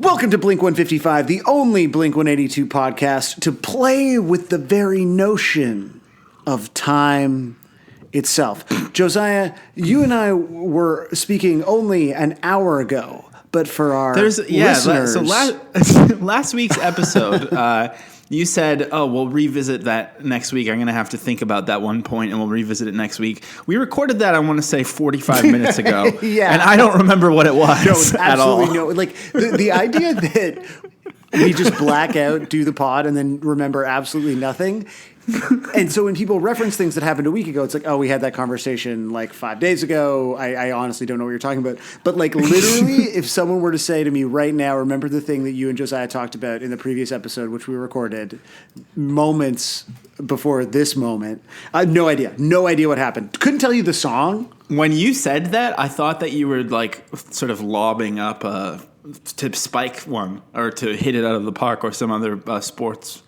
Welcome to Blink 155, the only Blink 182 podcast to play with the very notion of time itself. Josiah, you and I were speaking only an hour ago, but for our listeners... So last week's episode, you said, oh, we'll revisit that next week. I'm going to have to think about that one point, and we'll revisit it next week. We recorded that, I want to say, 45 minutes ago. Yeah. And I don't remember what it was at all. Absolutely no. Like, the idea that we just black out, do the pod, and then remember absolutely nothing... And so when people reference things that happened a week ago, it's like, oh, we had that conversation like 5 days ago. I honestly don't know what you're talking about. But like literally, if someone were to say to me right now, remember the thing that you and Josiah talked about in the previous episode, which we recorded moments before this moment, I had no idea. No idea what happened. Couldn't tell you the song. When you said that, I thought that you were like sort of lobbing up to spike one or to hit it out of the park or some other sports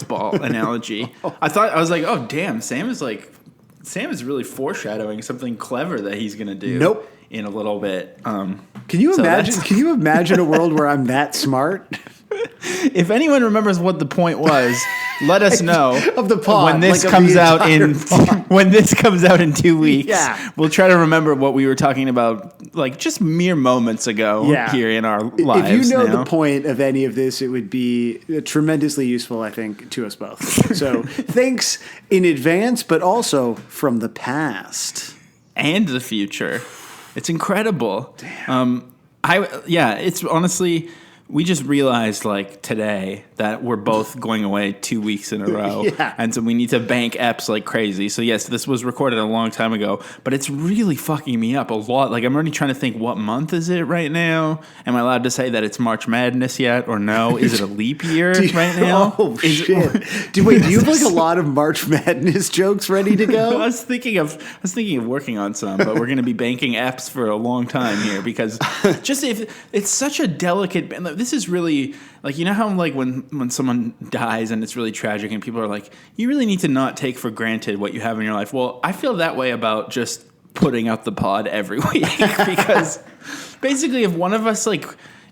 ball analogy. I was like, oh damn, Sam is really foreshadowing something clever that he's gonna do. Nope. In a little bit. Can you imagine? Can you imagine a world where I'm that smart? If anyone remembers what the point was, let us know of the pod when this comes out in 2 weeks. Yeah. We'll try to remember what we were talking about, like just mere moments ago here in our lives. If you know now. the point of any of this, it would be tremendously useful, I think, to us both. So thanks in advance, but also from the past and the future. It's incredible. Damn. It's honestly. We just realized, like, today that we're both going away 2 weeks in a row. Yeah. And so we need to bank EPs like crazy. So, yes, this was recorded a long time ago, but it's really fucking me up a lot. Like, I'm already trying to think, what month is it right now? Am I allowed to say that it's March Madness yet or no? Is it a leap year right now? Oh, shit. Do you have, like, a lot of March Madness jokes ready to go? I was thinking of working on some, but we're going to be banking EPs for a long time here because just if it's such a delicate... This is really, like, you know how, like, when someone dies and it's really tragic and people are like, you really need to not take for granted what you have in your life. Well, I feel that way about just putting out the pod every week because basically if one of us, like,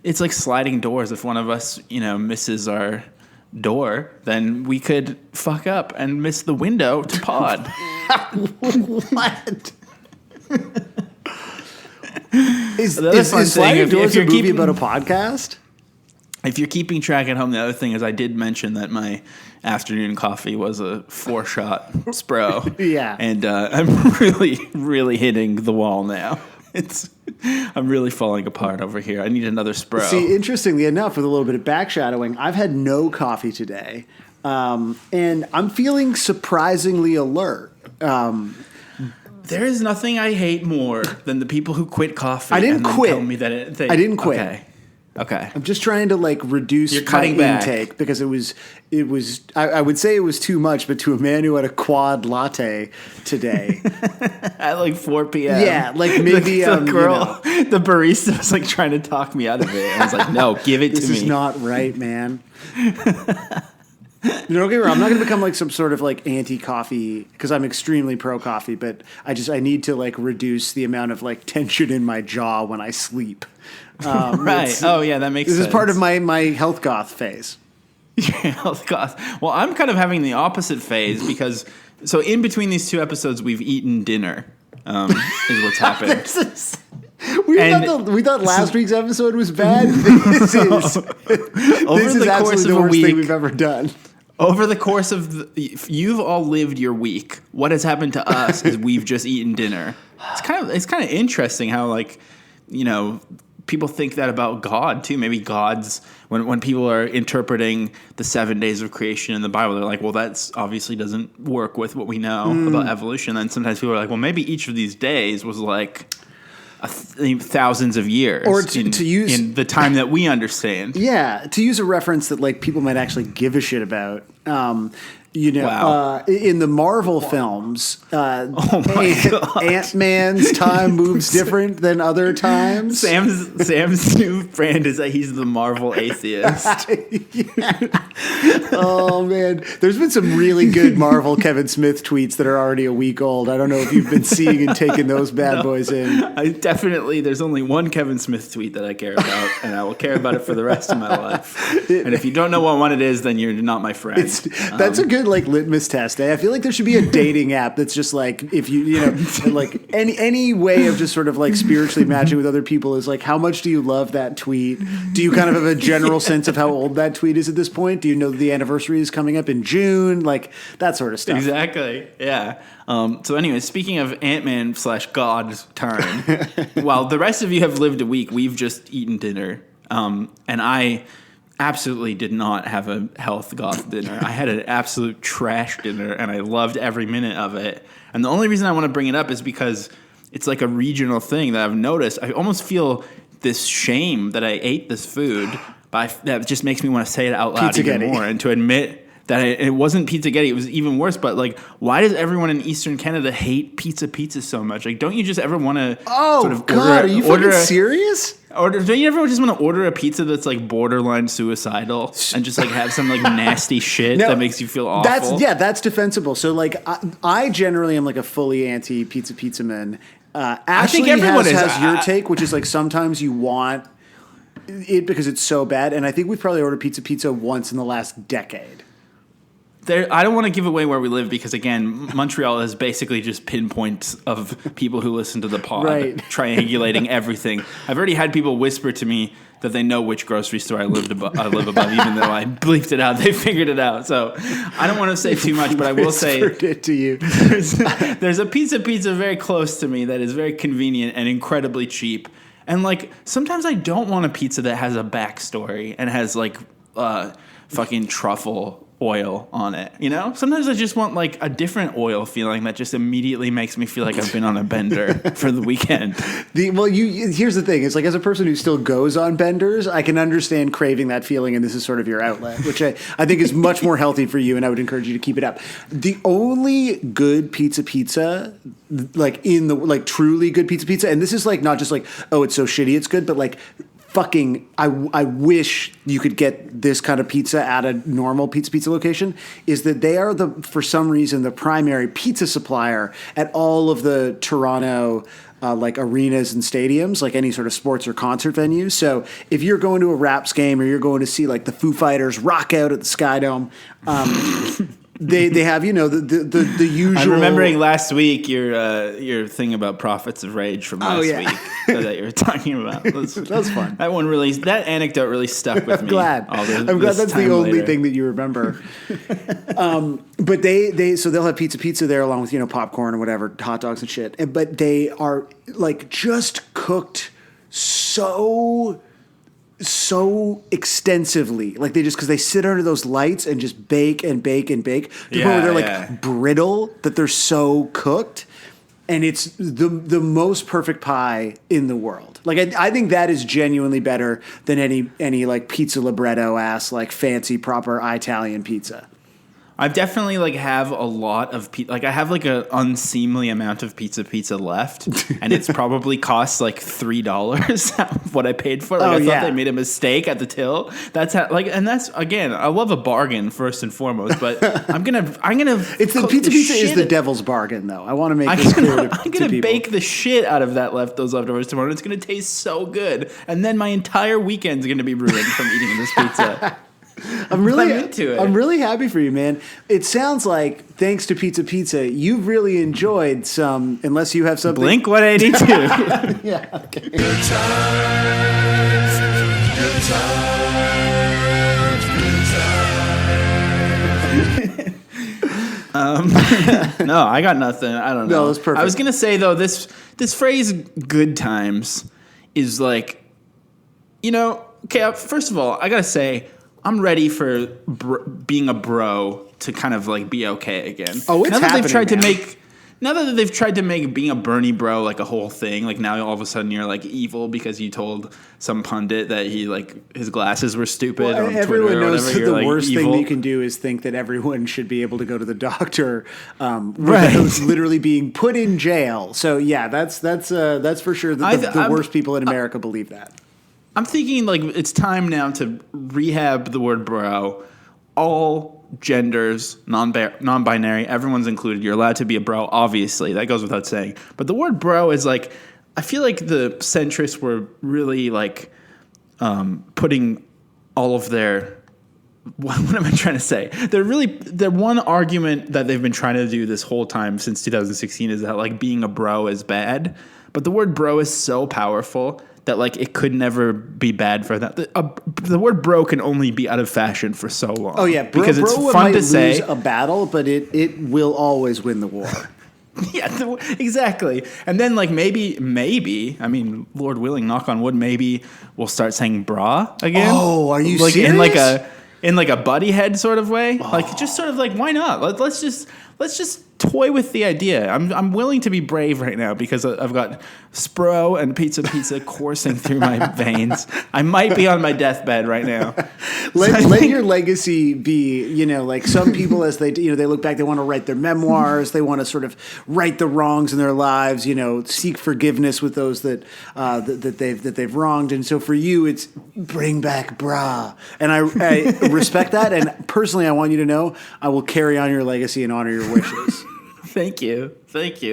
it's like sliding doors. If one of us, misses our door, then we could fuck up and miss the window to pod. What? Is Sliding Doors a movie about a podcast? If you're keeping track at home, the other thing is I did mention that my afternoon coffee was a 4-shot Spro. Yeah. And I'm really, really hitting the wall now. I'm really falling apart over here. I need another Spro. See, interestingly enough, with a little bit of backshadowing, I've had no coffee today. And I'm feeling surprisingly alert. There is nothing I hate more than the people who quit coffee. I didn't quit. Tell me that I didn't quit. Okay. I'm just trying to reduce my intake because it was I would say it was too much, but to a man who had a quad latte today at like 4 p.m. Yeah, like maybe the girl, the barista was like trying to talk me out of it. I was like, no, give it to me. This is not right, man. Don't get me wrong. I'm not going to become like some sort of like anti-coffee because I'm extremely pro-coffee, but I need to like reduce the amount of like tension in my jaw when I sleep. Right. Oh yeah, that makes sense. This is part of my health goth phase. Health goth. Well, I'm kind of having the opposite phase because so in between these two episodes, we've eaten dinner. Is what's happened. We thought last week's episode was bad. This is absolutely the worst thing we've ever done. Over the course of you've all lived your week. What has happened to us is we've just eaten dinner. It's kind of interesting how people think that about God too. Maybe God's when people are interpreting the 7 days of creation in the Bible, they're like, well, that's obviously doesn't work with what we know about evolution. And sometimes people are like, well, maybe each of these days was like thousands of years, or to use in the time that we understand. Yeah, to use a reference that like people might actually give a shit about. Wow. In the Marvel films, Oh my God. Ant-Man's time moves different than other times. Sam's new brand is that he's the Marvel atheist. Oh man, there's been some really good Marvel Kevin Smith tweets that are already a week old. I don't know if you've been seeing and taking those bad boys in. There's only one Kevin Smith tweet that I care about, and I will care about it for the rest of my life. And if you don't know what one it is, then you're not my friend. That's a good litmus test. I feel like there should be a dating app that's just like, if you like any way of just sort of like spiritually matching with other people is like, how much do you love that tweet? Do you kind of have a general sense of how old that tweet is at this point? Do you know that the anniversary is coming up in June? Like that sort of stuff. Exactly. Yeah. So anyway, speaking of Ant-Man / God's turn, while the rest of you have lived a week, we've just eaten dinner. And I absolutely did not have a health goth dinner. I had an absolute trash dinner, and I loved every minute of it. And the only reason I want to bring it up is because it's like a regional thing that I've noticed. I almost feel this shame that I ate this food, but that just makes me want to say it out loud even more and to admit that it wasn't Pizzaghetti. It was even worse. But like, why does everyone in Eastern Canada hate pizza so much? Like, don't you just ever want to are you fucking serious? Don't you ever just want to order a pizza that's like borderline suicidal and just like have some like nasty shit that makes you feel awful? That's defensible. So like, I generally am like a fully anti pizza man. I think everyone has your take, which is like sometimes you want it because it's so bad. And I think we've probably ordered pizza once in the last decade. I don't want to give away where we live because, again, Montreal is basically just pinpoints of people who listen to the pod, triangulating everything. I've already had people whisper to me that they know which grocery store I live above, even though I bleeped it out. They figured it out. So I don't want to say too much, but I will say it to you. There's a pizza very close to me that is very convenient and incredibly cheap. And, like, sometimes I don't want a pizza that has a backstory and has, like, fucking truffle oil on it, you know? Sometimes I just want like a different oil feeling that just immediately makes me feel like I've been on a bender for the weekend. Here's the thing. It's like, as a person who still goes on benders, I can understand craving that feeling, and this is sort of your outlet, which I think is much more healthy for you, and I would encourage you to keep it up. The only good pizza, like in the, like truly good pizza, and this is like not just like, oh, it's so shitty it's good, but like fucking, I wish you could get this kind of pizza at a normal pizza location, is that they are for some reason, the primary pizza supplier at all of the Toronto like arenas and stadiums, like any sort of sports or concert venue. So if you're going to a Raps game or you're going to see like the Foo Fighters rock out at the Sky Dome, They have, you know, the usual. I'm remembering last week your thing about Prophets of Rage from last week that you were talking about. That was fun. That anecdote really stuck with me. I'm glad that's the only thing that you remember. But so they'll have pizza there along with, you know, popcorn and whatever, hot dogs and shit. But they are like just cooked so extensively, like because they sit under those lights and just bake and bake and bake to the point where they're like brittle, that they're so cooked, and it's the most perfect pie in the world. Like I think that is genuinely better than any like pizza libretto ass like fancy proper Italian pizza. I definitely like have a lot of I have like an unseemly amount of pizza left, and it's probably costs like $3 what I paid for. Like I thought they made a mistake at the till. That's how, like, and that's, again, I love a bargain first and foremost, but I'm gonna. It's the pizza is the devil's bargain, though. I want to make this clear to people. I'm gonna bake the shit out of those leftovers tomorrow. And it's gonna taste so good, and then my entire weekend's gonna be ruined from eating this pizza. I'm really happy for you, man. It sounds like, thanks to Pizza, you've really enjoyed some, unless you have something. Blink 182. Yeah. Okay. Good times. No, I got nothing. I don't know. No, that's perfect. I was gonna say though, this phrase "good times" is like, you know. Okay, first of all, I gotta say, I'm ready for being a bro to kind of like be okay again. Oh, it's now that happening, they've tried man. to make. now that they've tried to make being a Bernie bro like a whole thing, like now all of a sudden you're like evil because you told some pundit that he like his glasses were stupid on everyone Twitter or knows whatever. that the Like, worst evil. thing you can do is think that everyone should be able to go to the doctor without literally being put in jail. So yeah, that's for sure. The worst people in America believe that. I'm thinking like it's time now to rehab the word bro. All genders, non-binary, everyone's included. You're allowed to be a bro, obviously. That goes without saying. But the word bro is like, I feel like the centrists were really like putting all of their, what am I trying to say? Their one argument that they've been trying to do this whole time since 2016 is that like being a bro is bad. But the word bro is so powerful that like it could never be bad for that. The word bro can only be out of fashion for so long. Oh yeah, because it's fun might to say. Lose a battle, but it will always win the war. Yeah, exactly. And then like maybe, I mean, Lord willing, knock on wood, maybe we'll start saying bra again. Oh, are you like serious? in like a buddy head sort of way? Like just sort of like why not? Let's just toy with the idea. I'm willing to be brave right now because I've got Spro and pizza coursing through my veins. I might be on my deathbed right now. Let your legacy be, like some people as they look back, they want to write their memoirs, they want to sort of right the wrongs in their lives, seek forgiveness with those that they've wronged. And so for you, it's bring back bra. And I respect that. And personally, I want you to know I will carry on your legacy and honor your wishes. Thank you.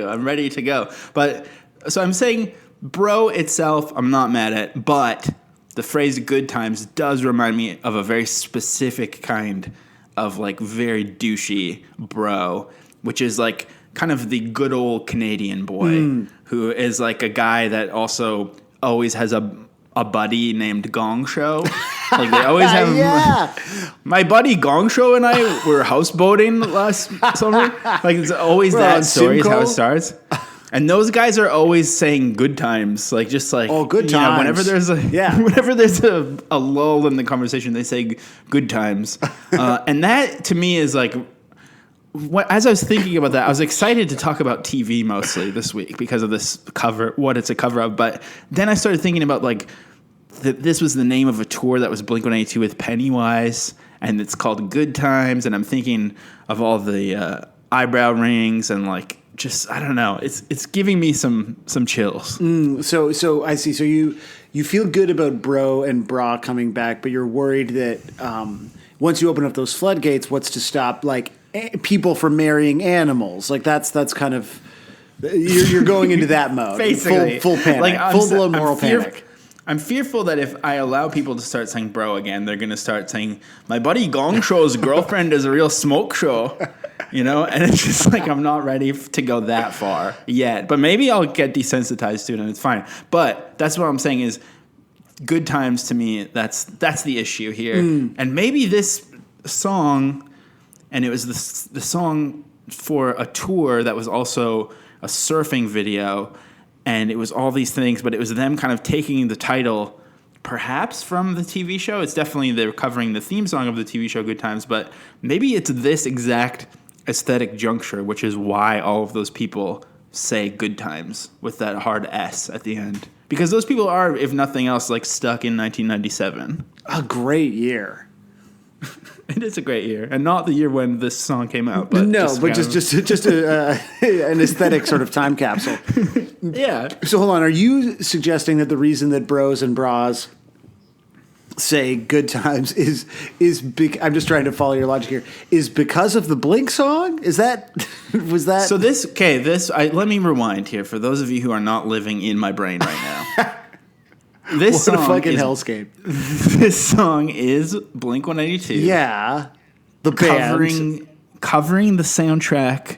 I'm ready to go. But so I'm saying bro itself, I'm not mad at, but the phrase good times does remind me of a very specific kind of like very douchey bro, which is like kind of the good old Canadian boy who is like a guy that also always has a buddy named Gong Show. Like they always have my buddy Gong Show and I were houseboating last summer. Like it's always that story is how it starts. And those guys are always saying good times, like just like good times. Whenever there's a lull in the conversation, they say good times, and that to me is like. As I was thinking about that, I was excited to talk about TV mostly this week because of this cover, what it's a cover of. But then I started thinking about like this was the name of a tour that was Blink-182 with Pennywise, and it's called Good Times. And I'm thinking of all the eyebrow rings and like. Just I don't know. It's giving me some chills. So I see. So you feel good about bro and bra coming back, but you're worried that once you open up those floodgates, what's to stop like people from marrying animals? Like that's kind of you're going into that mode. Basically, full panic, like full blown moral panic. I'm fearful that if I allow people to start saying bro again, they're going to start saying my buddy Gong Show's girlfriend is a real smoke show. And it's just like I'm not ready to go that far yet. But maybe I'll get desensitized to it and it's fine. But that's what I'm saying is good times to me, that's the issue here. And maybe this song, and it was the song for a tour that was also a surfing video, and it was all these things, but it was them kind of taking the title perhaps from the TV show. It's definitely they're covering the theme song of the TV show Good Times, but maybe it's this exact aesthetic juncture, which is why all of those people say good times with that hard S at the end. Because those people are, if nothing else, like stuck in 1997. A great year. It is a great year, and not the year when this song came out. But just an aesthetic sort of time capsule. Yeah. So hold on, are you suggesting that the reason that bros and bras say good times is I'm just trying to follow your logic here, is because of the Blink song? Was that so let me rewind here for those of you who are not living in my brain right now. This what song a fucking hellscape. This song is Blink-182. Yeah. The band covering the soundtrack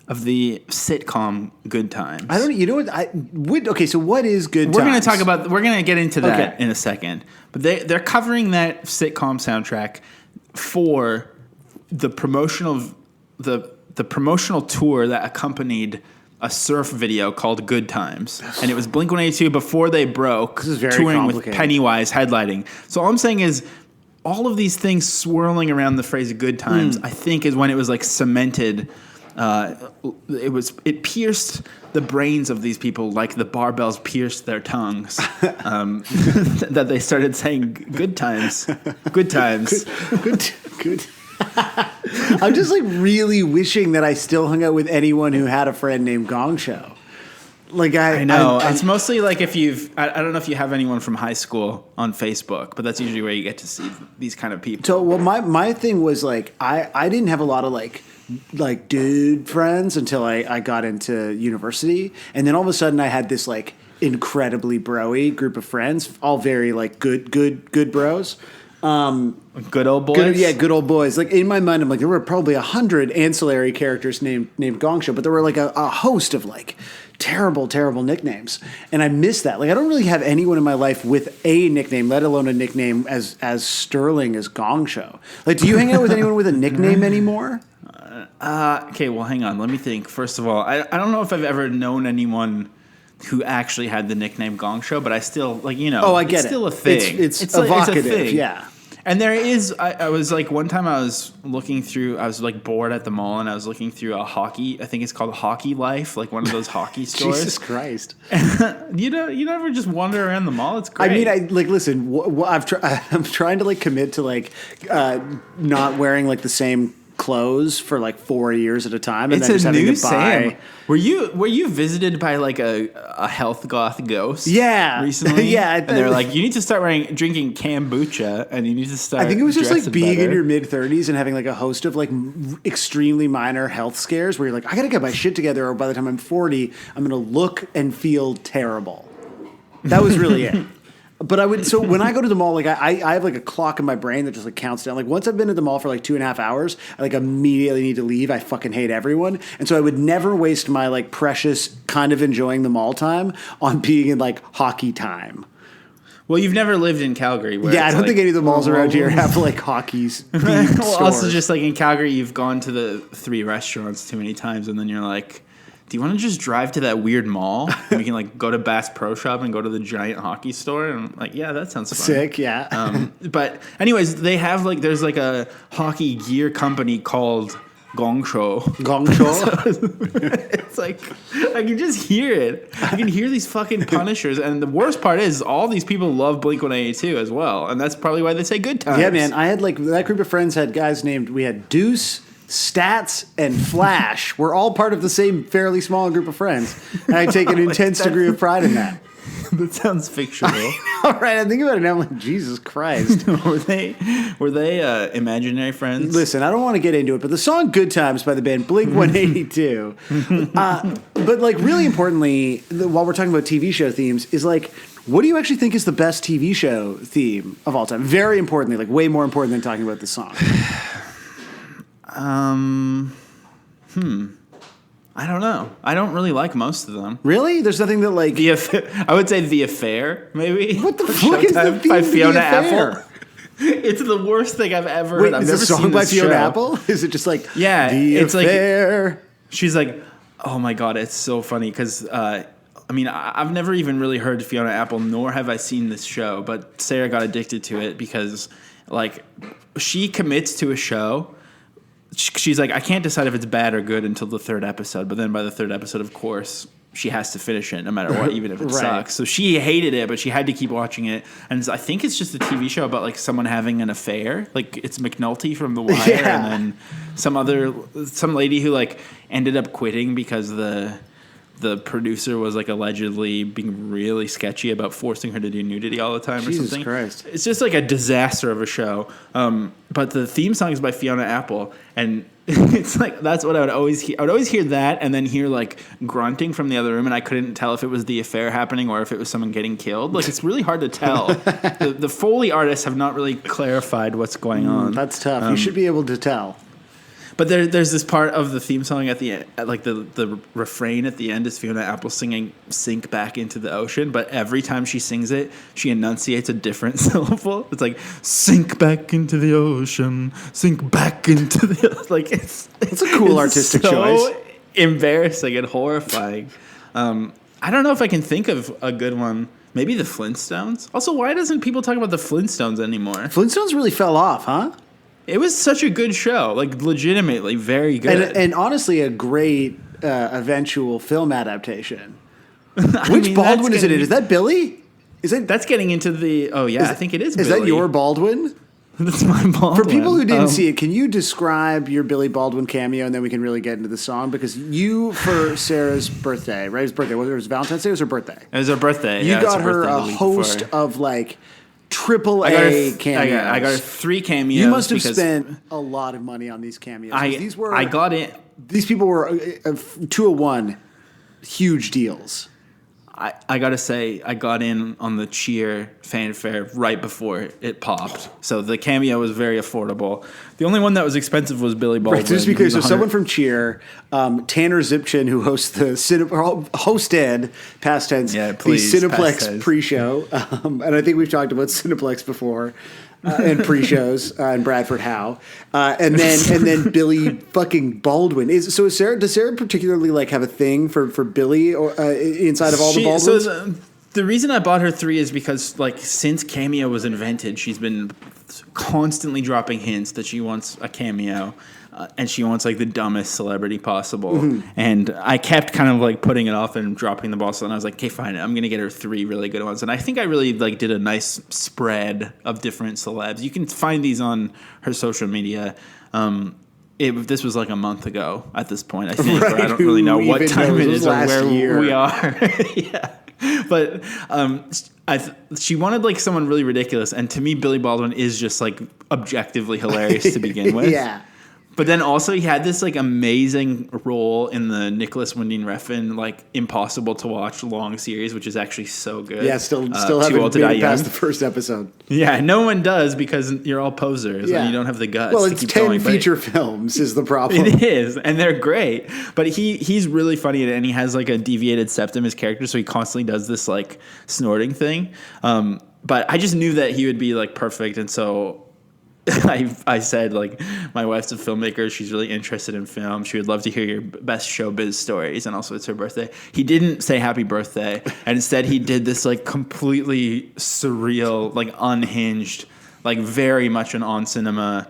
of the sitcom Good Times. I don't. You know what? Okay. So what is Good Times? We're gonna get into that in a second. But they're covering that sitcom soundtrack for the promotional tour that accompanied a surf video called Good Times, and it was Blink-182 before they broke, touring with Pennywise headlining. So all I'm saying is, all of these things swirling around the phrase "Good Times," I think, is when it was like cemented it pierced the brains of these people like the barbells pierced their tongues. That they started saying good times. Good. I'm just like really wishing that I still hung out with anyone who had a friend named Gong Show. Like I know it's mostly like if I don't know if you have anyone from high school on Facebook, but that's usually where you get to see these kind of people. So, well, my thing was like I didn't have a lot of like dude friends until I got into university, and then all of a sudden I had this like incredibly bro-y group of friends, all very like good bros. Good old boys. Good old boys. Like in my mind, I'm like there were probably 100 ancillary characters named Gong Show, but there were like a host of like terrible nicknames, and I miss that. Like I don't really have anyone in my life with a nickname, let alone a nickname as sterling as Gong Show. Like, do you hang out with anyone with a nickname anymore? Okay, well, hang on. Let me think. First of all, I don't know if I've ever known anyone who actually had the nickname Gong Show, but I still, like, you know, I get it's it. still a thing. It's evocative, it's a thing. yeah. And there is, I was like, one time I was like bored at the mall, and I was looking through I think it's called Hockey Life, like one of those hockey stores. Jesus Christ. You never just wander around the mall. It's great. I mean, listen, I'm trying to like commit to like not wearing like the same clothes for like 4 years at a time, and it's then just having to buy. Sam. Were you visited by like a health goth ghost? Yeah, recently. Yeah, and they're like, you need to start drinking kombucha, and you need to start. I think it was just like being better. in your mid-30s and having like a host of like extremely minor health scares where you're like, I gotta get my shit together, or by the time I'm 40, I'm gonna look and feel terrible. That was really it. But so when I go to the mall, like I have like a clock in my brain that just like counts down. Like once I've been at the mall for like 2.5 hours, I like immediately need to leave. I fucking hate everyone. And so I would never waste my like precious kind of enjoying the mall time on being in like hockey time. Well, you've never lived in Calgary. Where I don't think any of the malls around here have like hockey's themed well, stores. also just like in Calgary, you've gone to the 3 restaurants too many times, and then you're like, do you want to just drive to that weird mall? And we can like go to Bass Pro Shop and go to the giant hockey store. And I'm like, yeah, that sounds fun. Sick, yeah. But anyways, they have like, there's like a hockey gear company called Gong Show. Gong Show? It's like, I can just hear it. I can hear these fucking Punishers. And the worst part is all these people love Blink-182 as well. And that's probably why they say good times. Yeah, man. I had like, that group of friends had guys named, we had Deuce, Stats, and Flash. We're all part of the same fairly small group of friends. And I take an intense degree of pride in that. That sounds fictional. All right, I think about it now. I'm like, Jesus Christ. Were they imaginary friends? Listen, I don't want to get into it, but the song "Good Times" by the band Blink-182. But like, really importantly, while we're talking about TV show themes, is like, what do you actually think is the best TV show theme of all time? Very importantly, like way more important than talking about the song. I don't know. I don't really like most of them. Really? There's nothing that like I would say The Affair, maybe. What the fuck is the theme by of Fiona The Affair? Apple? It's the worst thing I've ever heard. Wait, I've is never the song seen by this Fiona show. Apple? Is it just like it's Affair? like she's like, oh my god, it's so funny because I mean, I've never even really heard Fiona Apple, nor have I seen this show. But Sarah got addicted to it because, like, she commits to a show. She's like, I can't decide if it's bad or good until the 3rd episode. But then by the 3rd episode, of course, she has to finish it no matter what, even if it Right. sucks. So she hated it, but she had to keep watching it. And I think it's just a TV show about like someone having an affair. Like it's McNulty from The Wire, Yeah. and then some lady who like ended up quitting because the producer was like allegedly being really sketchy about forcing her to do nudity all the time or Jesus something. Christ. It's just like a disaster of a show. But the theme song is by Fiona Apple, and it's like that's what I would always hear. I would always hear that, and then hear like grunting from the other room, and I couldn't tell if it was the affair happening or if it was someone getting killed. Like it's really hard to tell. The Foley artists have not really clarified what's going on. That's tough. You should be able to tell. But there's this part of the theme song at the end, like the refrain at the end is Fiona Apple singing "Sink Back into the Ocean," but every time she sings it, she enunciates a different syllable. It's like "sink back into the ocean, sink back into the," like it's a cool artistic choice. Embarrassing and horrifying. I don't know if I can think of a good one. Maybe the Flintstones. Also, why doesn't people talk about the Flintstones anymore? Flintstones really fell off, huh? It was such a good show, like legitimately very good. And honestly, a great eventual film adaptation. I Which mean, Baldwin that's is it in? getting- Is that Billy? That's getting into the. Oh yeah, I think it is. Is Billy. that your Baldwin? That's my Baldwin. For people who didn't see it, can you describe your Billy Baldwin cameo, and then we can really get into the song? Because you, for Sarah's birthday, right? His birthday, was it Valentine's Day? Or was her birthday? It was her birthday. You yeah, got it's her birthday a the week host before. of like triple I got A her, cameos. I got her 3 cameos. You must have because spent a lot of money on these cameos. 'Cause these were I got it. these people were 201 huge deals. I gotta say, I got in on the cheer fanfare right before it popped. So the cameo was very affordable. The only one that was expensive was Billy Baldwin. Right, so just to be clear, He's so 100 someone from Cheer, Tanner Zipchin, who hosts the hosted past tense, Yeah, please, the past Cineplex tense. pre-show, and I think we've talked about Cineplex before. And pre-shows and Bradford Howe, and then Billy fucking Baldwin does Sarah particularly like have a thing for Billy or inside of all the Baldwins? So the reason I bought her 3 is because like since Cameo was invented, she's been constantly dropping hints that she wants a cameo. And she wants like the dumbest celebrity possible. Mm-hmm. And I kept kind of like putting it off and dropping the ball. So then I was like, okay, fine. I'm going to get her 3 really good ones. And I think I really like did a nice spread of different celebs. You can find these on her social media. This was like a month ago at this point, I think. Right, or I don't really know who what even time knows? it It was is or last where year. we are. Yeah. But she wanted like someone really ridiculous. And to me, Billy Baldwin is just like objectively hilarious to begin with. Yeah. But then also he had this like amazing role in the Nicholas Winding Refn like impossible to watch long series, which is actually so good. Yeah, still Too haven't Old to made Die it past Young. the first episode. Yeah, no one does because you're all posers Yeah. and you don't have the guts. Well, to it's keep 10 going, but feature films is the problem. It is, and they're great. But he's really funny, and he has like a deviated septum as character, so he constantly does this like snorting thing. But I just knew that he would be like perfect, and so I said like my wife's a filmmaker. She's really interested in film. She would love to hear your best showbiz stories, and also it's her birthday. He didn't say happy birthday, and instead he did this like completely surreal, like unhinged. Like very much an on cinema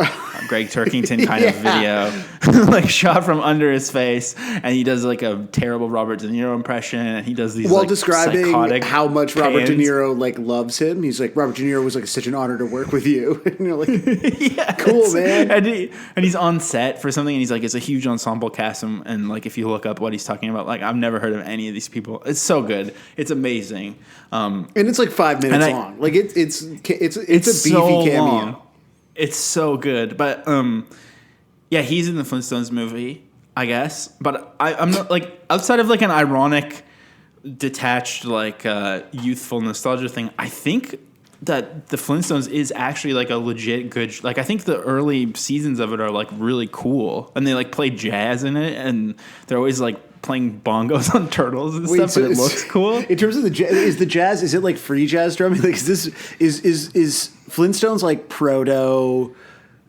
Greg Turkington kind of video, like shot from under his face, and he does like a terrible Robert De Niro impression, and he does these While like describing psychotic how much Robert De pans. Niro like loves him, he's like, Robert De Niro was like such an honor to work with you. And you're like, Yeah, cool, man. And he's on set for something, and he's like, it's a huge ensemble cast, and like if you look up what he's talking about, like I've never heard of any of these people. It's so good, it's amazing. And it's like 5 minutes And long. Like it's a beefy so cameo. long. It's so good, but yeah, he's in the Flintstones movie, I guess. But I'm not like outside of like an ironic, detached like youthful nostalgia thing. I think that the Flintstones is actually like a legit good. Like I think the early seasons of it are like really cool, and they like play jazz in it, and they're always like playing bongos on turtles and stuff, so and it looks cool. In terms of the jazz, is it like free jazz drumming? Like is Flintstones like proto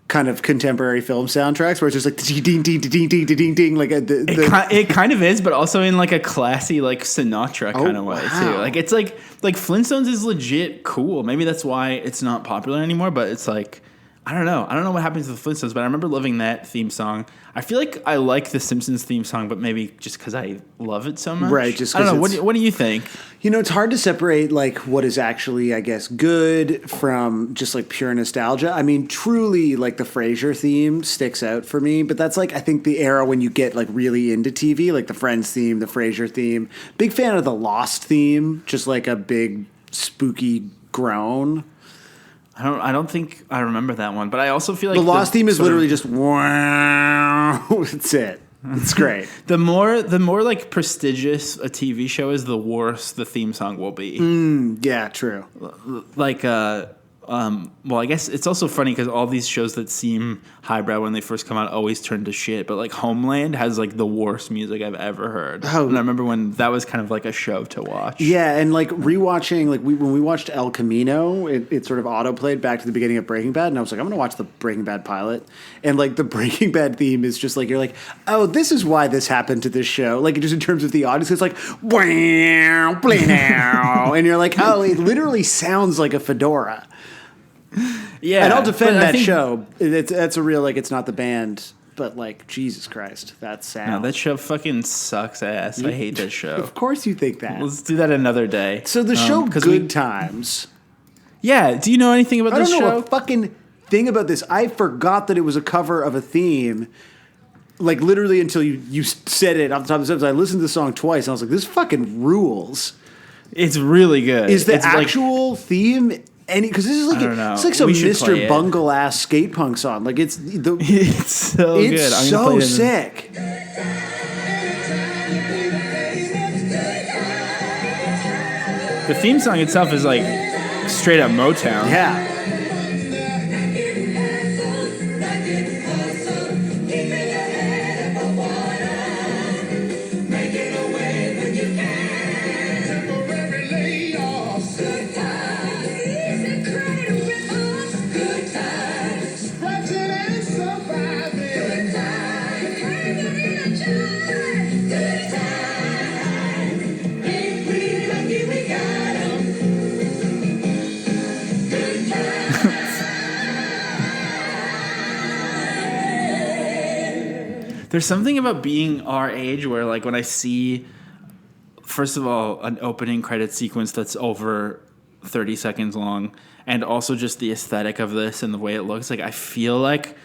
kind of contemporary film soundtracks where it's just like ding ding ding ding ding ding ding like It kind of is, but also in like a classy like Sinatra kind of way wow. too. Like it's like Flintstones is legit cool. Maybe that's why it's not popular anymore. But it's like I don't know what happens to the Flintstones. But I remember loving that theme song. I feel like I like the Simpsons theme song, but maybe just because I love it so much. Right, just I don't know. 'cause What do you think? You know, it's hard to separate like what is actually, I guess, good from just like pure nostalgia. I mean, truly, like the Frasier theme sticks out for me, but that's like I think the era when you get like really into TV, like the Friends theme, the Frasier theme. Big fan of the Lost theme, just like a big spooky groan. I don't think I remember that one, but I also feel like The Lost theme is sort of- literally just wow. That's it. It's great. The more like prestigious a TV show is, the worse the theme song will be. Yeah, true. Like well, I guess it's also funny because all these shows that seem highbrow when they first come out always turn to shit. But like Homeland has like the worst music I've ever heard. Oh. And I remember when that was kind of like a show to watch. Yeah, and like rewatching, like when we watched El Camino, it sort of autoplayed back to the beginning of Breaking Bad, and I was like, I'm gonna watch the Breaking Bad pilot, and like the Breaking Bad theme is just like you're like, oh, this is why this happened to this show. Like just in terms of the audience, it's like wow, bling, and you're like, oh, it literally sounds like a fedora. Yeah, And I'll defend but I that think- show. That's a real, like, it's not the band, but, like, Jesus Christ, that's sad. No, that show fucking sucks ass. I hate that show. Of course you think that. Let's do that another day. So the show 'cause Good Times. Yeah. Do you know anything about I this don't know show? a fucking thing about this. I forgot that it was a cover of a theme. Like, literally until you said it off the top of the sentence. I listened to the song twice, and I was like, this fucking rules. It's really good. Is the It's like- actual theme any? Because this is like I don't know. it's like some We should play Mr. it. Bungle ass skate punk song. Like it's the it's so good. it's I'm gonna so play it in- sick. The theme song itself is like straight up Motown. Yeah. There's something about being our age where, like, when I see, first of all, an opening credit sequence that's over 30 seconds long, and also just the aesthetic of this and the way it looks, like, I feel like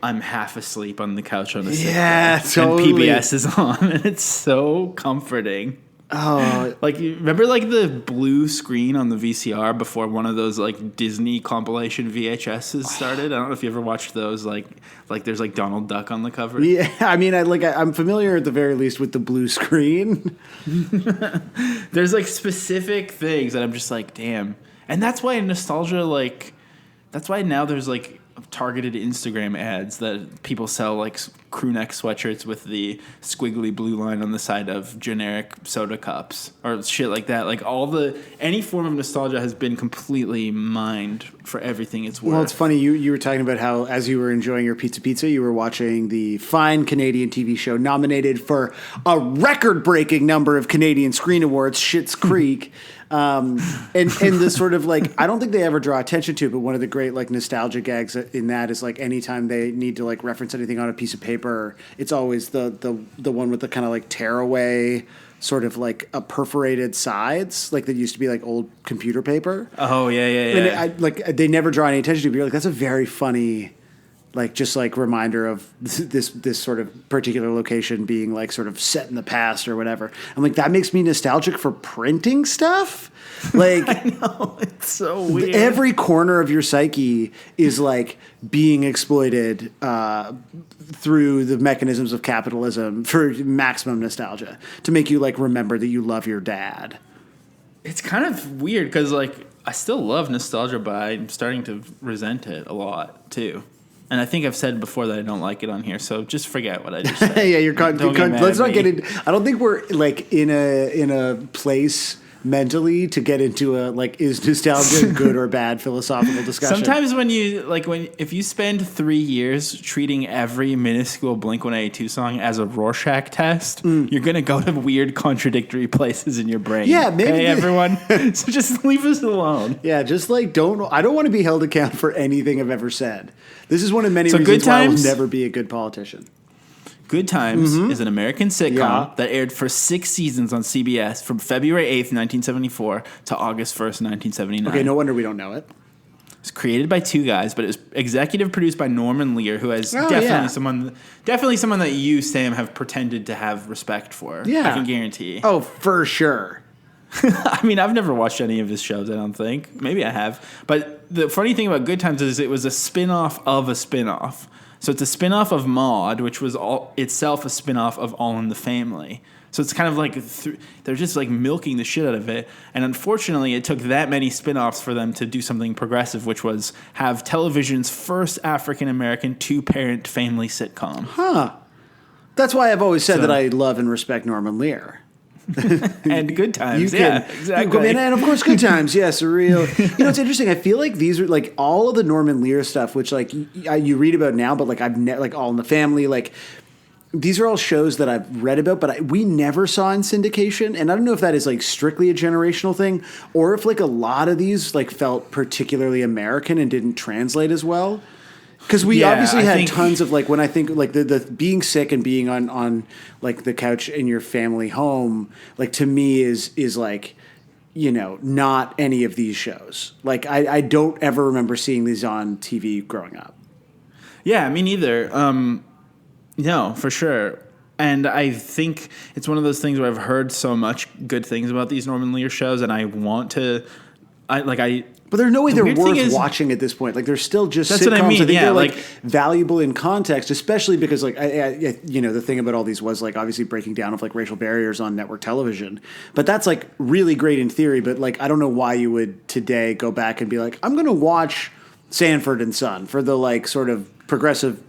I'm half asleep on the couch on the sick Yeah, bay, totally. and PBS is on, and it's so comforting. Oh, Like, you remember, like, the blue screen on the VCR before one of those, like, Disney compilation VHSs started? I don't know if you ever watched those, like there's, like, Donald Duck on the cover. yeah. I mean, I'm familiar at the very least with the blue screen. There's, like, specific things that I'm just like, damn. And that's why nostalgia, like, that's why now there's, like, targeted Instagram ads that people sell, like, crew neck sweatshirts with the squiggly blue line on the side of generic soda cups or shit like that. Like, any form of nostalgia has been completely mined for everything it's worth. Well, it's funny. You were talking about how, as you were enjoying your pizza, you were watching the fine Canadian TV show nominated for a record-breaking number of Canadian Screen Awards, Schitt's Creek. And the sort of, like, I don't think they ever draw attention to it, but one of the great, like, nostalgia gags in that is, like, anytime they need to, like, reference anything on a piece of paper, it's always the one with the kind of, like, tearaway sort of, like, a perforated sides, like that used to be, like, old computer paper. Oh, yeah. And they never draw any attention to it, but you're like, that's a very funny, like, just, like, reminder of this sort of particular location being, like, sort of set in the past or whatever. I'm like, that makes me nostalgic for printing stuff. Like, I know, it's so weird. every corner of your psyche is, like, being exploited through the mechanisms of capitalism for maximum nostalgia to make you, like, remember that you love your dad. It's kind of weird because, like, I still love nostalgia, but I'm starting to resent it a lot, too. And I think I've said before that I don't like it on here, so just forget what I just said. Yeah, Don't get mad let's at not get me. in. I don't think we're, like, in a place mentally to get into a, like, is nostalgia good or bad philosophical discussion. Sometimes if you spend 3 years treating every minuscule Blink-182 song as a Rorschach test, you're going to go to weird contradictory places in your brain. Yeah, maybe Okay, the- everyone? So just leave us alone. Yeah, just, like, I don't want to be held account for anything I've ever said. This is one of many So reasons Good why I will Times? never be a good politician. Good Times is an American sitcom Yeah. that aired for 6 seasons on CBS from February 8th, 1974 to August 1st, 1979. Okay, no wonder we don't know it. It's created by 2 guys, but it was executive produced by Norman Lear, who has Oh, definitely yeah. someone that you, Sam, have pretended to have respect for. Yeah. I can guarantee. Oh, for sure. I mean, I've never watched any of his shows, I don't think. Maybe I have. But the funny thing about Good Times is it was a spin-off of a spin-off. So it's a spin-off of Maude, which was itself a spin-off of All in the Family. So it's kind of like they're just like milking the shit out of it. And unfortunately, it took that many spin-offs for them to do something progressive, which was have television's first African-American 2-parent family sitcom. Huh. That's why I've always said So- that I love and respect Norman Lear. And Good Times, exactly. And of course, Good Times, yes, a real. It's interesting. I feel like these are, like, all of the Norman Lear stuff, which, like, you read about now, but, like, I've like All in the Family, like, these are all shows that I've read about, but we never saw in syndication. And I don't know if that is like strictly a generational thing, or if like a lot of these like felt particularly American and didn't translate as well. Because we obviously had tons of like, when I think like the being sick and being on like the couch in your family home, like to me is like, you know, not any of these shows. Like I don't ever remember seeing these on TV growing up. Yeah, me neither. No, for sure. And I think it's one of those things where I've heard so much good things about these Norman Lear shows, and I want to, But there's no way they're worth watching at this point. Like they're still just that's sitcoms. What I mean. I think yeah, they're like valuable in context, especially because like I you know, the thing about all these was like obviously breaking down of like racial barriers on network television. But that's like really great in theory. But like I don't know why you would today go back and be like, I'm going to watch Sanford and Son for the like sort of progressive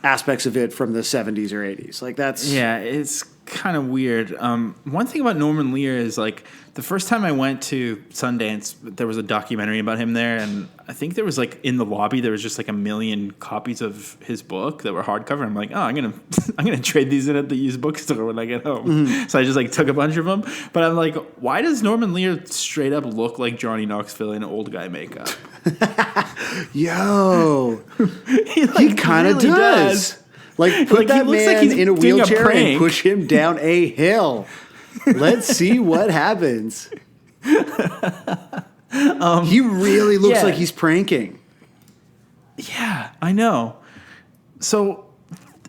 aspects of it from the 70s or 80s. Like that's it's kind of weird. One thing about Norman Lear is like the first time I went to Sundance, there was a documentary about him there, and I think there was like in the lobby there was just like 1 million copies of his book that were hardcover. I'm like, oh, I'm gonna trade these in at the used bookstore when I get home. Mm-hmm. So I just like took a bunch of them. But I'm like, why does Norman Lear straight up look like Johnny Knoxville in old guy makeup? Yo, he kind of really does. Like put that man in a wheelchair and push him down a hill. Let's see what happens. He really looks like he's pranking. Yeah, I know. So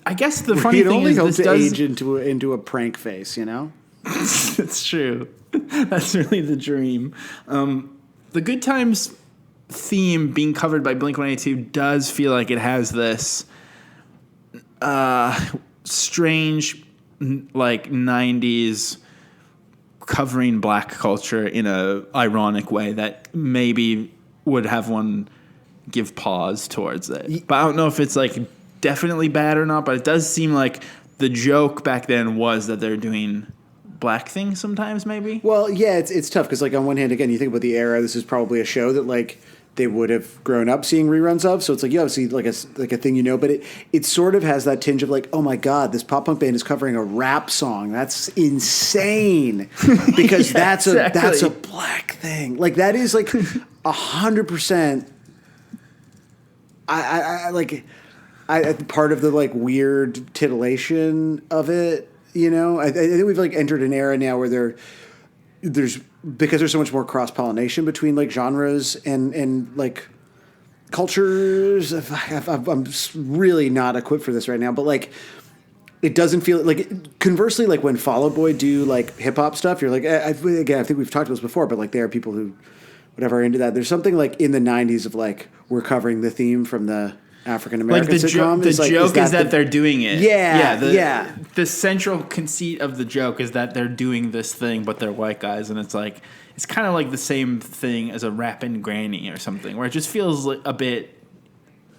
I guess the funny thing only is hope this to does age into a prank face, you know? That's true. That's really the dream. The Good Times theme being covered by Blink-182 does feel like it has this strange like 90s covering black culture in a ironic way that maybe would have one give pause towards it. But I don't know if it's like definitely bad or not, but it does seem like the joke back then was that they're doing black things sometimes maybe. Well, yeah, it's tough because like on one hand, again, you think about the era, this is probably a show that like they would have grown up seeing reruns of. So it's like, you obviously like a thing, you know, but it sort of has that tinge of like, oh my God, this pop punk band is covering a rap song. That's insane. Because that's a black thing. Like that is like 100%. I part of the like weird titillation of it, you know. I think we've like entered an era now where there's because there's so much more cross-pollination between like genres and like cultures. I'm really not equipped for this right now, but like it doesn't feel like, conversely, like when Fall Out Boy do like hip hop stuff, you're like, again, I think we've talked about this before, but like there are people who whatever are into that. There's something like in the 90s of like we're covering the theme from the African American sitcom. The joke is that they're doing it. Yeah. The central conceit of the joke is that they're doing this thing, but they're white guys, and it's like it's kind of like the same thing as a rapping granny or something, where it just feels like a bit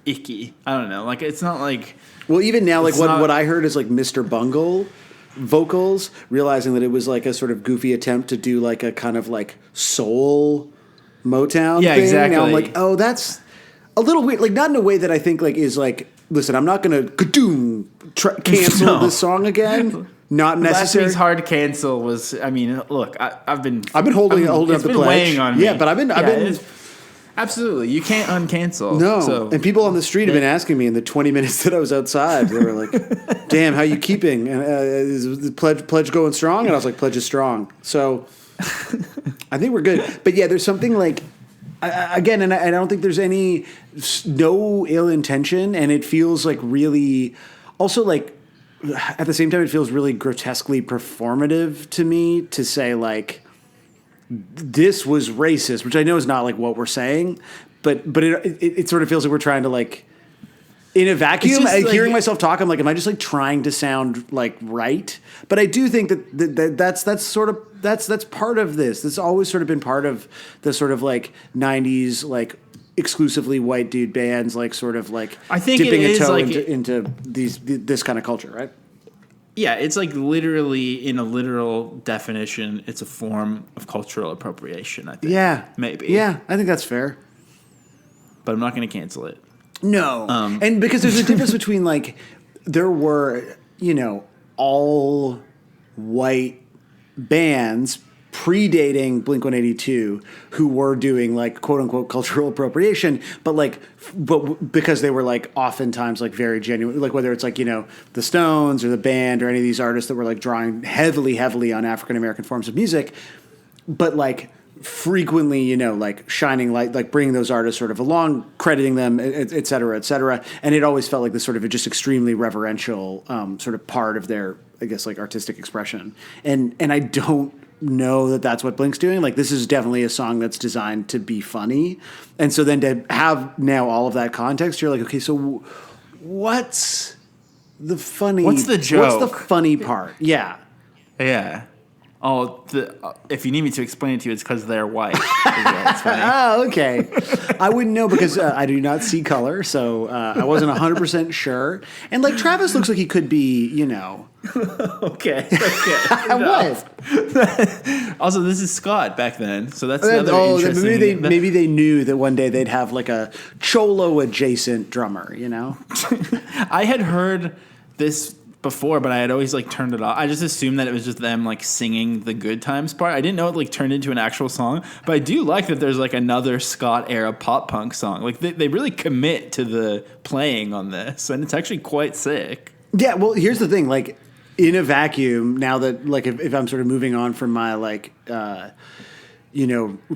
icky. I don't know. Like it's not like. Well, even now, like what I heard is like Mr. Bungle vocals, realizing that it was like a sort of goofy attempt to do like a kind of like soul Motown thing. Exactly. Now I'm like, oh, that's a little weird. Like not in a way that I think like is like, listen, I'm not going to cancel this song again. Not necessary. Last week's hard cancel was. I mean, look, I've been holding up the pledge. Weighing on me. Yeah, but I've been. Absolutely, you can't uncancel. No, so, and people on the street have been asking me in the 20 minutes that I was outside. They were like, "Damn, how you keeping? And is the pledge going strong?" And I was like, "Pledge is strong." So I think we're good. But yeah, there's something like again, and I don't think there's no ill intention, and it feels like really also like at the same time it feels really grotesquely performative to me to say like, this was racist, which I know is not like what we're saying, but it sort of feels like we're trying to like in a vacuum. Hearing myself talk, I'm like, am I just like trying to sound like right? But I do think that's part of this. This always sort of been part of the sort of like 90s like exclusively white dude bands, like sort of like I think dipping a toe like into this kind of culture, right? Yeah, it's like literally, in a literal definition, it's a form of cultural appropriation, I think. Yeah. Maybe. Yeah, I think that's fair. But I'm not going to cancel it. No. And because there's a difference between, like, there were, all white bands predating Blink-182 who were doing like quote unquote cultural appropriation, but because they were like oftentimes like very genuine, like whether it's like, the Stones or the band or any of these artists that were like drawing heavily on African American forms of music, but like frequently, like shining light, like bringing those artists sort of along, crediting them, et cetera, et cetera. And it always felt like this sort of just extremely reverential sort of part of their, I guess, like artistic expression. And I don't know that that's what Blink's doing. Like, this is definitely a song that's designed to be funny. And so then to have now all of that context, you're like, okay, so what's the funny? What's the joke? What's the funny part? Yeah. Yeah. Oh, if you need me to explain it to you, it's because they're white. It's funny. Oh, okay. I wouldn't know because I do not see color, so I wasn't 100% sure. And like Travis looks like he could be, Okay. What? Also, this is Scott back then, so that's the other interesting. Maybe they knew that one day they'd have like a Cholo adjacent drummer. I had heard this before, but I had always like turned it off. I just assumed that it was just them like singing the good times part. I didn't know it like turned into an actual song, but I do like that there's like another Scott era pop punk song. Like they really commit to the playing on this, and it's actually quite sick. Yeah, well, here's the thing, like in a vacuum, now that like if I'm sort of moving on from my like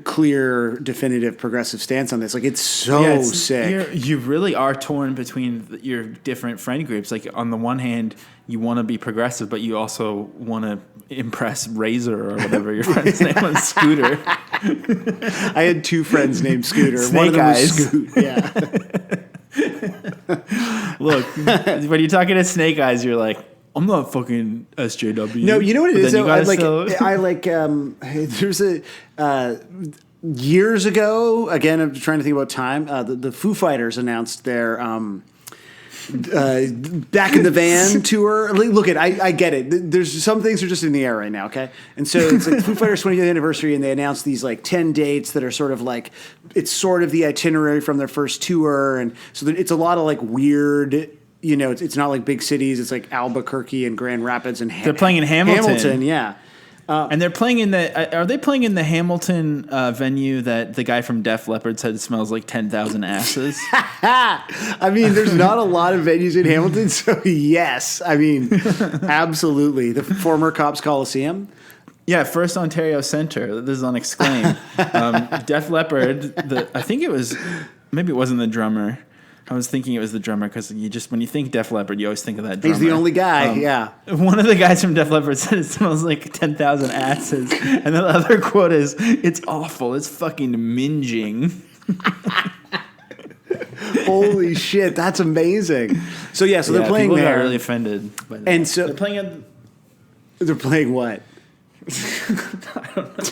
clear, definitive, progressive stance on this. Like, it's so sick. You really are torn between your different friend groups. Like, on the one hand, you want to be progressive, but you also want to impress Razor or whatever your friend's name was, Scooter. I had two friends named Scooter. Snake One of them Eyes. was Scoot. Yeah. Look, when you're talking to Snake Eyes, you're like, I'm not fucking SJW. No, you know what it is? Though? There's years ago, again, I'm trying to think about time, the Foo Fighters announced their Back in the Van tour. Look, I get it. There's some things are just in the air right now, okay? And so it's like Foo Fighters 20th anniversary, and they announced these like 10 dates that are sort of like, it's sort of the itinerary from their first tour. And so it's a lot of like weird, it's not like big cities. It's like Albuquerque and Grand Rapids and they're playing in Hamilton. Hamilton, yeah. And they're playing in are they playing in the Hamilton venue that the guy from Def Leppard said smells like 10,000 asses? I mean, there's not a lot of venues in Hamilton, so yes. I mean, absolutely. The former Cops Coliseum. Yeah, First Ontario Centre. This is on Exclaim. Def Leppard, I think it was, maybe it wasn't the drummer. I was thinking it was the drummer because when you think Def Leppard, you always think of that drummer. He's the only guy, yeah. One of the guys from Def Leppard said it smells like 10,000 asses. And the other quote is, it's awful. It's fucking minging. Holy shit, that's amazing. So, yeah, they're playing people there. Got really offended. And so they're playing They're playing what?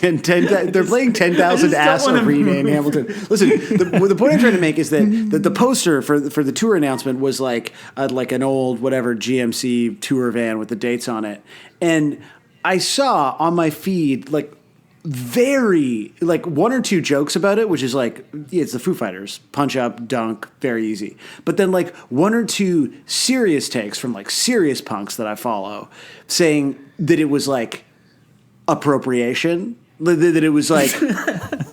They're playing 10,000 Ass Arena in Hamilton. Listen, the point I'm trying to make is that the poster for the tour announcement was like an old whatever GMC tour van with the dates on it, and I saw on my feed like one or two jokes about it, which is like, it's the Foo Fighters, punch up, dunk, very easy. But then like one or two serious takes from like serious punks that I follow saying that it was like appropriation, that it was like,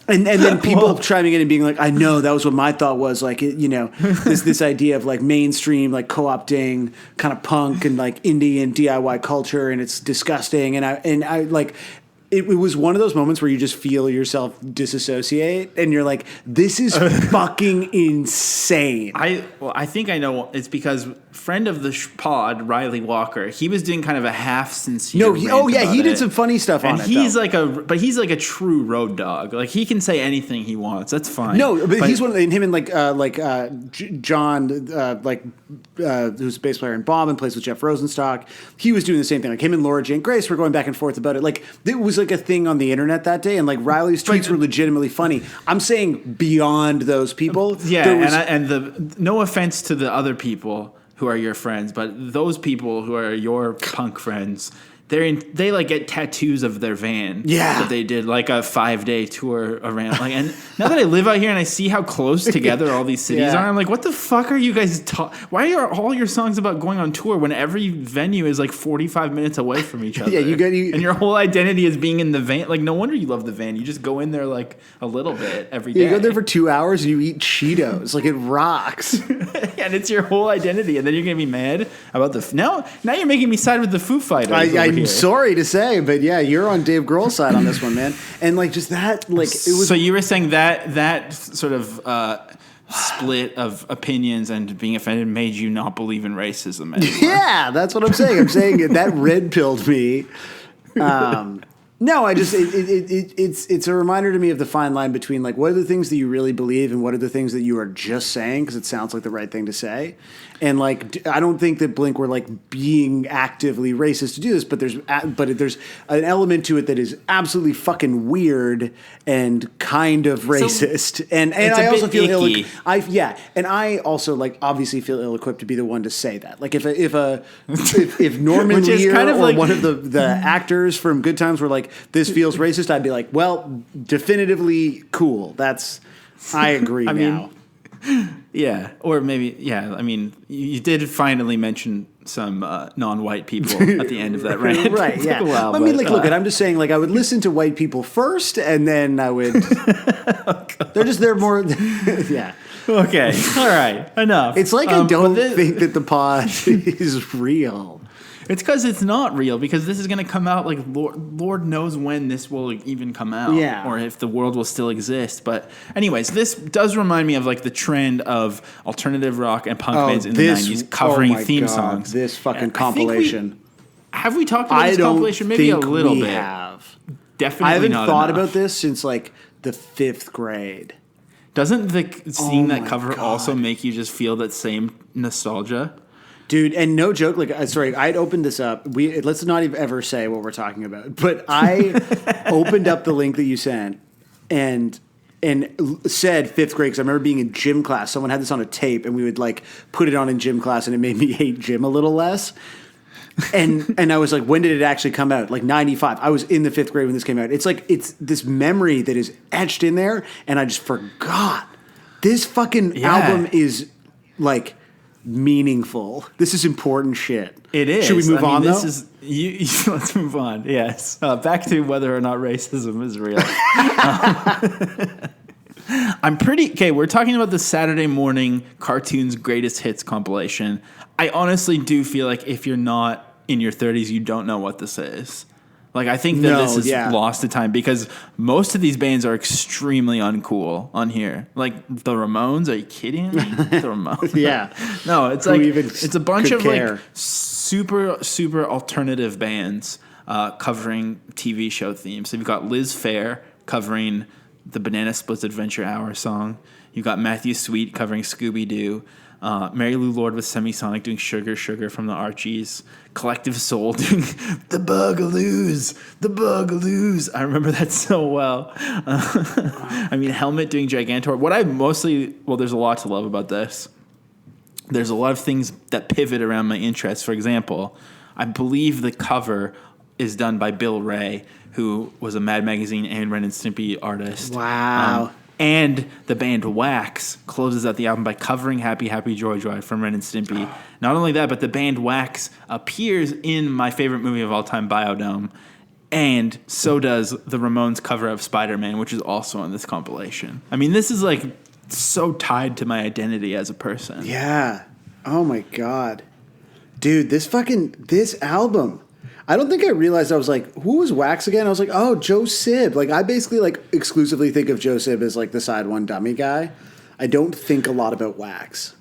and then people chiming in and being like, I know that was what my thought was, like, this idea of like mainstream, like co-opting kind of punk and like indie and DIY culture, and it's disgusting. And I like, it was one of those moments where you just feel yourself disassociate, and you're like, "This is fucking insane." I think I know. It's because friend of the pod, Riley Walker, he was doing kind of a half sincere. He did some funny stuff on it. And he's like a true road dog. Like, he can say anything he wants. That's fine. No, but he's one of him and John, who's a bass player in Bomb and plays with Jeff Rosenstock. He was doing the same thing. Like, him and Laura Jane Grace were going back and forth about it. Like, it was like a thing on the internet that day, and like Riley's tweets were legitimately funny. I'm saying beyond those people. Yeah, no offense to the other people who are your friends, but those people who are your punk friends, they like get tattoos of their van. Yeah. That they did like a 5-day tour around. Like, and now that I live out here and I see how close together all these cities are, I'm like, what the fuck are you guys why are all your songs about going on tour when every venue is like 45 minutes away from each other? And your whole identity is being in the van. Like, no wonder you love the van. You just go in there like a little bit every day. You go there for 2 hours and you eat Cheetos. Like, it rocks. And it's your whole identity. And then you're going to be mad about the... Now you're making me side with the Foo Fighters. I'm sorry to say, but yeah, you're on Dave Grohl's side on this one, man. And like just that, like it was. So you were saying that sort of split of opinions and being offended made you not believe in racism anymore. Yeah, that's what I'm saying. I'm saying that red pilled me. No, I just it's a reminder to me of the fine line between like what are the things that you really believe and what are the things that you are just saying because it sounds like the right thing to say. And like I don't think that Blink were like being actively racist to do this, but there's an element to it that is absolutely fucking weird and kind of racist. And I also feel ill. And I also like obviously feel ill-equipped to be the one to say that. Like if Norman Lear kind of or like one of the actors from Good Times were like, this feels racist, I'd be like, well, definitively cool. I agree now. Yeah, or maybe, yeah, I mean, you did finally mention some non-white people at the end of that rant. Right, yeah. Look, I'm just saying, like, I would listen to white people first, and then I would... they're more... yeah. Okay, all right, enough. It's like I don't think that the pod is real. It's because it's not real, because this is going to come out, like, Lord knows when this will even come out. Yeah. Or if the world will still exist. But anyways, this does remind me of, like, the trend of alternative rock and punk bands in the 90s covering theme songs. This fucking compilation. Have we talked about this compilation? Maybe a little bit. Have. Definitely I haven't not thought enough. about this since, like, the 5th grade. Doesn't seeing that cover also make you just feel that same nostalgia? Dude, and no joke, like, sorry, I'd opened this up. Let's not even ever say what we're talking about. But I opened up the link that you sent and said 5th grade, because I remember being in gym class. Someone had this on a tape, and we would, like, put it on in gym class, and it made me hate gym a little less. And I was like, when did it actually come out? Like, 95. I was in the 5th grade when this came out. It's like, it's this memory that is etched in there, and I just forgot. This fucking album is, like... meaningful. This is important shit. It is. Should we move on, though? Let's move on. Yes. Back to whether or not racism is real. We're talking about the Saturday morning cartoons greatest hits compilation. I honestly do feel like if you're not in your 30s, you don't know what this is. Like, I think that this is lost to time because most of these bands are extremely uncool on here. Like, the Ramones, are you kidding me? The Ramones? Yeah. No, it's like, it's a bunch of, like, super, super alternative bands covering TV show themes. So you've got Liz Phair covering the Banana Splits Adventure Hour song. You've got Matthew Sweet covering Scooby-Doo. Mary Lou Lord with Semisonic doing Sugar, Sugar from the Archies. Collective Soul doing The Bugaloos. I remember that so well. I mean, Helmet doing Gigantor. There's a lot to love about this. There's a lot of things that pivot around my interests. For example, I believe the cover is done by Bill Ray, who was a Mad Magazine and Ren and Stimpy artist. Wow. And the band Wax closes out the album by covering Happy Happy Joy Joy from Ren and Stimpy. Not only that, but the band Wax appears in my favorite movie of all time, Biodome. And so does the Ramones cover of Spider-Man, which is also on this compilation. I mean, this is like so tied to my identity as a person. Yeah. Oh my God. Dude, this album. I don't think I realized. I was like, who was Wax again? I was like, oh, Joe Sib. Like, I basically like exclusively think of Joe Sib as like the side one dummy guy. I don't think a lot about Wax.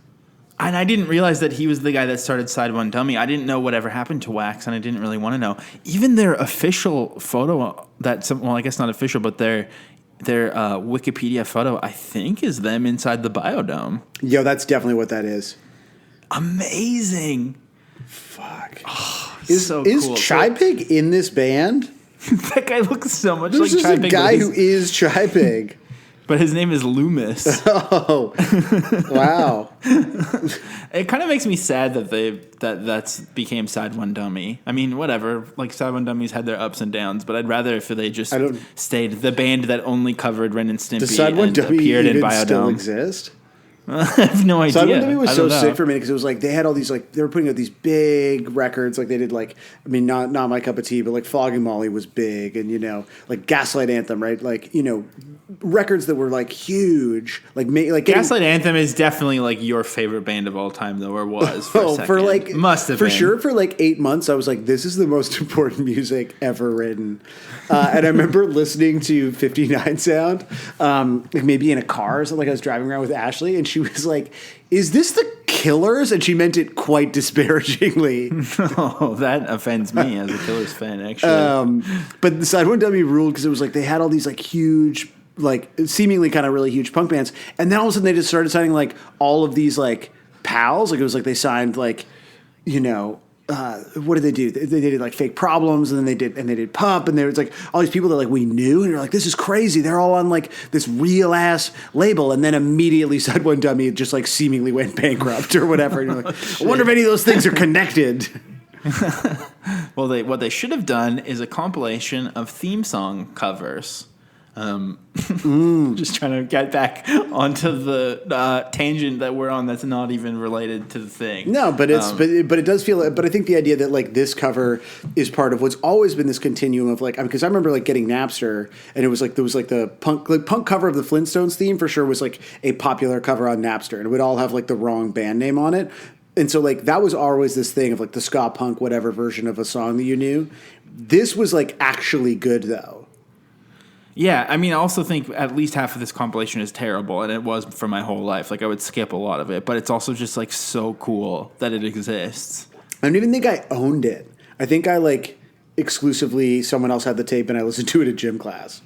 And I didn't realize that he was the guy that started Side One Dummy. I didn't know whatever happened to Wax, and I didn't really want to know. Even their official photo, I guess not official, but their Wikipedia photo, I think, is them inside the Biodome. Yo, that's definitely what that is. Amazing. Fuck. Oh, is so is cool. Chai Pig in this band? That guy looks so much There's like Chai Pig. There's a guy who is Chai Pig. but his name is Loomis. Oh, wow. It kind of makes me sad that that's became Side One Dummy. I mean, whatever. Like Side One Dummies had their ups and downs, but I'd rather if they just stayed the band that only covered Ren and Stimpy Does Side One and Dummy appeared in even still Biodome. exist? I have no idea. Side One Dummy was I so don't know. sick for me because it was like they had all these like they were putting out these big records like they did like I mean not My Cup of Tea but like Flogging Molly was big and like Gaslight Anthem, right, like records that were like huge like Gaslight Anthem is definitely like your favorite band of all time though, or was for a second. For like must have for been. sure for like 8 months I was like this is the most important music ever written, and I remember listening to 59 Sound like maybe in a car or something, like I was driving around with Ashley and she was like, is this the Killers? And she meant it quite disparagingly. Oh, that offends me as a Killers fan, actually. But the Side One Dummy ruled because it was like they had all these like huge, like seemingly kind of really huge punk bands, and then all of a sudden they just started signing like all of these like pals. Like it was like they signed like, what did they do? They did like Fake Problems, and then they did Pump, and there was like all these people that like we knew, and you're like, this is crazy. They're all on like this real ass label, and then immediately Side One Dummy just like seemingly went bankrupt or whatever. And you're like, I wonder if any of those things are connected. Well, what they should have done is a compilation of theme song covers. Just trying to get back onto the tangent that we're on that's not even related to the thing. No, but it's but it does feel. But I think the idea that like this cover is part of what's always been this continuum of like because I remember like getting Napster and it was like there was like the punk cover of the Flintstones theme for sure was like a popular cover on Napster and it would all have like the wrong band name on it. And so like that was always this thing of like the ska punk whatever version of a song that you knew. This was like actually good though. Yeah, I mean, I also think at least half of this compilation is terrible, and it was for my whole life. Like, I would skip a lot of it, but it's also just, like, so cool that it exists. I don't even think I owned it. I think I, like, exclusively, someone else had the tape, and I listened to it at gym class.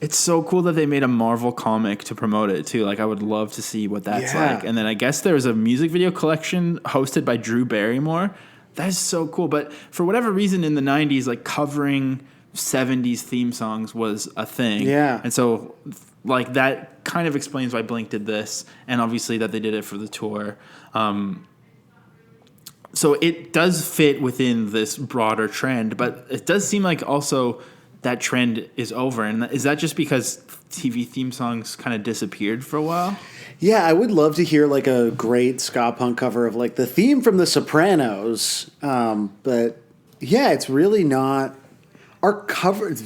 It's so cool that they made a Marvel comic to promote it, too. Like, I would love to see what that's like. And then I guess there's a music video collection hosted by Drew Barrymore. That is so cool. But for whatever reason in the 90s, like, covering 70s theme songs was a thing. Yeah. And so like that kind of explains why Blink did this and obviously that they did it for the tour. So it does fit within this broader trend, but it does seem like also that trend is over. And is that just because TV theme songs kind of disappeared for a while? Yeah, I would love to hear like a great ska punk cover of like the theme from The Sopranos. But yeah, it's really not. Our covers,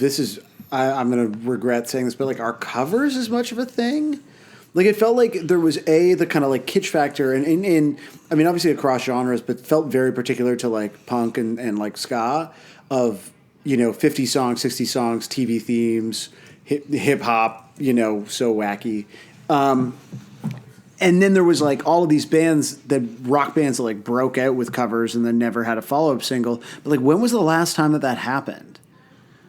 I'm going to regret saying this, but like our covers as much of a thing? Like it felt like there was the kind of like kitsch factor and I mean, obviously across genres, but felt very particular to like punk and like ska of, 50 songs, 60 songs, TV themes, hip hop, so wacky. And then there was like all of these bands, rock bands that like broke out with covers and then never had a follow-up single. But like when was the last time that happened?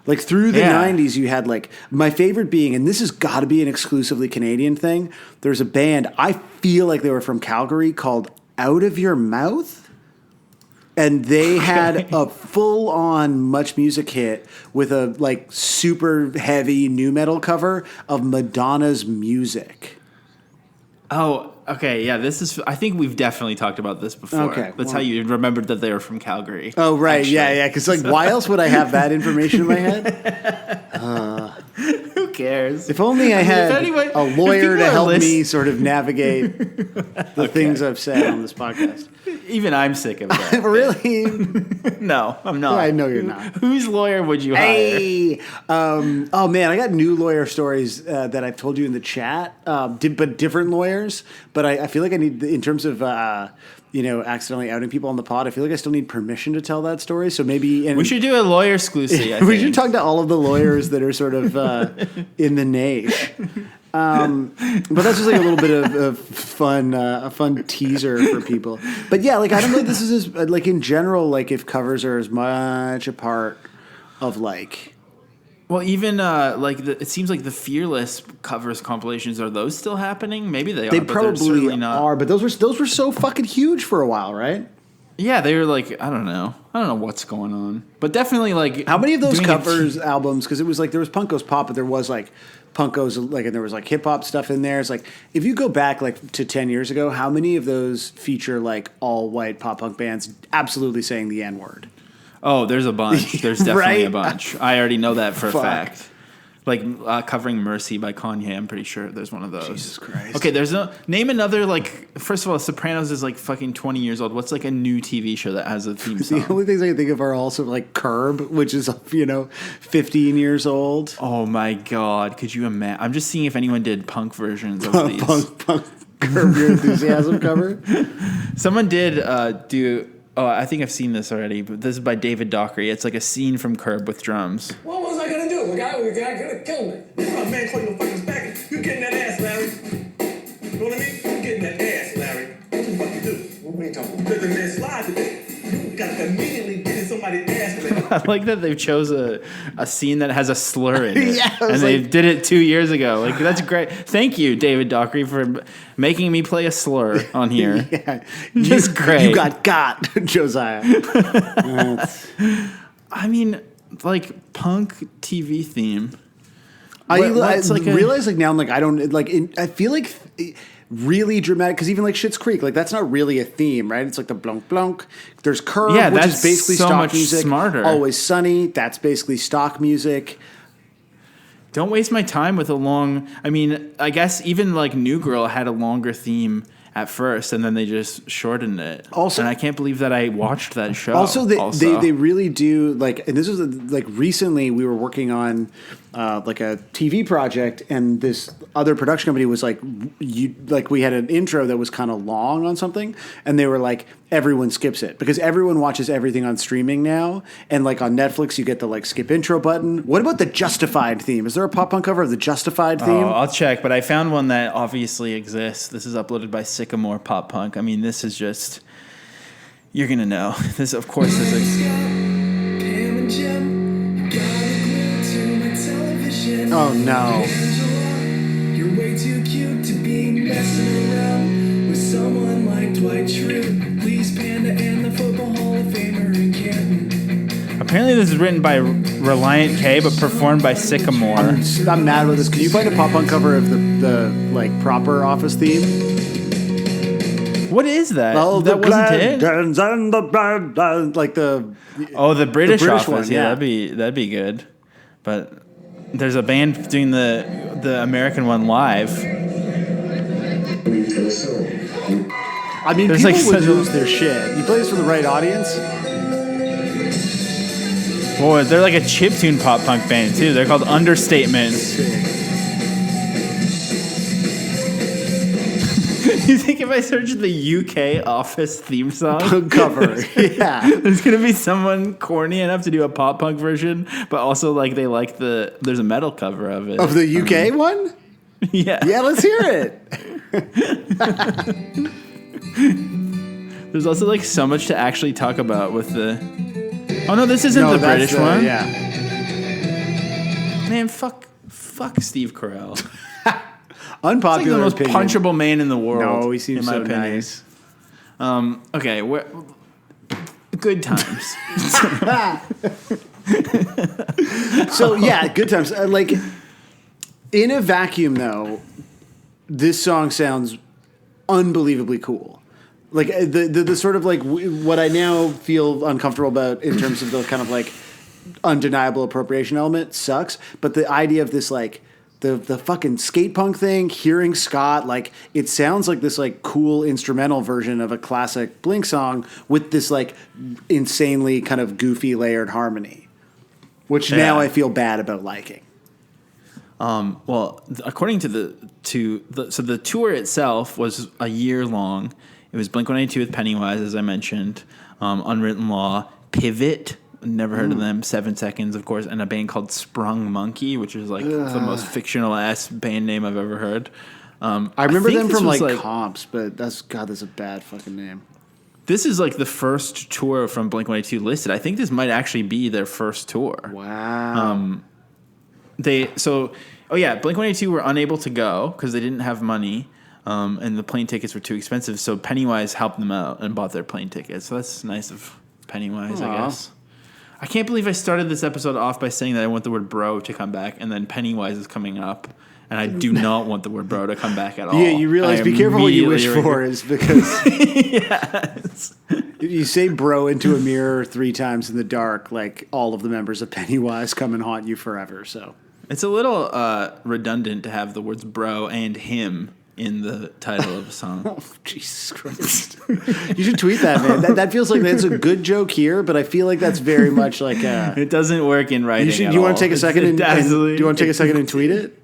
Like through the 90s, you had like my favorite being, and this has got to be an exclusively Canadian thing. There's a band, I feel like they were from Calgary, called Out of Your Mouth. And they had a full-on Much Music hit with a like super heavy nu metal cover of Madonna's Music. Oh, okay. Yeah, I think we've definitely talked about this before. Okay. That's how you remembered that they were from Calgary. Oh, right. Actually. Yeah. Because like, why else would I have that information in my head? Who cares? If only I had a lawyer to help me sort of navigate the things I've said on this podcast. Even I'm sick of that. Really? No, I'm not. I know you're not. Whose lawyer would you hire? Hey! Oh, man, I got new lawyer stories that I've told you in the chat, but different lawyers. But I feel like I need, in terms of, accidentally outing people on the pod, I feel like I still need permission to tell that story. So maybe... we should do a lawyer exclusive, We should talk to all of the lawyers that are sort of in the niche. But that's just like a little bit of fun, a fun teaser for people. But yeah, like I don't know if this is like in general, like if covers are as much a part of like. Well, even it seems like the Fearless covers compilations, are those still happening? Maybe they are. They but probably not. are, but those were so fucking huge for a while, right? Yeah, they were like, I don't know what's going on, but definitely like how many of those covers albums? Because it was like there was Punk Goes Pop, but there was like punk goes like, and there was like hip hop stuff in there. It's like if you go back like to 10 years ago, how many of those feature like all white pop punk bands absolutely saying the N word? Oh, there's a bunch. There's definitely Right? a bunch. I already know that for Fuck. a fact. Like covering "Mercy" by Kanye, I'm pretty sure there's one of those. Jesus Christ. Okay, name another like. First of all, Sopranos is like fucking 20 years old. What's like a new TV show that has a theme The song? only things I can think of are also like Curb, which is 15 years old. Oh my god, could you imagine? I'm just seeing if anyone did punk versions of these. Punk Curb Your Enthusiasm cover. Someone did do. Oh, I think I've seen this already, but this is by David Dockery. It's like a scene from Curb with drums. What was I gonna do? The guy could have killed me. My man caught your fucking back. You getting that ass, Larry? You know what I mean? You getting that ass, Larry. What the fuck you do? What are you talking about? Let the man slide today. You got to immediately get in somebody's ass, man. I like that they've chose a scene that has a slur in it. Yeah, I and was they like- did it 2 years ago. Like, that's great. Thank you, David Dockery, for making me play a slur on here. Yeah. Just great. You got, Josiah. I mean, like, punk TV theme. I what's like a- realize like now I'm like I don't like I feel like really dramatic because even like Schitt's Creek like that's not really a theme, right? It's like the blunk blunk. There's Curb, Yeah, which that's is basically so stock much music. smarter. Always Sunny, that's basically stock music. Don't waste my time with a long. I mean, I guess even like New Girl had a longer theme at first, and then they just shortened it. Also- and I can't believe that I watched that show. Also, they really do like, and this was like recently we were working on like a TV project, and this other production company was like, we had an intro that was kind of long on something, and they were like, everyone skips it because everyone watches everything on streaming now, and like on Netflix you get the like skip intro button. What about the Justified theme? Is there a pop punk cover of the Justified theme? Oh, I'll check, but I found one that obviously exists. This is uploaded by Sycamore Pop Punk. I mean, this is just you're gonna know. This, of course, is Pam and Jim, got glued to my television. Oh, no. You're way too cute to be messing around with someone like Dwight Schrute. Please Panda and the Football Hall of Famer in Canton. apparently this is written by Reliant K, but performed by Sycamore. I'm mad with this. Can you find a pop punk cover of the like proper Office theme? What is that? Oh, that wasn't it. and the like the Oh, the British British Office. one, Yeah, yeah. that'd be good. But there's a band doing the American one live. I mean, There's, people like, would such a- lose their shit. You play this for the right audience. Boy, they're like a chiptune pop punk band too. They're called Understatement. You think if I search the UK Office theme song Cover, yeah. there's gonna be someone corny enough to do a pop punk version, but also like they like there's a metal cover of it. Of the UK one? Yeah. Yeah, let's hear it. There's also like so much to actually talk about with the. Oh no, this isn't the that's British one. Yeah. Man, fuck Steve Carell. He's like the Unpopular most opinion. punchable man in the world. No, he seems in my so opinion. nice. Okay, good times. So yeah, good times. Like in a vacuum, though, this song sounds unbelievably cool. Like the sort of like what I now feel uncomfortable about in terms of the kind of like undeniable appropriation element sucks. But the idea of this like the fucking skate punk thing, hearing Scott, like it sounds like this like cool instrumental version of a classic Blink song with this like insanely kind of goofy layered harmony, which now Yeah. I feel bad about liking. Well, according to the tour itself was a year long. It was Blink-182 with Pennywise, as I mentioned, Unwritten Law, Pivot, never heard of them, 7 Seconds, of course, and a band called Sprung Monkey, which is like the most fictional-ass band name I've ever heard. I remember think them this from was, like comps, but that's a bad fucking name. This is like the first tour from Blink-182 listed. I think this might actually be their first tour. Wow. Blink-182 were unable to go because they didn't have money, and the plane tickets were too expensive. So Pennywise helped them out and bought their plane tickets. So that's nice of Pennywise, I Aw. guess. I can't believe I started this episode off by saying that I want the word bro to come back, and then Pennywise is coming up, and I do not want the word bro to come back at all. Yeah, you realize, be careful what you wish immediately for, is because yes. if you say bro into a mirror 3 times in the dark, like all of the members of Pennywise come and haunt you forever. So It's a little redundant to have the words bro and him in the title of a song. Oh, Jesus Christ. You should tweet that, man. That feels like that's a good joke here, but I feel like that's very much like It doesn't work in writing. do you want to take a second and absolutely. do you want to take a second and tweet it?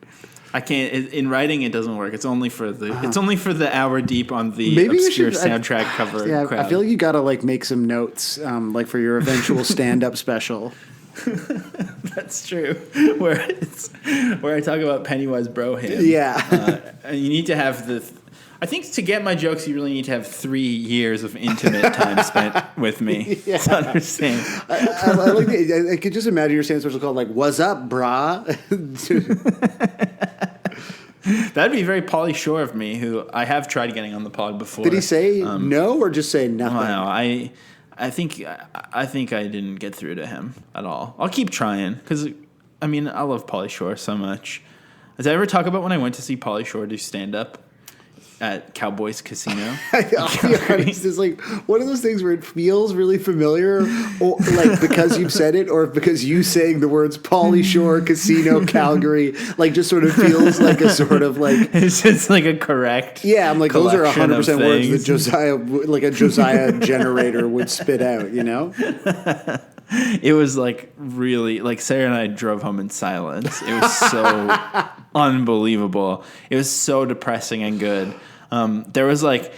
I can't. In writing, it doesn't work. It's only for the. It's only for the hour deep on the Maybe you obscure should- soundtrack cover. Yeah, crowd. I feel like you got to like make some notes, like for your eventual stand-up special. That's true. Where I talk about Pennywise bro him. Yeah. And you need to have the. I think to get my jokes, you really need to have 3 years of intimate time spent with me to understand. I like I could just imagine your stand-up special called like "What's up, brah?" That'd be very Pauly Shore of me, who I have tried getting on the pod before. Did he say no or just say nothing? No, I think I didn't get through to him at all. I'll keep trying because I mean I love Pauly Shore so much. Did I ever talk about when I went to see Pauly Shore do stand up at Cowboys Casino? It's just like one of those things where it feels really familiar, or like because you've said it, or because you saying the words Pauly Shore Casino Calgary, like just sort of feels like a sort of like It's just like a correct. yeah. I'm like those are collection of 100% words that things. Josiah, like a Josiah generator, would spit out. You know. It was like really like Sarah and I drove home in silence. It was so unbelievable. It was so depressing and good. There was like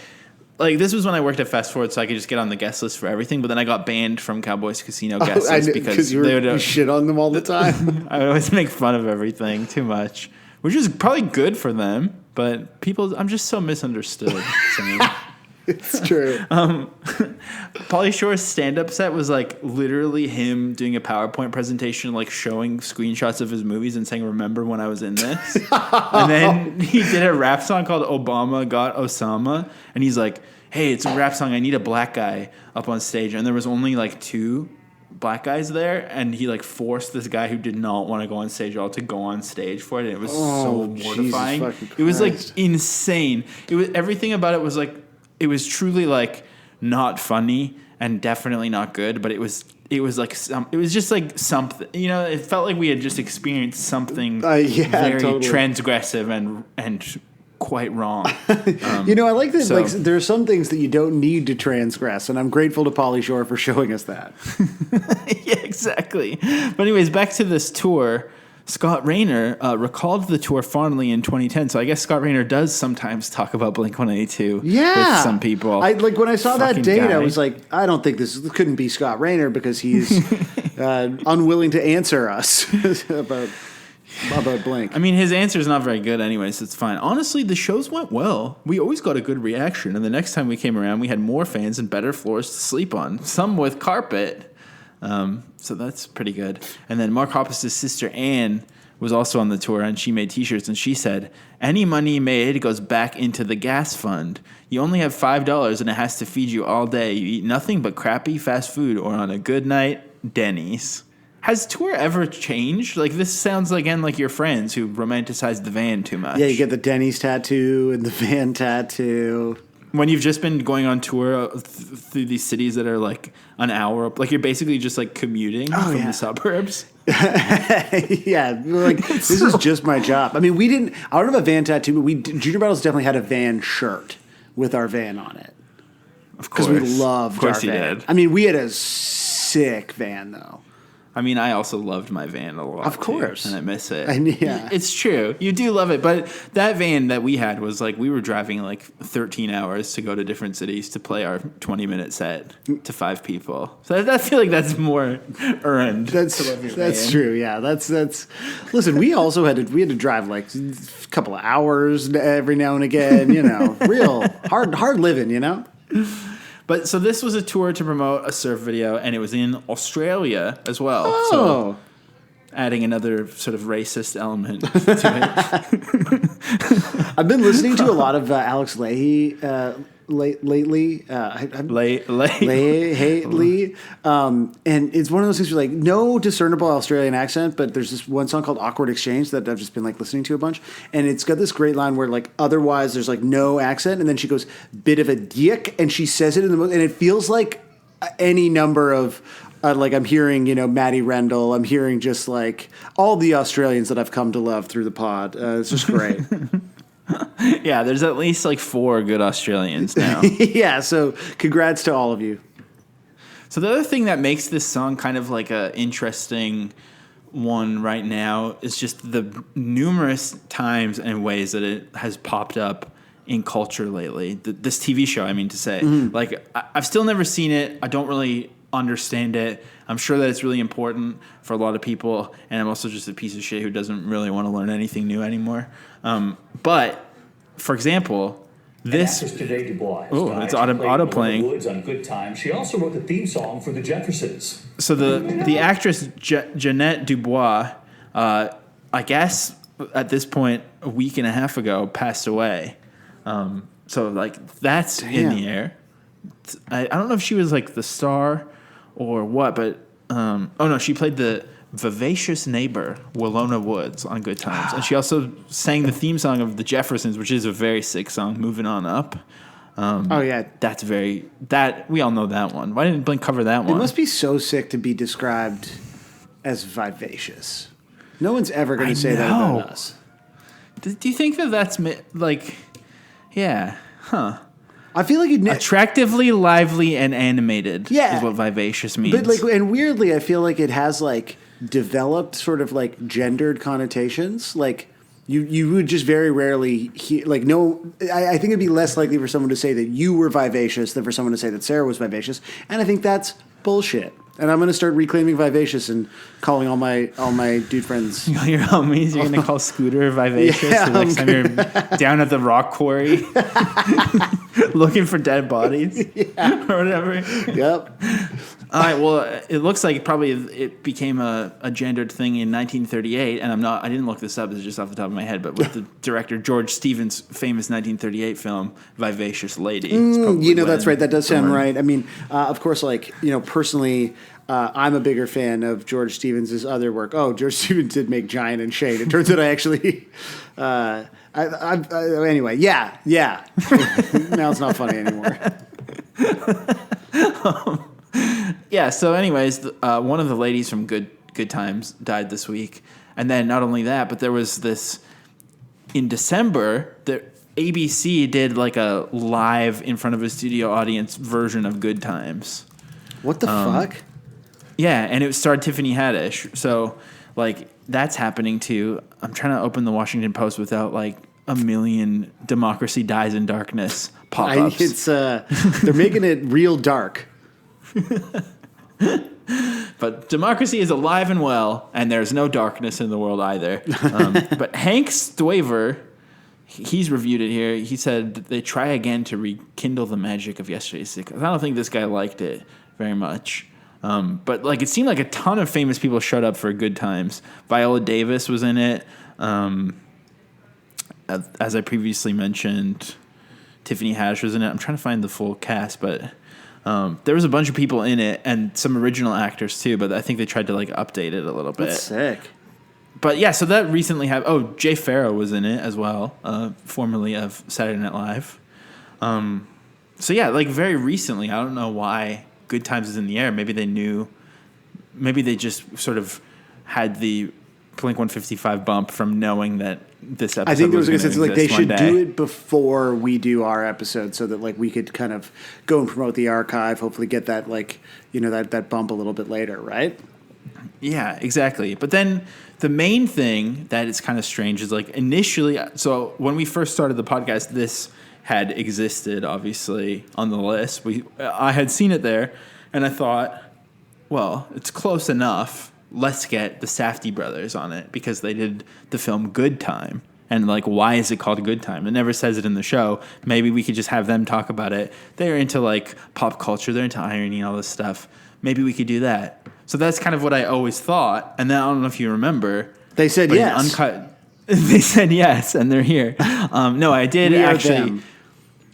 this was when I worked at Fast Forward, so I could just get on the guest list for everything. But then I got banned from Cowboys Casino guest list because you shit on them all the time. I would always make fun of everything too much, which is probably good for them. But I'm just so misunderstood. It's true. Pauly Shore's stand-up set was like literally him doing a PowerPoint presentation, like showing screenshots of his movies and saying, "Remember when I was in this?" And then he did a rap song called "Obama Got Osama," and he's like, "Hey, it's a rap song. I need a black guy up on stage." And there was only like 2 black guys there, and he like forced this guy who did not want to go on stage at all to go on stage for it. And it was so mortifying. Jesus It was like Christ. insane. It was everything about it was like. It was truly like not funny and definitely not good, but it was like it was just like something, you know, it felt like we had just experienced something very totally. transgressive and quite wrong. You know, I like that. so- Like, there are some things that you don't need to transgress, and I'm grateful to Pauly Shore for showing us that. Yeah, exactly. But anyways, back to this tour. Scott Rayner recalled the tour fondly in 2010. So I guess Scott Rayner does sometimes talk about Blink-182 Yeah, with some people. I like when I saw that Fucking date, guy. I was like, I don't think this couldn't be Scott Rayner because he's unwilling to answer us about Blink. I mean, his answer is not very good anyway, so it's fine. Honestly, the shows went well. We always got a good reaction, and the next time we came around, we had more fans and better floors to sleep on, some with carpet. So that's pretty good. And then Mark Hoppus' sister Anne was also on the tour, and she made T-shirts, and she said, "Any money made goes back into the gas fund. You only have $5, and it has to feed you all day. You eat nothing but crappy fast food, or on a good night, Denny's." Has tour ever changed? Like, this sounds again like your friends who romanticize the van too much. Yeah, you get the Denny's tattoo and the van tattoo. When you've just been going on tour through these cities that are like an hour up, like you're basically just like commuting from the suburbs. Yeah, we're like, this is just my job. I mean, I don't have a van tattoo, but Junior Battles definitely had a van shirt with our van on it. Of course. Because we loved Of course our you van. did. I mean, we had a sick van, though. I mean, I also loved my van a lot. Of course. too, and I miss it. Yeah. It's true. You do love it. But that van that we had was like, we were driving like 13 hours to go to different cities to play our 20-minute set to 5 people. So I feel like that's more earned. That's to love your that's van. true. Yeah, that's. Listen, we also had to drive like a couple of hours every now and again. You know, real hard living. You know. But so this was a tour to promote a surf video, and it was in Australia as well. Oh. So adding another sort of racist element to it. I've been listening to a lot of Alex Leahy lately. Lately. And it's one of those things where like no discernible Australian accent, but there's this one song called Awkward Exchange that I've just been like listening to a bunch. And it's got this great line where like otherwise there's like no accent. And then she goes, bit of a dick. And she says it in the most, and it feels like any number of, like I'm hearing, Maddie Rendell. I'm hearing just like all the Australians that I've come to love through the pod. It's just great. Yeah, there's at least like 4 good Australians now. Yeah, so congrats to all of you. So the other thing that makes this song kind of like a interesting one right now is just the numerous times and ways that it has popped up in culture lately. This TV show, I mean to say. Mm-hmm. Like, I've still never seen it. I don't really understand it. I'm sure that it's really important for a lot of people, and I'm also just a piece of shit who doesn't really want to learn anything new anymore. But, for example, this... Today Dubois oh, it's auto-playing. Woods on Good Time. She also wrote the theme song for the Jeffersons. So the actress Jeanette Dubois, I guess at this point, a week and a half ago, passed away. So, like, that's Damn. in the air. I don't know if she was, like, the star or what, but... oh, no, she played the vivacious neighbor, Willona Woods, on Good Times. And she also sang the theme song of The Jeffersons, which is a very sick song, Moving On Up. Oh, yeah. We all know that one. Why didn't Blink cover that one? It must be so sick to be described as vivacious. No one's ever going to say that about us. Do you think that's, like... Yeah. Huh. I feel like attractively lively and animated is what vivacious means. But like, and weirdly, I feel like it has like developed sort of like gendered connotations. Like you would just very rarely hear, like, I think it'd be less likely for someone to say that you were vivacious than for someone to say that Sarah was vivacious. And I think that's bullshit. And I'm going to start reclaiming vivacious and calling all my dude friends. Your homies, you're going to call Scooter vivacious the next time you're down at the rock quarry looking for dead bodies or whatever. Yep. All right, well, it looks like it became a gendered thing in 1938, and I didn't look this up, it's just off the top of my head, but with the director George Stevens' famous 1938 film, Vivacious Lady. That's right, that does sound right. I mean, of course, like, personally, I'm a bigger fan of George Stevens' other work. Oh, George Stevens did make Giant and Shade. It turns out I actually... anyway, yeah. Now it's not funny anymore. Yeah, so anyways, one of the ladies from Good Times died this week. And then not only that, but there was this... In December, the ABC did like a live in front of a studio audience version of Good Times. What the fuck? Yeah, and it starred Tiffany Haddish. So, like, that's happening too. I'm trying to open the Washington Post without, like, a million Democracy Dies in Darkness pop-ups. They're making it real dark. But democracy is alive and well, and there's no darkness in the world either. But Hank Stwaver, he's reviewed it here. He said they try again to rekindle the magic of yesterday's sitcoms. I don't think this guy liked it very much. But like, it seemed like a ton of famous people showed up for Good Times. Viola Davis was in it. As I previously mentioned, Tiffany Haddish was in it. I'm trying to find the full cast, but there was a bunch of people in it and some original actors too. But I think they tried to like update it a little bit. That's sick. But yeah, so that recently happened. Oh, Jay Farrow was in it as well, formerly of Saturday Night Live. So yeah, like very recently. I don't know why Good Times is in the air. Maybe they knew. Maybe they just sort of had the Blink 155 bump from knowing that this episode. I think there was going to exist like they should do it before we do our episode, so that like we could kind of go and promote the archive. Hopefully, get that that bump a little bit later, right? Yeah, exactly. But then the main thing that is kind of strange is like initially. So when we first started the podcast, this had existed obviously on the list. I had seen it there, and I thought, well, it's close enough. Let's get the Safdie brothers on it because they did the film Good Time. And, like, why is it called Good Time? It never says it in the show. Maybe we could just have them talk about it. They're into, like, pop culture. They're into irony and all this stuff. Maybe we could do that. So that's kind of what I always thought. And then I don't know if you remember. They said yes. They said yes, and they're here. No, I did actually.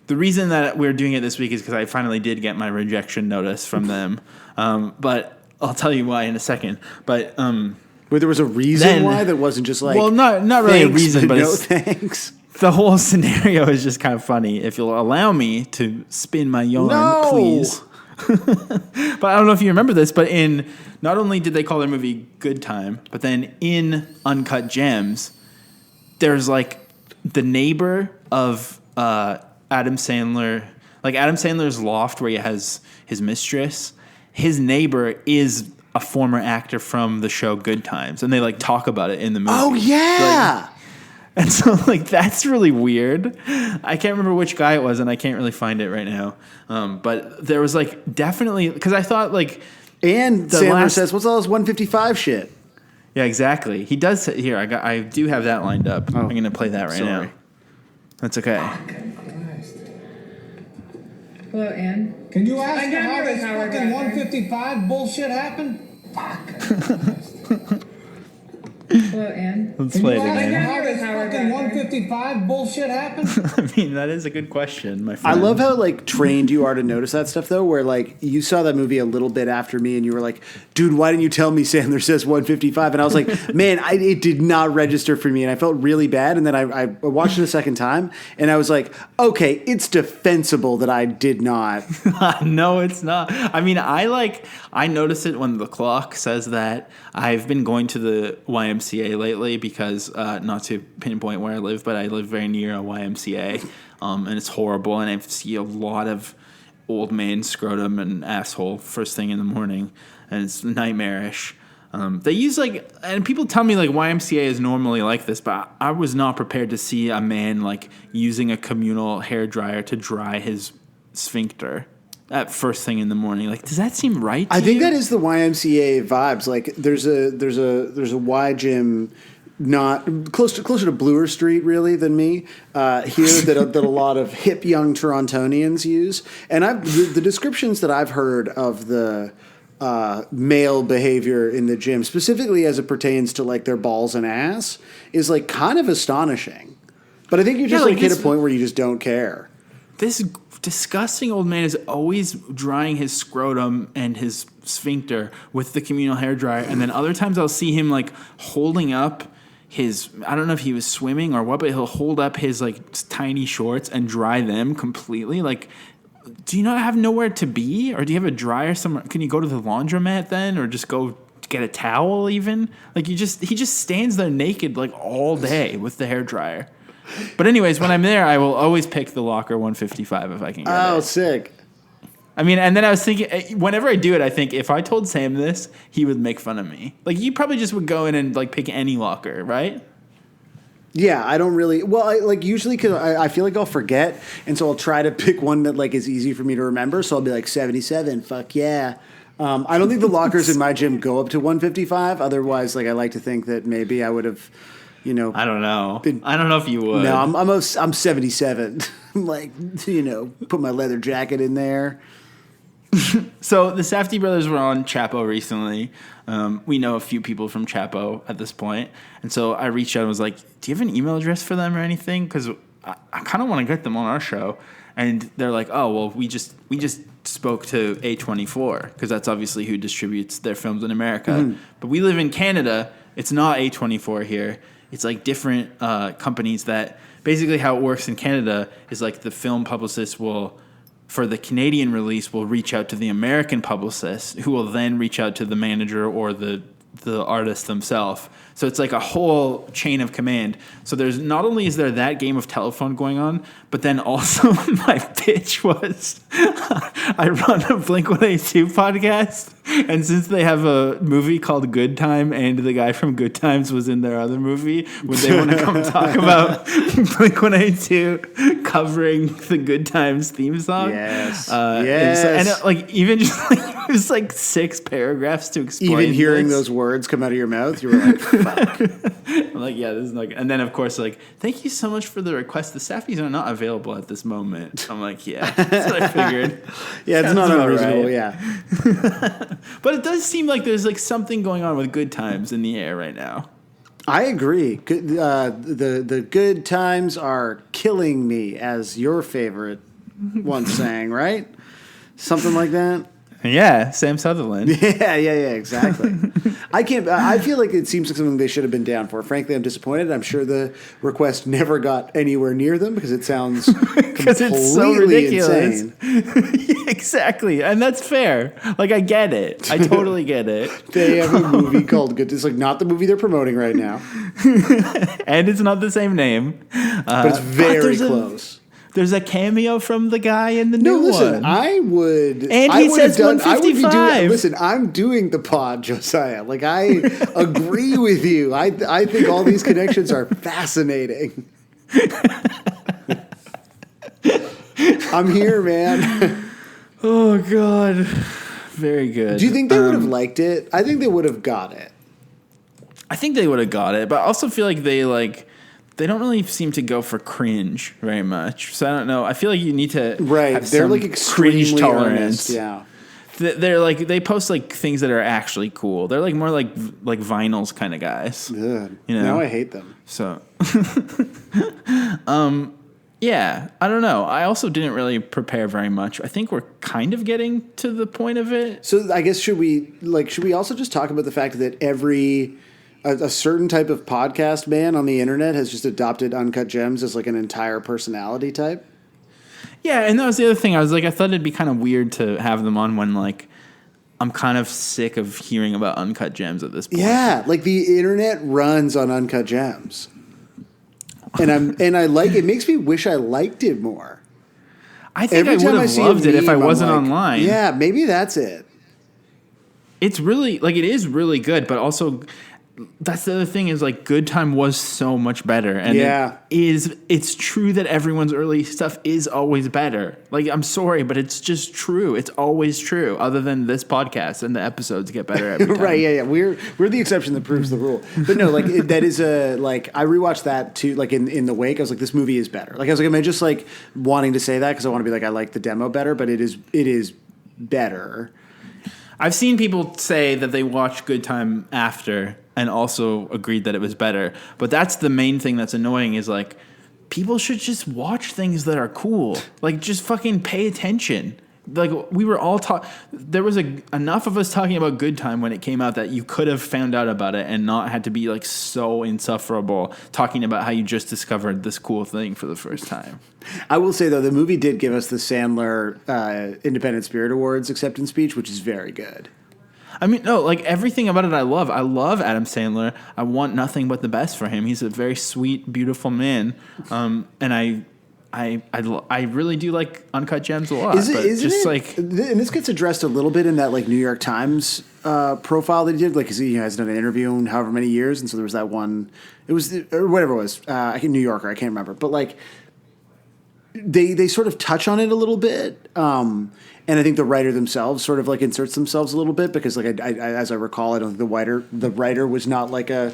the reason that we're doing it this week is because I finally did get my rejection notice from them. But I'll tell you why in a second. But But there was a reason why that wasn't just like, well, not really a reason, but no it's, thanks. the whole scenario is just kind of funny. If you'll allow me to spin my yarn, please. But I don't know if you remember this, but not only did they call their movie Good Time, but then in Uncut Gems, there's like the neighbor of Adam Sandler, like Adam Sandler's loft where he has his mistress. His neighbor is a former actor from the show Good Times, and they like talk about it in the movie. Oh yeah. Like, and so, like, that's really weird. I can't remember which guy it was, and I can't really find it right now. But there was, like, definitely... Because I thought, like... And Sandler says, what's all this 155 shit? Yeah, exactly. He does... Here, I do have that lined up. I'm going to play that right now. That's okay. Hello, Ann. Can you ask I'm her down how here with this Howard fucking Gardner. 155 bullshit happened? Hello, Ann. Let's Can play you it ask her again. how this With Howard fucking Gardner. 155 bullshit happened? I mean, that is a good question, my I friend. love how like trained you are to notice that stuff though, where like you saw that movie a little bit after me and you were like, dude, why didn't you tell me Sandler says 155? And I was like, man, it did not register for me. And I felt really bad. And then I watched it a second time and I was like, okay, it's defensible that I did not. No, it's not. I mean, I notice it when the clock says that. I've been going to the YMCA lately because, not to pinpoint where I live, but I live very near a YMCA, and it's horrible, and I see a lot of old man scrotum and asshole first thing in the morning, and it's nightmarish. They use like, and people tell me like YMCA is normally like this, but I was not prepared to see a man like using a communal hair dryer to dry his sphincter at first thing in the morning. Like, does that seem right to I think you? that is the YMCA vibes. Like there's a Y gym not closer to Bloor Street really than me here that a lot of hip young Torontonians use. And the descriptions that I've heard of the male behavior in the gym, specifically as it pertains to like their balls and ass, is like kind of astonishing. But I think you're just like like hit a this- point where you just don't care. This disgusting old man is always drying his scrotum and his sphincter with the communal hairdryer, and then other times I'll see him like holding up his, I don't know if he was swimming or what, but he'll hold up his like tiny shorts and dry them completely. Like, do you not have nowhere to be, or do you have a dryer somewhere? Can you go to the laundromat then, or just go get a towel even? Like, he just stands there naked like all day with the hairdryer. But anyways, when I'm there, I will always pick the Locker 155 if I can get Oh, it. sick. I mean, and then I was thinking, whenever I do it, I think if I told Sam this, he would make fun of me. Like, you probably just would go in and like pick any locker, right? Yeah, I don't really. Well, I like usually because I feel like I'll forget, and so I'll try to pick one that like is easy for me to remember. So I'll be like 77. Fuck yeah. I don't think the lockers in my gym go up to 155. Otherwise, like I like to think that maybe I would have, I don't know. I don't know if you would. No, I'm 77. I'm like, put my leather jacket in there. So the Safdie brothers were on Chapo recently. We know a few people from Chapo at this point. And so I reached out and was like, do you have an email address for them or anything? Because I kind of want to get them on our show. And they're like, oh, well, we just spoke to A24 because that's obviously who distributes their films in America. Mm-hmm. But we live in Canada. It's not A24 here. It's like different companies that basically how it works in Canada is like the film publicist will, for the Canadian release, will reach out to the American publicist who will then reach out to the manager or the artist themselves. So it's like a whole chain of command. So there's not only is there that game of telephone going on, but then also my pitch was I run a Blink-182 podcast, and since they have a movie called Good Time and the guy from Good Times was in their other movie, would they want to come talk about Blink-182 covering the Good Times theme song? Yes. And like even just like it was like 6 paragraphs to explain. Even hearing this. those words come out of your mouth, you were like, fuck. I'm like, yeah, this is like, and then of course, like, thank you so much for the request. The Safdies are not available at this moment. I'm like, yeah, that's what I figured. Yeah, it's Sounds not about unreasonable, right. yeah. But it does seem like there's like something going on with Good Times in the air right now. I agree. Good, the Good Times are killing me as your favorite once sang, right? Something like that. Yeah, Sam Sutherland. Yeah, exactly. I feel like it seems like something they should have been down for. Frankly, I'm disappointed. I'm sure the request never got anywhere near them because it sounds Because it's so ridiculous. insane. Yeah, exactly. And that's fair. Like, I get it. I totally get it. They have a movie called Good. It's like not the movie they're promoting right now, And it's not the same name. but it's very there's close. There's a cameo from the guy in the No, new listen, one. I would. And I he would have says done. I would be doing. 155. Listen, I'm doing the pod, Josiah. Like I agree with you. I think all these connections are fascinating. I'm here, man. Oh, God. Very good. Do you think they would have liked it? I think they would have got it. I think they would have got it, but I also feel like they don't really seem to go for cringe very much. So I don't know. I feel like you need to have They're some like extremely cringe tolerance. earnest, yeah. They're like they post like things that are actually cool. They're like more like vinyls kind of guys. Ugh. You know? Now I hate them. So, yeah, I don't know. I also didn't really prepare very much. I think we're kind of getting to the point of it. So I guess should we also just talk about the fact that a certain type of podcast man on the internet has just adopted Uncut Gems as like an entire personality type? Yeah, and that was the other thing. I thought it'd be kind of weird to have them on when like I'm kind of sick of hearing about Uncut Gems at this point. Yeah, like the internet runs on Uncut Gems. And I like it. Makes me wish I liked it more. I think Every I would time have see a loved it if I meme, I'm wasn't like, online. Yeah, maybe that's it. It's really like it is really good, but also that's the other thing is like Good Time was so much better, and Yeah. it's true that everyone's early stuff is always better. Like I'm sorry, but it's just true. It's always true. Other than this podcast and the episodes get better every time. Right, yeah. We're the exception that proves the rule. But no, like that is I rewatched that too. Like in the wake, I was like, this movie is better. Like I was like, am I just like wanting to say that because I want to be like I like the demo better? But it is better. I've seen people say that they watched Good Time after and also agreed that it was better. But that's the main thing that's annoying is like people should just watch things that are cool. Like just fucking pay attention. Like we were all there was enough of us talking about Good Time when it came out that you could have found out about it and not had to be like so insufferable talking about how you just discovered this cool thing for the first time. I will say though, the movie did give us the Sandler Independent Spirit Awards acceptance speech, which is very good. I mean, no, like everything about it I love. I love Adam Sandler. I want nothing but the best for him. He's a very sweet, beautiful man. And I really do like Uncut Gems a lot. And this gets addressed a little bit in that like New York Times profile that he did, like 'cause he has done an interview in however many years, and so there was that one. It was or whatever it was. New Yorker, I can't remember, but like they sort of touch on it a little bit. And I think the writer themselves sort of like inserts themselves a little bit because like I as I recall, I don't think the writer was not like a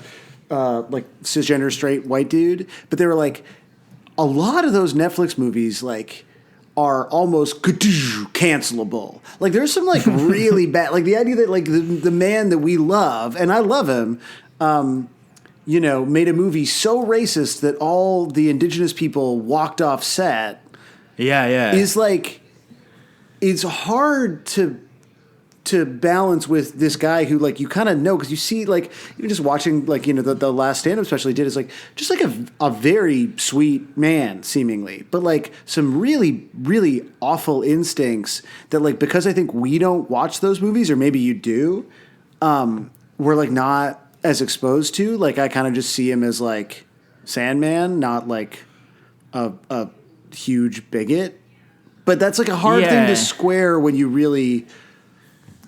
like cisgender straight white dude, but they were like a lot of those Netflix movies like are almost cancelable. Like there's some like really bad, like the idea that like the man that we love, and I love him, made a movie so racist that all the indigenous people walked off set. Yeah. Is like, it's hard to balance with this guy who like you kind of know because you see like even just watching like the last stand-up special he did is like just like a very sweet man seemingly, but like some really really awful instincts that like because I think we don't watch those movies or maybe you do, we're like not as exposed to. Like I kind of just see him as like Sandman, not like a huge bigot, but that's like a hard thing to square when you really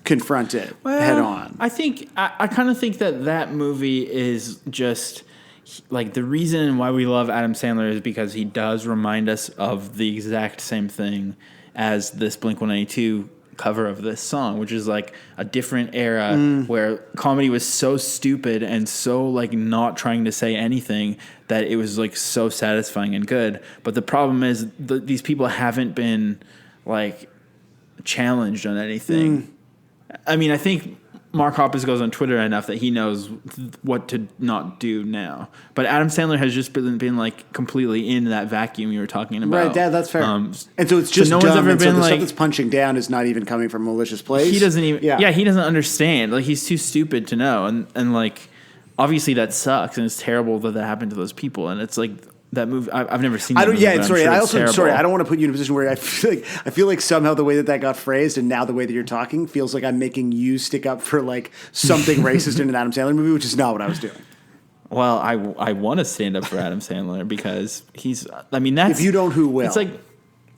confront it head on. I think I kind of think that movie is just like the reason why we love Adam Sandler is because he does remind us of the exact same thing as this Blink-182 cover of this song, which is like a different era where comedy was so stupid and so like not trying to say anything that it was like so satisfying and good. But the problem is these people haven't been like challenged on anything. I mean, I think Mark Hoppus goes on Twitter enough that he knows what to not do now. But Adam Sandler has just been like completely in that vacuum you were talking about. Right, Dad, that's fair. And so it's just no dumb. one's ever And so been the like, stuff that's punching down is not even coming from a malicious place. he doesn't even. Yeah. Yeah, he doesn't understand. Like he's too stupid to know. And like obviously that sucks and it's terrible that happened to those people. And it's like. That movie, I've never seen. That movie, but I'm sorry. sure I it's also terrible. sorry. I don't want to put you in a position where I feel like somehow the way that got phrased and now the way that you're talking feels like I'm making you stick up for like something racist in an Adam Sandler movie, which is not what I was doing. Well, I want to stand up for Adam Sandler because he's. I mean, that's If you don't, who will? It's like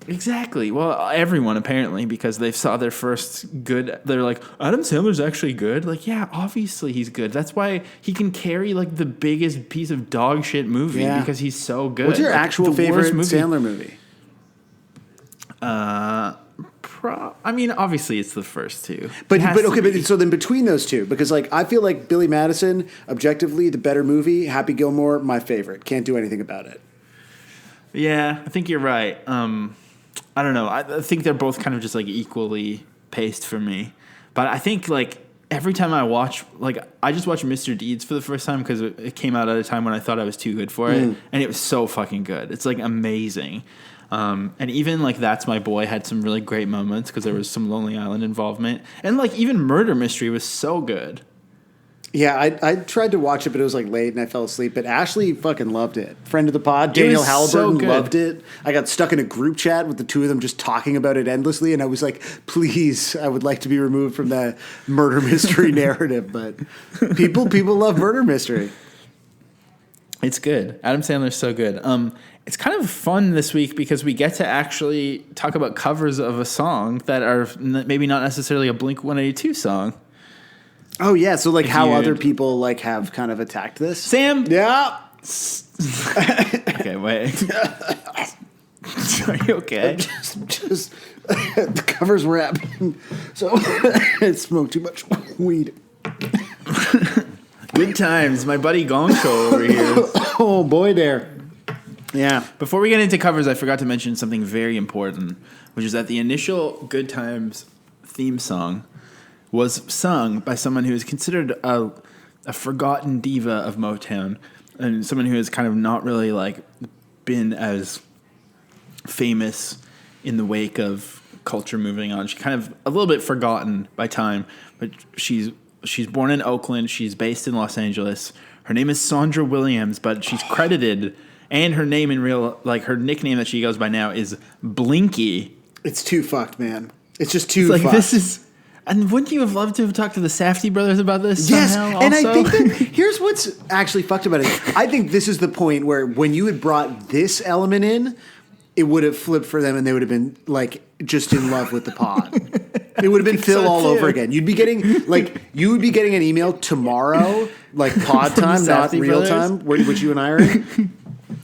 exactly. Well, everyone apparently because they saw their first good. They're like Adam Sandler's actually good. Like, yeah, obviously he's good. That's why he can carry like the biggest piece of dog shit movie because he's so good. What's your Like, actual the worst favorite Sandler movie? I mean, obviously it's the first two. But It has to be. so then between those two, because like I feel like Billy Madison, objectively the better movie. Happy Gilmore, my favorite. Can't do anything about it. Yeah, I think you're right. I don't know. I think they're both kind of just like equally paced for me. But I think like every time I watch, like I just watched Mr. Deeds for the first time because it came out at a time when I thought I was too good for it, and it was so fucking good. It's like amazing. And even like That's My Boy had some really great moments because there was some Lonely Island involvement, and like even Murder Mystery was so good. Yeah, I tried to watch it, but it was like late and I fell asleep. But Ashley fucking loved it. Friend of the pod, Daniel was so Halliburton good. loved it. I got stuck in a group chat with the two of them just talking about it endlessly, and I was like, please, I would like to be removed from the murder mystery narrative. But people love murder mystery. It's good. Adam Sandler's so good. It's kind of fun this week because we get to actually talk about covers of a song that are maybe not necessarily a Blink-182 song. Oh yeah, so like how you- other people like have kind of attacked this. Sam. Yeah. Okay, wait. Are you okay? Just the covers were happening. So I smoked too much weed. Good times. My buddy Gong Show over here. Oh boy there. Yeah. Before we get into covers, I forgot to mention something very important, which is that the initial Good Times theme song was sung by someone who is considered a forgotten diva of Motown and someone who has kind of not really like been as famous in the wake of culture moving on. She's kind of a little bit forgotten by time, but she's born in Oakland. She's based in Los Angeles. Her name is Sandra Williams, but she's credited, and her name in real, like her nickname that she goes by now is Blinky. It's too fucked, man. It's just too It's like fucked. this is. And wouldn't you have loved to have talked to the Safdie brothers about this? Yes, somehow and I also? think that here's what's actually fucked about it. I think this is the point where when you had brought this element in, it would have flipped for them and they would have been like just in love with the pod. It would have been Phil so, all too. over again. You would be getting an email tomorrow, like pod From the time, not Safdie real brothers? time, which you and I are in.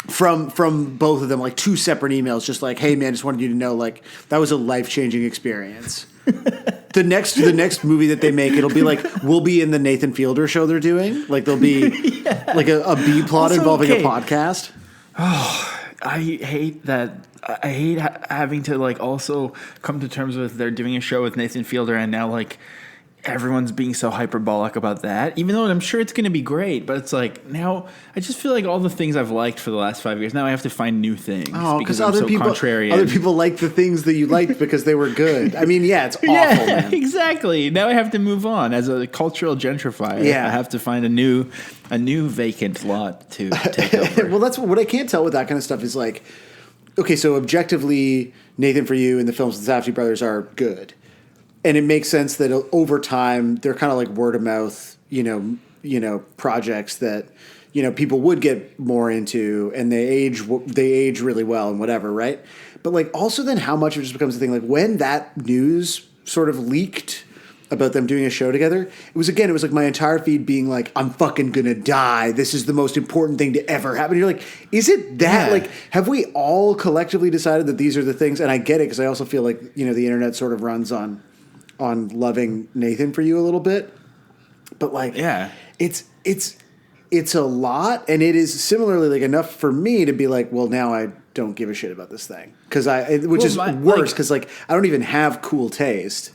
From both of them, like two separate emails, just like, hey man, just wanted you to know, like, that was a life-changing experience. The next movie that they make, it'll be like, we'll be in the Nathan Fielder show they're doing. Like there'll be like a B plot Also, involving okay. a podcast. I hate that. I hate having to like also come to terms with they're doing a show with Nathan Fielder and now like everyone's being so hyperbolic about that, even though I'm sure it's going to be great. But it's like now I just feel like all the things I've liked for the last 5 years, now I have to find new things because I'm so contrarian. other people like the things that you liked because they were good. I mean, yeah, it's awful, Yeah, man. exactly. Now I have to move on as a cultural gentrifier. Yeah. I have to find a new vacant lot to take over. Well, that's what I can't tell with that kind of stuff is like, okay, so objectively, Nathan For You and the films of the Safdie brothers are good. And it makes sense that over time, they're kind of like word of mouth, projects that, people would get more into and they age really well and whatever, right? But like also then how much it just becomes a thing, like when that news sort of leaked about them doing a show together, it was like my entire feed being like, I'm fucking gonna die. This is the most important thing to ever happen. You're like, is it that? Yeah. Like, have we all collectively decided that these are the things? And I get it because I also feel like, the internet sort of runs on loving Nathan For You a little bit. But like, Yeah. it's a lot, and it is similarly like enough for me to be like, well, now I don't give a shit about this thing. Which is worse because like I don't even have cool taste.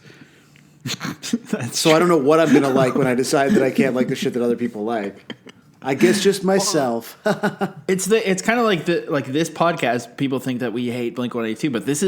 So I don't know what I'm going to like when I decide that I can't like the shit that other people like. I guess just myself. It's kind of like this podcast. People think that we hate Blink-182, but this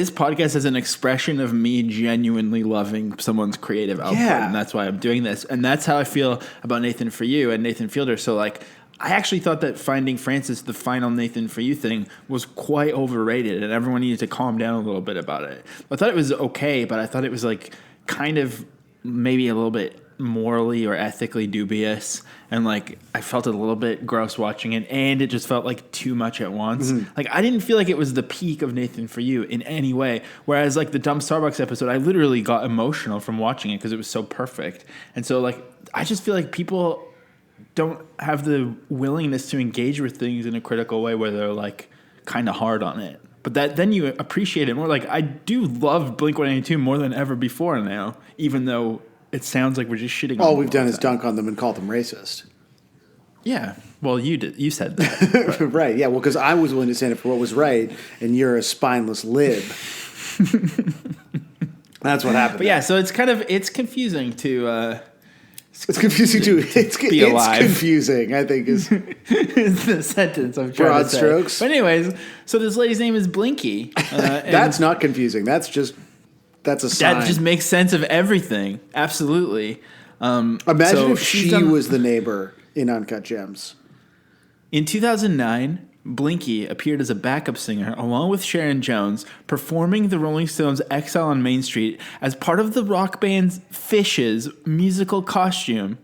podcast is an expression of me genuinely loving someone's creative output, and that's why I'm doing this. And that's how I feel about Nathan For You and Nathan Fielder. So like, I actually thought that Finding Francis, the final Nathan For You thing, was quite overrated, and everyone needed to calm down a little bit about it. I thought it was okay, but I thought it was like kind of maybe a little bit morally or ethically dubious, and like I felt it a little bit gross watching it, and it just felt like too much at once. Like I didn't feel like it was the peak of Nathan For You in any way, whereas like the Dumb Starbucks episode, I literally got emotional from watching it because it was so perfect. And so like I just feel like people don't have the willingness to engage with things in a critical way where they're like kind of hard on it, but that then you appreciate it more. Like I do love Blink-182 more than ever before now, even though it sounds like we're just shitting on All them we've done the is time. dunk on them and call them racist. Yeah. Well, you did. You said that. Right. Yeah. Well, because I was willing to stand up for what was right, and you're a spineless lib. That's what happened. But yeah, so it's confusing to. It's confusing too. It's alive. confusing, I think, is the sentence I'm trying broad to say. strokes. But anyways, so this lady's name is Blinky. And That's not confusing. That's a sign. that just makes sense of everything. Absolutely. Imagine so if she's she done- was the neighbor in Uncut Gems. In 2009, Blinky appeared as a backup singer along with Sharon Jones, performing the Rolling Stones' Exile on Main Street as part of the rock band Fish's musical costume.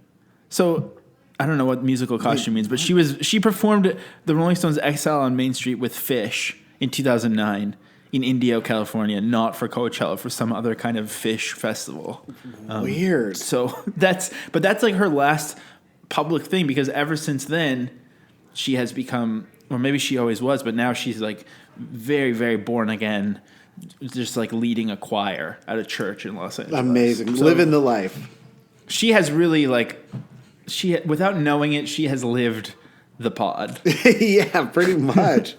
So I don't know what musical costume means, but she performed the Rolling Stones' Exile on Main Street with Fish in 2009 in Indio, California, not for Coachella, for some other kind of Fish festival. Weird. So that's like her last public thing, because ever since then she has become, or maybe she always was, but now she's like very, very born again, just like leading a choir at a church in Los Angeles. Amazing. So Living the life. she has really like, without knowing it, she has lived the pod. Yeah, pretty much.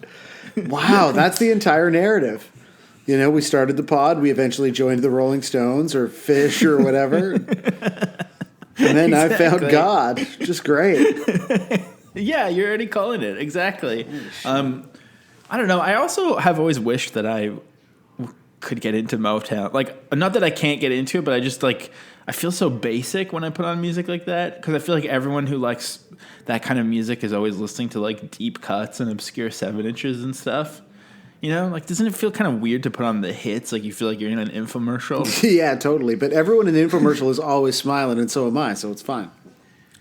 Wow, that's the entire narrative. You know, we started the pod, we eventually joined the Rolling Stones or Fish or whatever. And then I found God. Just great. Yeah, you're already calling it. Exactly. I don't know. I also have always wished that I could get into Motown. Like, not that I can't get into it, but I just like, I feel so basic when I put on music like that, because I feel like everyone who likes that kind of music is always listening to like deep cuts and obscure 7-inches and stuff. You know, like, doesn't it feel kind of weird to put on the hits? Like, you feel like you're in an infomercial. Yeah, totally. But everyone in the infomercial is always smiling, and so am I, so it's fine.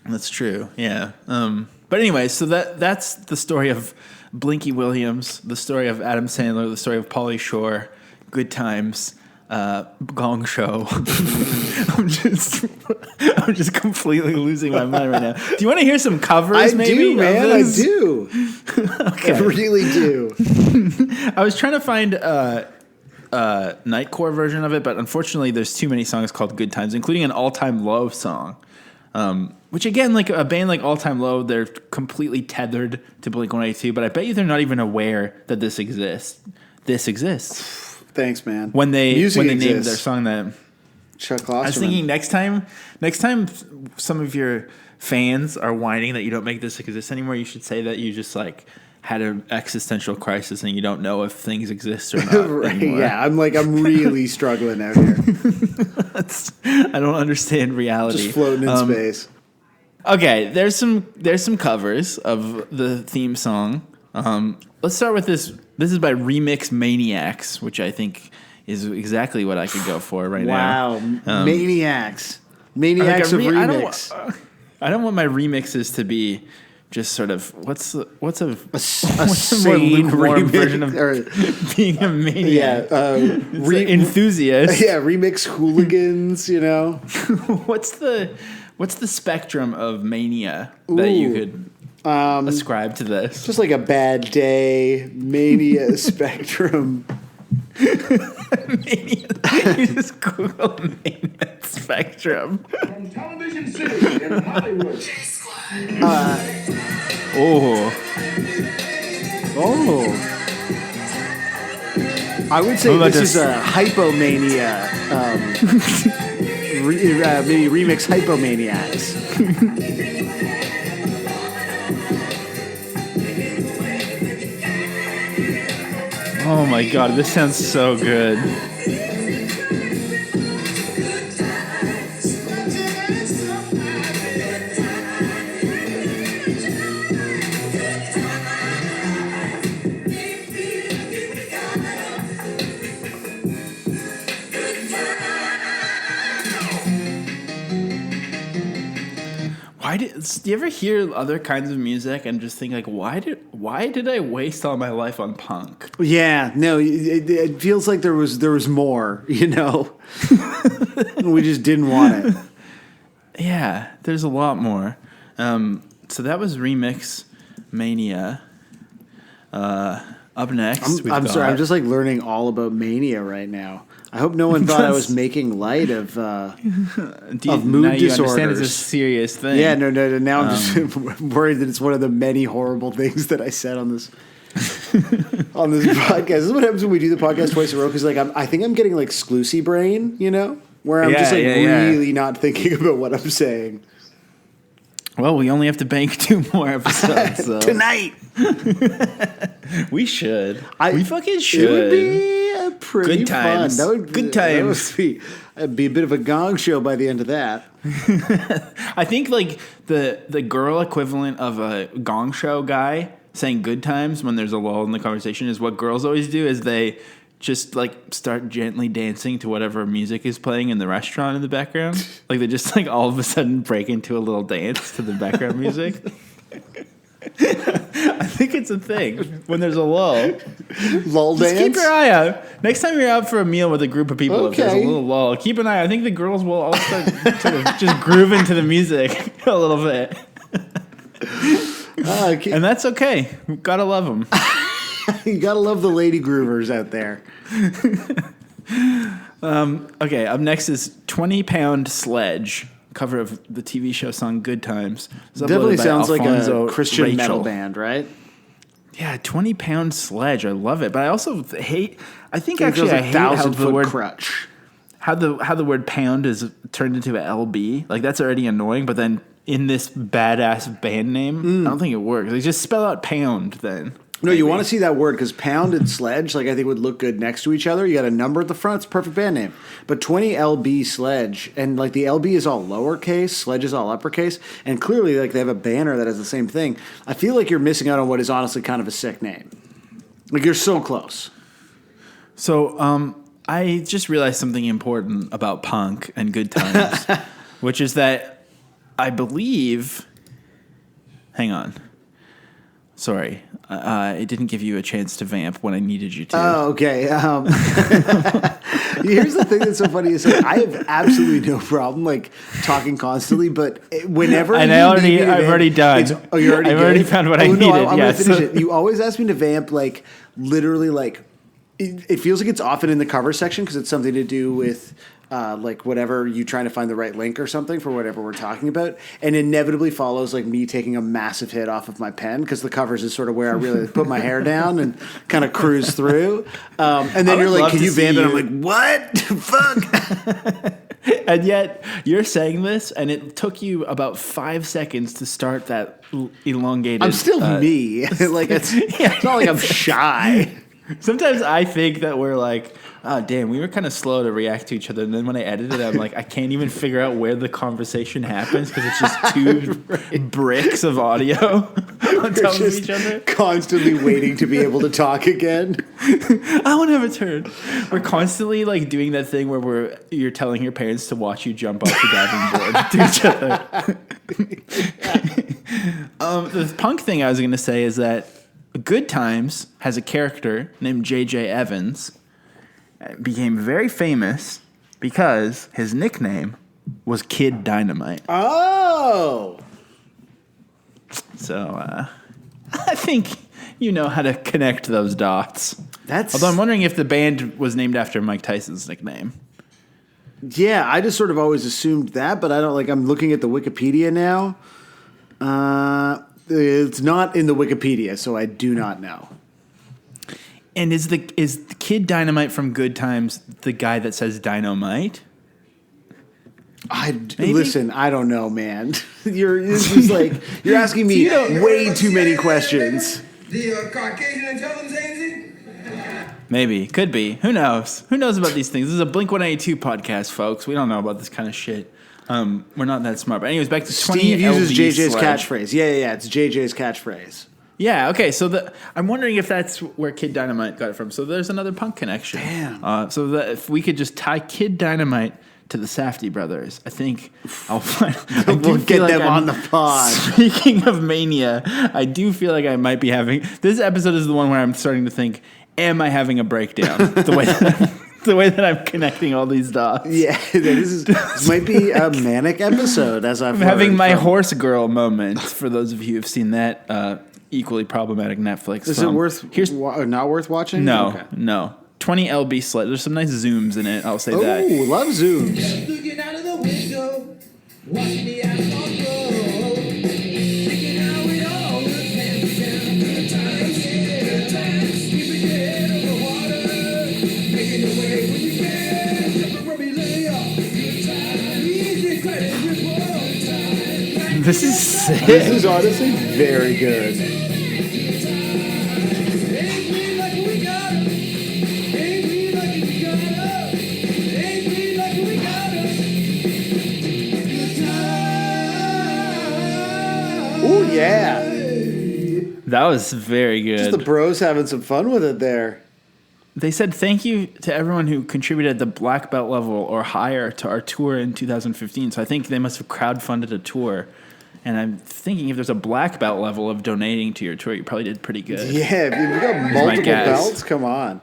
That's true. Yeah. But anyway, so that's the story of Blinky Williams, the story of Adam Sandler, the story of Pauly Shore, Good Times, Gong Show. I'm just completely losing my mind right now. Do you want to hear some covers? I maybe, do, man. I of this? do. Okay. I really do. I was trying to find a Nightcore version of it, but unfortunately, there's too many songs called Good Times, including an All Time Low song. Which again, like a band like All Time Low, they're completely tethered to Blink-182, but I bet you they're not even aware that this exists. This exists. Thanks, man. When they Music named exists. their song that. Chuck Klosterman. I was thinking next time some of your fans are whining that you don't make this exist anymore, you should say that you just like had an existential crisis and you don't know if things exist or not. Right, anymore. yeah, I'm really struggling out here. I don't understand reality. Just floating in space. Okay, there's some covers of the theme song. Let's start with this. This is by Remix Maniacs, which I think is exactly what I could go for right now. Wow, Maniacs. Maniacs of remix. I don't want my remixes to be just sort of what's a a more sane lukewarm remix, version of or, being a maniac. yeah, Enthusiast. yeah, remix hooligans. You know, What's the spectrum of mania that you could ascribe to this? just like a bad day mania spectrum. Mania. You just Google mania spectrum. From Television City in Hollywood. Oh. Oh, I would say What about this is this? a hypomania. Maybe remix Hypomaniacs. Oh my god, this sounds so good. Do you ever hear other kinds of music and just think like, why did I waste all my life on punk? Yeah, no, it feels like there was more, you know. We just didn't want it. Yeah, there's a lot more. So that was Remix Mania. Up next, I'm sorry, I'm just like learning all about Mania right now. I hope no one thought I was making light of mood now disorders. You understand it's a serious thing. Yeah, no. Now I'm just worried that it's one of the many horrible things that I said on this podcast. This is what happens when we do the podcast twice in a row. Because like I think I'm getting like Sclusy brain, you know, where I'm just like really not thinking about what I'm saying. Well, we only have to bank 2 more episodes so. Tonight. We should. We fucking should. It would be pretty Good times. fun. Good times. It'd be a bit of a gong show by the end of that. I think like the girl equivalent of a gong show guy saying good times when there's a lull in the conversation is what girls always do is they just like start gently dancing to whatever music is playing in the restaurant in the background. Like they just like all of a sudden break into a little dance to the background music. I think it's a thing when there's a lull. Lull Just dance? keep your eye out. Next time you're out for a meal with a group of people, if there's a Okay. little lull, keep an eye. I think the girls will all start sort of just groove into the music a little bit. And that's okay. Gotta love them. You gotta love the lady groovers out there. Okay, up next is 20-Pound Sledge, cover of the TV show song Good Times. It's uploaded Definitely by sounds Alfonso like a Christian Rachel. metal band, right? Yeah, 20-Pound Sledge. I love it, but I also hate. I think It actually feels I like hate how the 1,000-foot word crutch. how the word pound is turned into a LB. Like that's already annoying, but then in this badass band name, I don't think it works. They just spell out pound then. No, you want to see that word because pound and sledge, like I think would look good next to each other. You got a number at the front; it's a perfect band name. But 20 LB Sledge, and like the LB is all lowercase, Sledge is all uppercase, and clearly like they have a banner that has the same thing. I feel like you're missing out on what is honestly kind of a sick name. Like you're so close. So I just realized something important about punk and Good Times, which is that I believe. Hang on. Sorry, it didn't give you a chance to vamp when I needed you to. Oh, okay. Here's the thing that's so funny is like, I have absolutely no problem like talking constantly, but whenever And you I've need me to already vamp, done. Oh, you already I've did? already found what I no, needed. I'm gonna Yes. finish it. You always ask me to vamp like literally like it feels like it's often in the cover section because it's something to do with. Like whatever you trying to find the right link or something for whatever we're talking about, and inevitably follows like me taking a massive hit off of my pen because the covers is sort of where I really put my hair down and kind of cruise through. And then you're like, "Can you vamp it?" I'm like, "What? Fuck!" And yet you're saying this, and it took you about 5 seconds to start that elongated. I'm still me. Like it's not like I'm shy. Sometimes I think that we're like, oh, damn, we were kind of slow to react to each other. And then when I edit it, I'm like, I can't even figure out where the conversation happens because it's just two bricks of audio on top of each other. Constantly waiting to be able to talk again. I want to have a turn. We're constantly like doing that thing where you're telling your parents to watch you jump off the diving board to each other. The punk thing I was going to say is that Good Times has a character named J.J. Evans. Became very famous because his nickname was Kid Dynamite. Oh. So I think you know how to connect those dots. Although I'm wondering if the band was named after Mike Tyson's nickname. Yeah, I just sort of always assumed that, but I don't like. I'm looking at the Wikipedia now. It's not in the Wikipedia, so I do not know. And is the Kid Dynamite from Good Times the guy that says dynamite? Listen, I don't know, man. You're asking me way too many questions. The Caucasian intelligence agency? Maybe. Could be. Who knows? Who knows about these things? This is a Blink-182 podcast, folks. We don't know about this kind of shit. We're not that smart. But anyways, back to 20 Steve uses LB JJ's sled. catchphrase. Yeah. It's JJ's catchphrase. Yeah, okay. So I'm wondering if that's where Kid Dynamite got it from. So there's another punk connection. Damn. So that if we could just tie Kid Dynamite to the Safdie brothers, I think I'll find. We'll get them on the pod. Speaking of mania, I do feel like I might be having. This episode is the one where I'm starting to think, am I having a breakdown? The way that I'm connecting all these dots. Yeah, this might be a manic episode, as I'm having my horse girl moment. For those of you who've seen that equally problematic Netflix Is film. it not worth watching? No, Okay. no. 20 LB sled. There's some nice zooms in it. I'll say that. Oh, love zooms. Looking out of the window, watching the asphalt grow, thinking how it all looks and sound. Good times, keeping your head over water, making your way when you can, jumping from your layup. Good times, easy credit report. This is sick. This is honestly very good. Oh yeah, That was very good. just the bros having some fun with it there. They said thank you to everyone who contributed at the black belt level or higher to our tour in 2015. So I think they must have crowdfunded a tour. And I'm thinking if there's a black belt level of donating to your tour, you probably did pretty good. Yeah, if you got multiple guess. belts. Come on.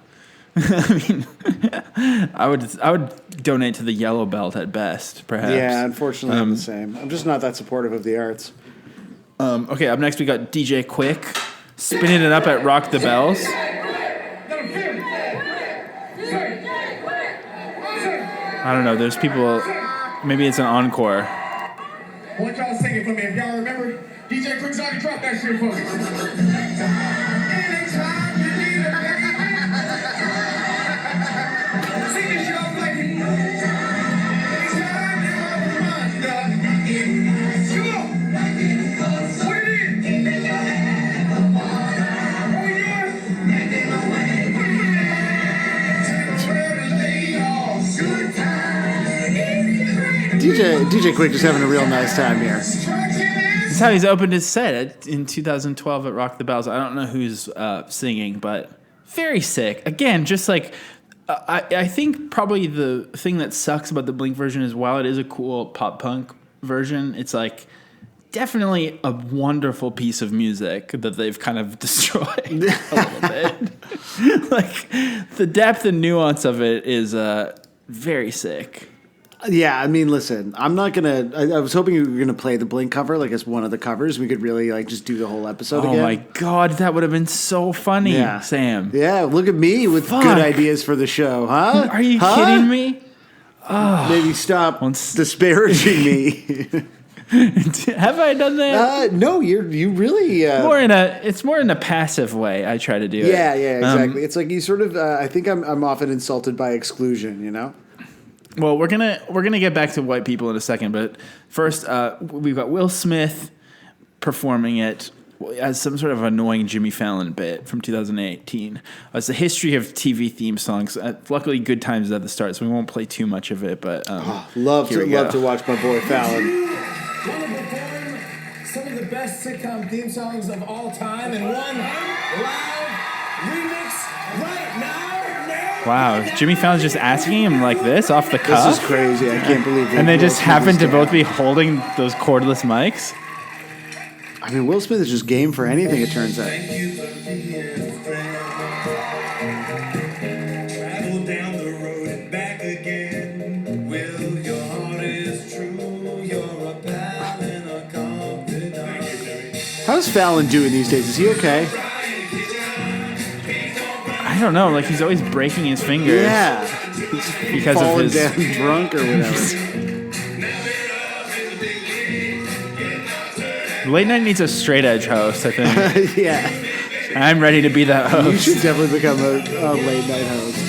I would donate to the yellow belt at best, perhaps. Yeah, unfortunately, I'm the same. I'm just not that supportive of the arts. Okay, up next we got DJ Quick spinning it up at Rock the Bells. I don't know. There's people. Maybe it's an encore. I want y'all to sing it for me. If y'all remember, DJ Quick's already dropped that shit for me. Sing this shit off like it. Anytime you want to run, come on. What it is? DJ Quick is having a real nice time here. This is how he's opened his set in 2012 at Rock the Bells. I don't know who's singing, but very sick. Again, just like I think probably the thing that sucks about the Blink version is while it is a cool pop punk version, it's like definitely a wonderful piece of music that they've kind of destroyed a little bit. Like the depth and nuance of it is very sick. Yeah, I mean, listen, I'm not gonna. I was hoping you were gonna play the Blink cover, like as one of the covers. We could really like just do the whole episode again. Oh my god, that would have been so funny, Yeah. Sam. Yeah, look at me with Fuck. good ideas for the show, huh? Are you kidding me? Maybe stop Once- disparaging me. Have I done that? No, you really. It's more in a passive way. I try to do it. Yeah, exactly. It's like you sort of. I think I'm often insulted by exclusion. You know. Well, we're gonna get back to white people in a second, but first we've got Will Smith performing it as some sort of annoying Jimmy Fallon bit from 2018. It's the history of TV theme songs. Luckily, Good Times is at the start, so we won't play too much of it. But Love here we go. to watch my boy Fallon. Want to perform some of the best sitcom theme songs of all time in one live remix right now. Wow, Jimmy Fallon's just asking him like this off the cuff. This is crazy. I can't believe. And they Will just Smith happen is to doing both be holding those cordless mics. I mean, Will Smith is just game for anything. It turns out. Thank you for being a friend. Travel down the road and back again. Will, your heart is true. You're a pal and a confidant. How's Fallon doing these days? Is he okay? I don't know, like he's always breaking his fingers. Yeah. Because of Falling his down drunk or whatever. Late night needs a straight edge host, I think. Yeah. I'm ready to be the You host. should definitely become a late night host.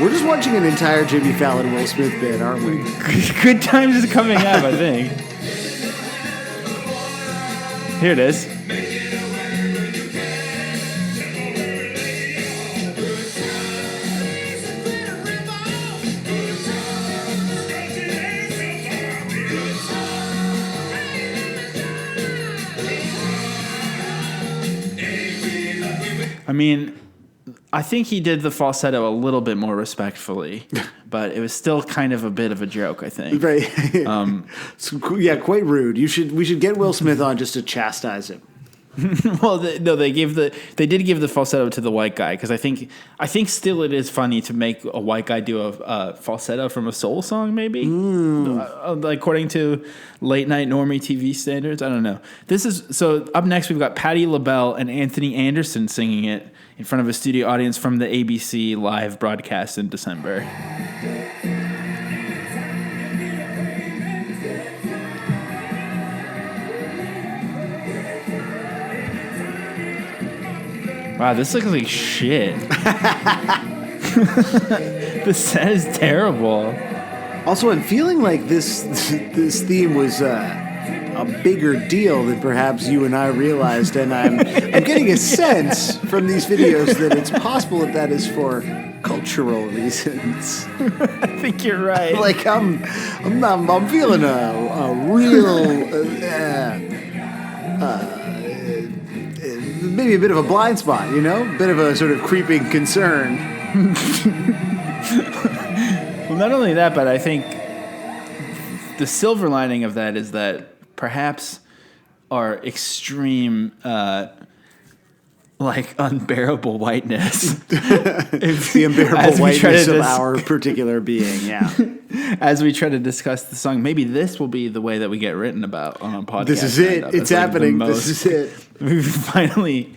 We're just watching an entire Jimmy Fallon Will Smith bit, aren't we? Good times is coming up, I think. Here it is. I mean, I think he did the falsetto a little bit more respectfully, but it was still kind of a bit of a joke, I think. Right. Yeah, quite rude. We should get Will Smith on just to chastise him. Well, they did give the falsetto to the white guy because I think still it is funny to make a white guy do a falsetto from a soul song, maybe according to late night normie TV standards. I don't know. So up next we've got Patti LaBelle and Anthony Anderson singing it in front of a studio audience from the ABC live broadcast in December. Wow, this looks like shit. The set is terrible. Also, I'm feeling like this theme was a bigger deal than perhaps you and I realized, and I'm getting a sense from these videos that it's possible that is for cultural reasons. I think you're right. Like I'm feeling a real maybe a bit of a blind spot, you know, a bit of a sort of creeping concern. Well, not only that, but I think the silver lining of that is that perhaps our extreme, unbearable whiteness. The unbearable whiteness of our particular being, yeah. As we try to discuss the song, maybe this will be the way that we get written about on a podcast. This is it. It's happening. This is it. We finally,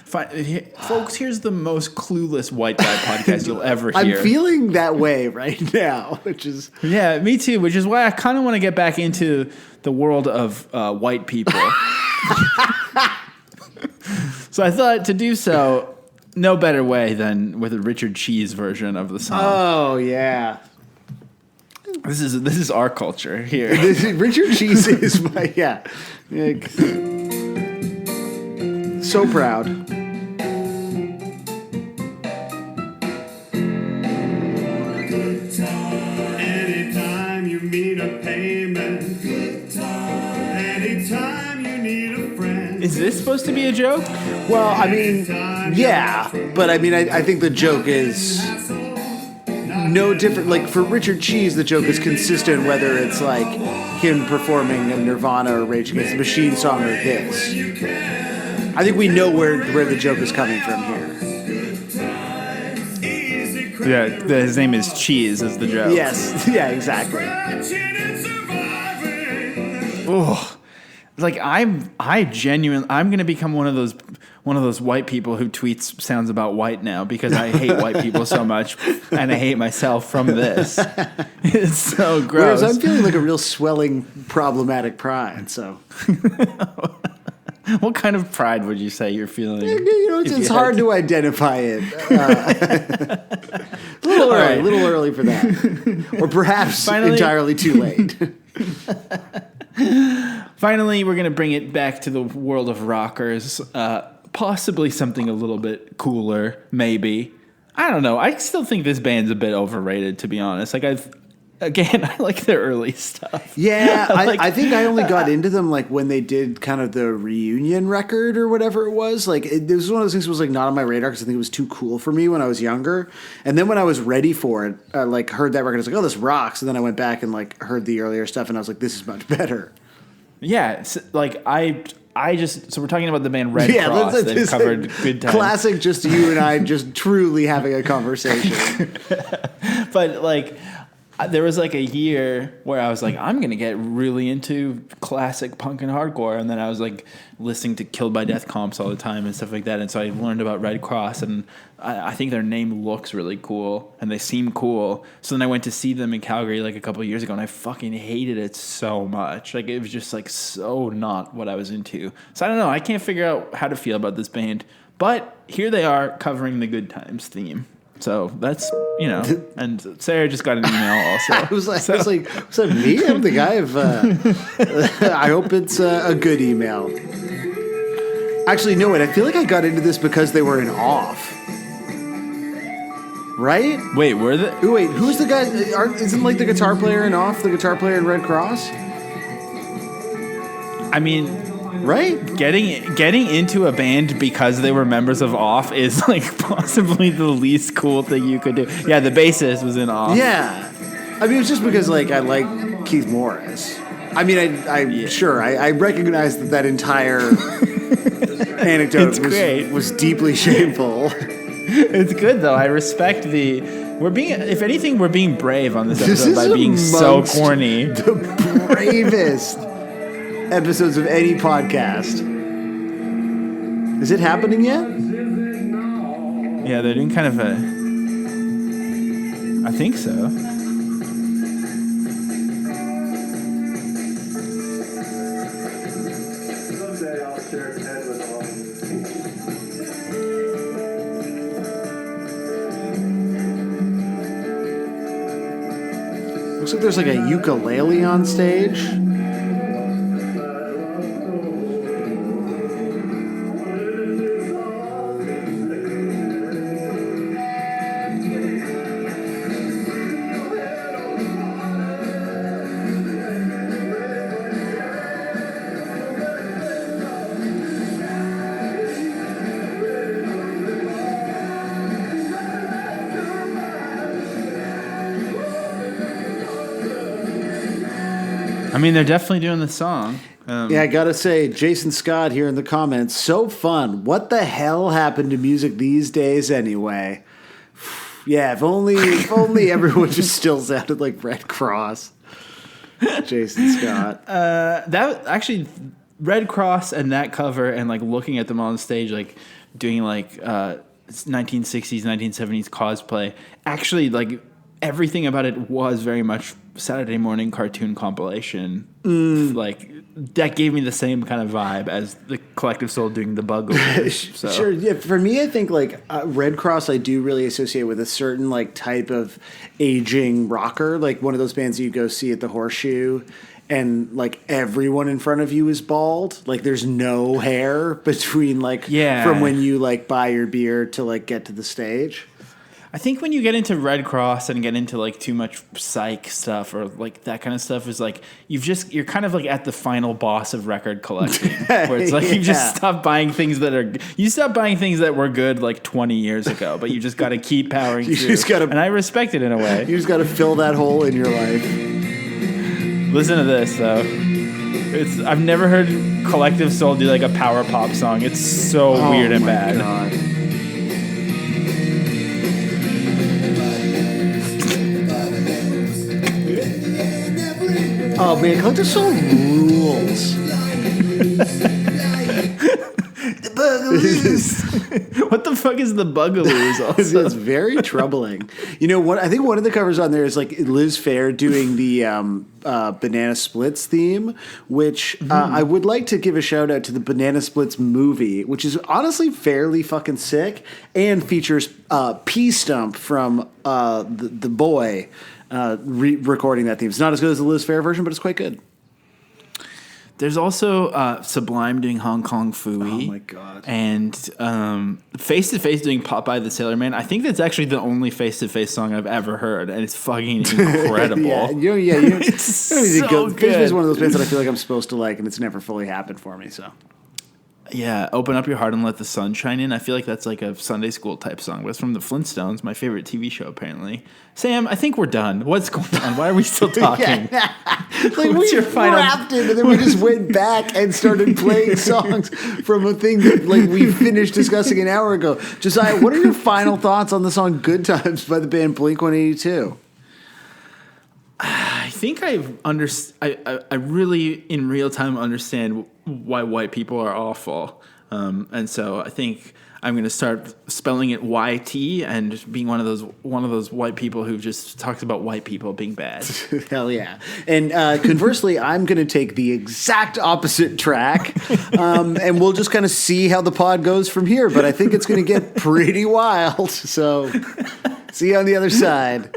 folks, here's the most clueless white guy podcast you'll ever hear. I'm feeling that way right now, which is... Yeah, me too, which is why I kind of want to get back into the world of white people. So I thought to do so, no better way than with a Richard Cheese version of the song. Oh, yeah. This is our culture here. Richard Cheese is my... Yeah. So proud. Anytime you need a payment, anytime you need a friend. Is this supposed to be a joke? Well, I mean, yeah. But I mean, I think the joke is no different. Like, for Richard Cheese, the joke is consistent whether it's like him performing a Nirvana or Rage Against the Machine song or this. I think we know where the joke is coming from here. Yeah, his name is Cheese is the joke. Yes, yeah, exactly. Oh, like I'm gonna become one of those white people who tweets sounds about white now because I hate white people so much and I hate myself from this. It's so gross. Whereas I'm feeling like a real swelling problematic pride. So. What kind of pride would you say you're feeling? You know, it's hard to identify it. A little early for that. Or perhaps entirely too late. Finally, we're going to bring it back to the world of rockers. Possibly something a little bit cooler, maybe. I don't know. I still think this band's a bit overrated, to be honest. Like, I like their early stuff. Yeah, I think I only got into them like when they did kind of the reunion record or whatever it was. Like, this was one of those things that was like not on my radar because I think it was too cool for me when I was younger. And then when I was ready for it, like heard that record, I was like, oh, this rocks. And then I went back and like heard the earlier stuff, and I was like, this is much better. Yeah, so we're talking about the band Red Cross that covered Good Times. Classic, just you and I just truly having a conversation. But like, there was like a year where I was like, I'm gonna get really into classic punk and hardcore, and then I was like listening to Killed by Death comps all the time and stuff like that, and so I learned about Red Cross, and I think their name looks really cool and they seem cool. So then I went to see them in Calgary like a couple of years ago, and I fucking hated it so much. Like it was just like so not what I was into. So I don't know. I can't figure out how to feel about this band, but here they are covering the Good Times theme. So that's, and Sarah just got an email also. I was like, was that me? I'm the guy of, I hope it's a good email. Actually, no, wait, I feel like I got into this because they were in Off. Right? Wait, were they? Wait, who's the guy? Isn't like the guitar player in Off, the guitar player in Red Cross? I mean, right? Getting into a band because they were members of Off is like possibly the least cool thing you could do. Yeah, the bassist was in Off. Yeah. I mean, it's just because like I like Keith Morris. I mean, I recognize that entire anecdote was deeply shameful. It's good though. I respect if anything, we're being brave on this episode by being so corny. The bravest episodes of any podcast. Is it happening yet? Yeah, they're doing kind of I think so. Someday I'll share a bed with all. Looks like there's like a ukulele on stage. I mean, they're definitely doing the song. Yeah, I gotta say, Jason Scott here in the comments, so fun. What the hell happened to music these days anyway? Yeah, if only everyone just still sounded like Red Cross. Jason Scott. That actually, Red Cross and that cover and like looking at them on stage, like doing like 1960s, 1970s cosplay. Actually, like everything about it was very much Saturday morning cartoon compilation. Like that gave me the same kind of vibe as the Collective Soul doing the Bugaloos. So. Sure. Yeah. For me, I think like Red Cross, I do really associate with a certain like type of aging rocker, like one of those bands you go see at the Horseshoe, and like everyone in front of you is bald. Like there's no hair between from when you like buy your beer to like get to the stage. I think when you get into Red Cross and get into like too much psych stuff or like that kind of stuff is like you're kind of like at the final boss of record collecting where it's like you just stop buying things that were good like 20 years ago, but you just got to keep powering through. And I respect it in a way. You just got to fill that hole in your life. Listen to this though. I've never heard Collective Soul do like a power pop song. It's so weird and bad. God. Oh man, Collective Soul rules. The Bugaloos. What the fuck is the Bugaloos? Also? It's very troubling. You know what? I think one of the covers on there is like Liz Phair doing the Banana Splits theme, which I would like to give a shout out to the Banana Splits movie, which is honestly fairly fucking sick and features P Stump from the Boy. Recording that theme. It's not as good as the Liz Phair version, but it's quite good. There's also Sublime doing Hong Kong Phooey. Oh my god! And Face to Face doing Popeye the Sailor Man. I think that's actually the only Face to Face song I've ever heard, and it's fucking incredible. It's so good. Face to Face is one of those bands that I feel like I'm supposed to like, and it's never fully happened for me. So. Yeah, Open Up Your Heart and Let the Sun Shine In. I feel like that's like a Sunday school type song, but it's from the Flintstones, my favorite TV show, apparently. Sam, I think we're done. What's going on? Why are we still talking? Like we wrapped it, and then we just went back and started playing songs from a thing that like we finished discussing an hour ago. Josiah, what are your final thoughts on the song "Good Times" by the band Blink-182? I think I really in real time understand why white people are awful, and so I think I'm going to start spelling it YT and just being one of those white people who just talks about white people being bad. Hell yeah. And conversely, I'm going to take the exact opposite track, and we'll just kind of see how the pod goes from here. But I think it's going to get pretty wild. So see you on the other side.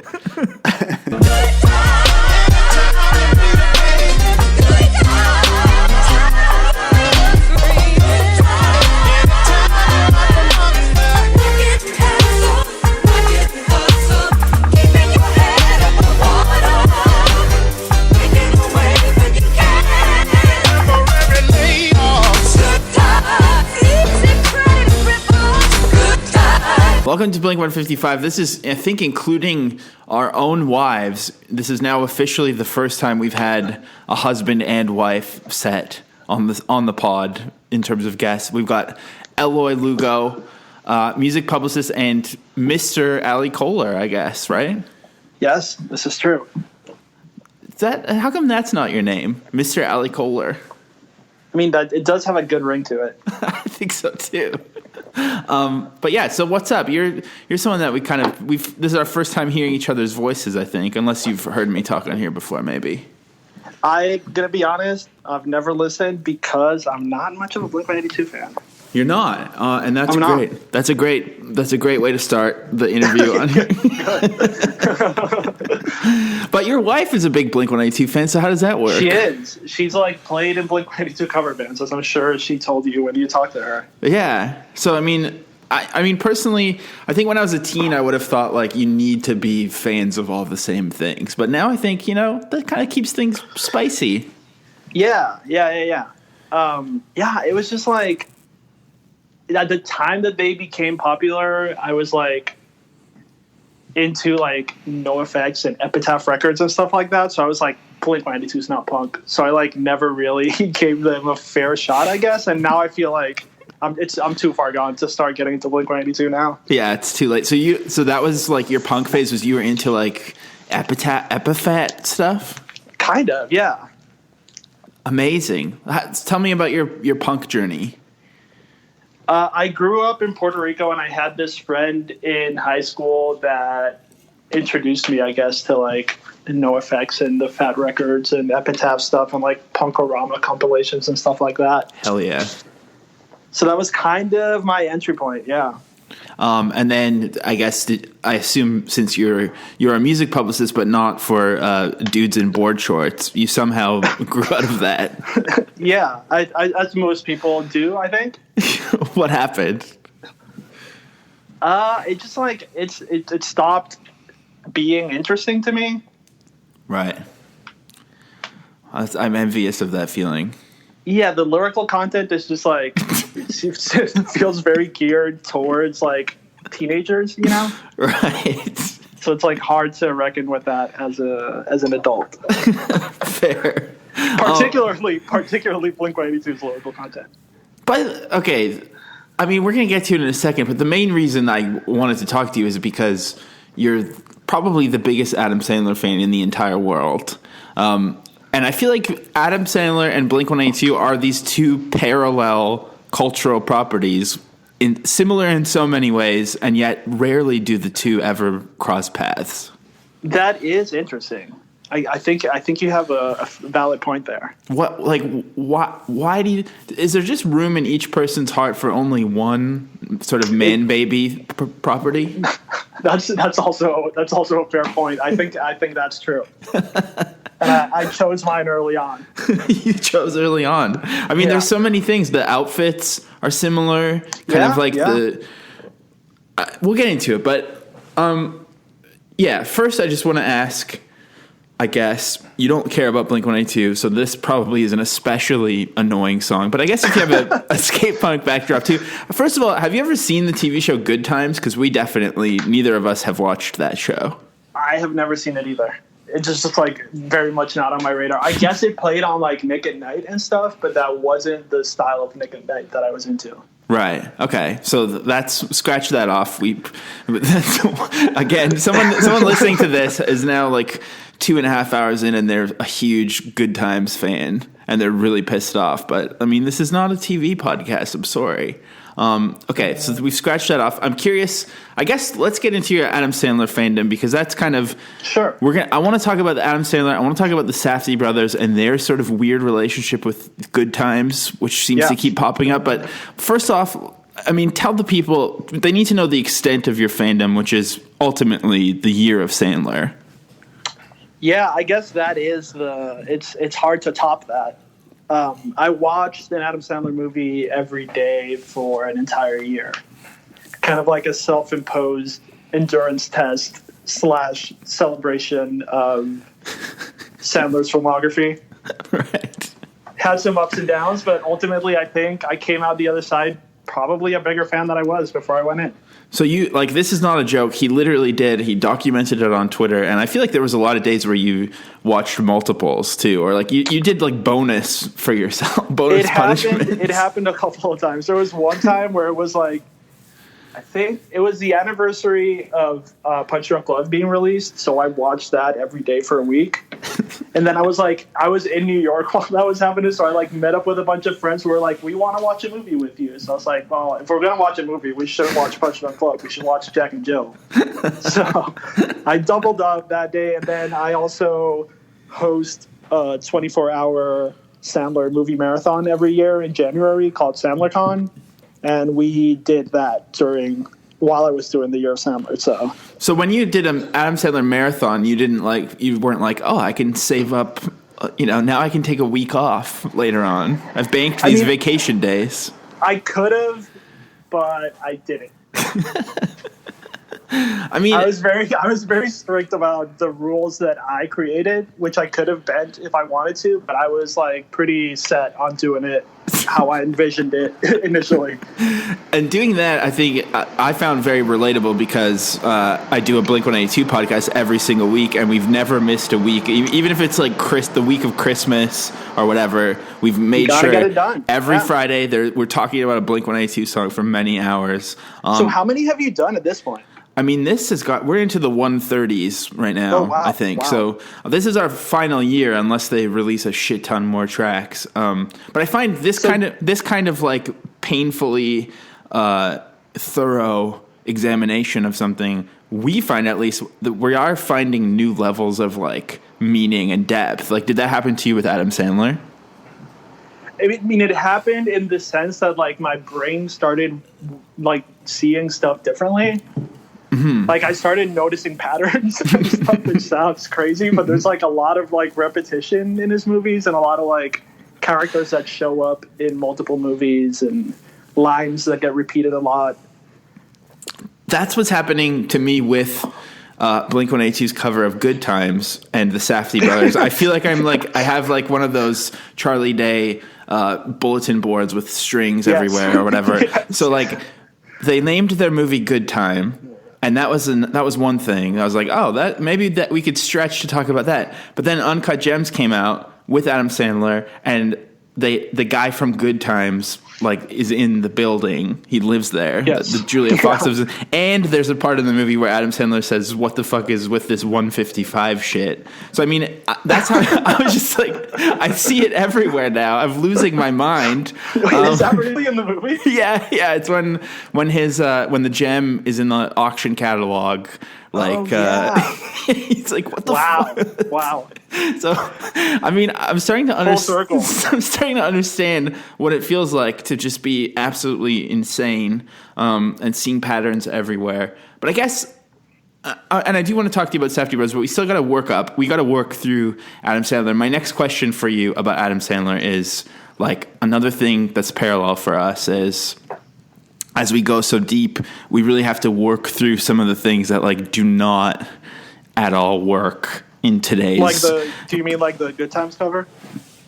Welcome to Blink 155. This is, I think, including our own wives. This is now officially the first time we've had a husband and wife set on the pod in terms of guests. We've got Eloy Lugo, music publicist, and Mr. Ali Kohler, I guess, right? Yes, this is true. How come that's not your name, Mr. Ali Kohler? I mean, it does have a good ring to it. I think so too. But yeah, so what's up? You're someone that this is our first time hearing each other's voices, I think, unless you've heard me talk on here before, maybe. I'm gonna be honest, I've never listened because I'm not much of a Blink-182 fan. You're not, and that's great. Not. That's a great way to start the interview on here. But your wife is a big Blink-182 fan, so how does that work? She is. She's like played in Blink-182 cover bands, as I'm sure she told you when you talked to her. Yeah. So I mean, personally, I think when I was a teen, I would have thought like you need to be fans of all the same things. But now I think that kind of keeps things spicy. Yeah. It was just like at the time that they became popular, I was like into like NoFX and Epitaph Records and stuff like that. So I was like, Blink-182 is not punk. So I like never really gave them a fair shot, I guess. And now I feel like I'm too far gone to start getting into Blink-182 now. Yeah, it's too late. So that was like your punk phase. Was you were into like Epitaph stuff? Kind of, yeah. Amazing. Tell me about your punk journey. I grew up in Puerto Rico, and I had this friend in high school that introduced me, I guess, to like NoFX and the Fat Records and Epitaph stuff and like Punkorama compilations and stuff like that. Hell yeah. So that was kind of my entry point, yeah. And then I guess I assume since you're a music publicist, but not for dudes in board shorts, you somehow grew out of that. Yeah, I as most people do, I think. What happened? It just like it stopped being interesting to me. Right. I'm envious of that feeling. Yeah, the lyrical content is just like it feels very geared towards like teenagers, Right. So it's like hard to reckon with that as an adult. Fair. Particularly Blink-182's lyrical content. But okay, I mean, we're gonna get to it in a second. But the main reason I wanted to talk to you is because you're probably the biggest Adam Sandler fan in the entire world. And I feel like Adam Sandler and Blink-182 are these two parallel cultural properties, similar in so many ways, and yet rarely do the two ever cross paths. That is interesting. I think you have a valid point there. Why do you? Is there just room in each person's heart for only one sort of man baby property? That's also a fair point. I think that's true. And I chose mine early on. You chose early on. I mean, There's so many things. The outfits are similar, we'll get into it, but first I just want to ask. I guess you don't care about Blink-182, so this probably is an especially annoying song. But I guess if you have a skate punk backdrop too. First of all, have you ever seen the TV show Good Times? Because neither of us have watched that show. I have never seen it either. It's just like very much not on my radar. I guess it played on like Nick at Night and stuff, but that wasn't the style of Nick at Night that I was into. Right. Okay. So that's scratch that off. Again, someone listening to this is now like 2.5 hours in and they're a huge Good Times fan and they're really pissed off. But I mean, this is not a TV podcast. I'm sorry. Okay, so we've scratched that off. I'm curious. I guess let's get into your Adam Sandler fandom because that's kind of Sure. I want to talk about the Adam Sandler. I want to talk about the Safdie brothers and their sort of weird relationship with Good Times, which seems to keep popping up. But first off, I mean, tell the people they need to know the extent of your fandom, which is ultimately the year of Sandler. Yeah, I guess that is it's hard to top that. I watched an Adam Sandler movie every day for an entire year. Kind of like a self-imposed endurance test / celebration of Sandler's filmography. Right. Had some ups and downs, but ultimately I think I came out the other side probably a bigger fan than I was before I went in. So you like this is not a joke. He literally did. He documented it on Twitter, and I feel like there was a lot of days where you watched multiples too, or like you did like bonus for yourself. Bonus punishment. It happened a couple of times. There was one time where it was like, I think it was the anniversary of Punch Drunk Love being released, so I watched that every day for a week. And then I was in New York while that was happening, so I like met up with a bunch of friends who were like, we want to watch a movie with you. So I was like, well, if we're going to watch a movie, we shouldn't watch Punch Drunk Love. We should watch Jack and Jill. So I doubled up that day, and then I also host a 24-hour Sandler movie marathon every year in January called SandlerCon. And we did that while I was doing the year of Sandler. So when you did an Adam Sandler marathon, you weren't like, oh, I can save up, now I can take a week off later on. I've banked these vacation days. I could have, but I didn't. I mean, I was very strict about the rules that I created, which I could have bent if I wanted to, but I was like pretty set on doing it how I envisioned it initially. And doing that, I think I found very relatable because I do a Blink-182 podcast every single week, and we've never missed a week. Even if it's like the week of Christmas or whatever, we've made sure get it done. Every Friday we're talking about a Blink-182 song for many hours. So how many have you done at this point? I mean, we're into the 130s right now, I think. Wow. So this is our final year unless they release a shit ton more tracks. But I find this kind of like painfully thorough examination of something, we find at least that we are finding new levels of like meaning and depth. Like, did that happen to you with Adam Sandler? I mean, it happened in the sense that like my brain started like seeing stuff differently. Mm-hmm. Like I started noticing patterns and stuff, which sounds crazy, but there's like a lot of like repetition in his movies and a lot of like characters that show up in multiple movies and lines that get repeated a lot. That's what's happening to me with Blink-182's cover of Good Times and the Safdie brothers. I feel like I have like one of those Charlie Day bulletin boards with strings everywhere or whatever. Yes. So like they named their movie Good Time. And that was one thing. I was like, oh, that maybe that we could stretch to talk about that. But then Uncut Gems came out with Adam Sandler, and the guy from Good Times like is in the building. He lives there. Yes. The Julia Fox lives in, and there's a part in the movie where Adam Sandler says, "What the fuck is with this 155 shit?" So I mean, that's how I was just like, I see it everywhere now. I'm losing my mind. Wait, is that really in the movie? Yeah. It's when the gem is in the auction catalog. Like, he's like, what the fuck? Wow. So, I mean, I'm starting to understand. I'm starting to understand what it feels like to just be absolutely insane and seeing patterns everywhere. But I guess, and I do want to talk to you about Safdie Brothers, but we still got to work up. We got to work through Adam Sandler. My next question for you about Adam Sandler is like another thing that's parallel for us is, as we go so deep, we really have to work through some of the things that like do not at all work in today's. Do you mean like the Good Times cover?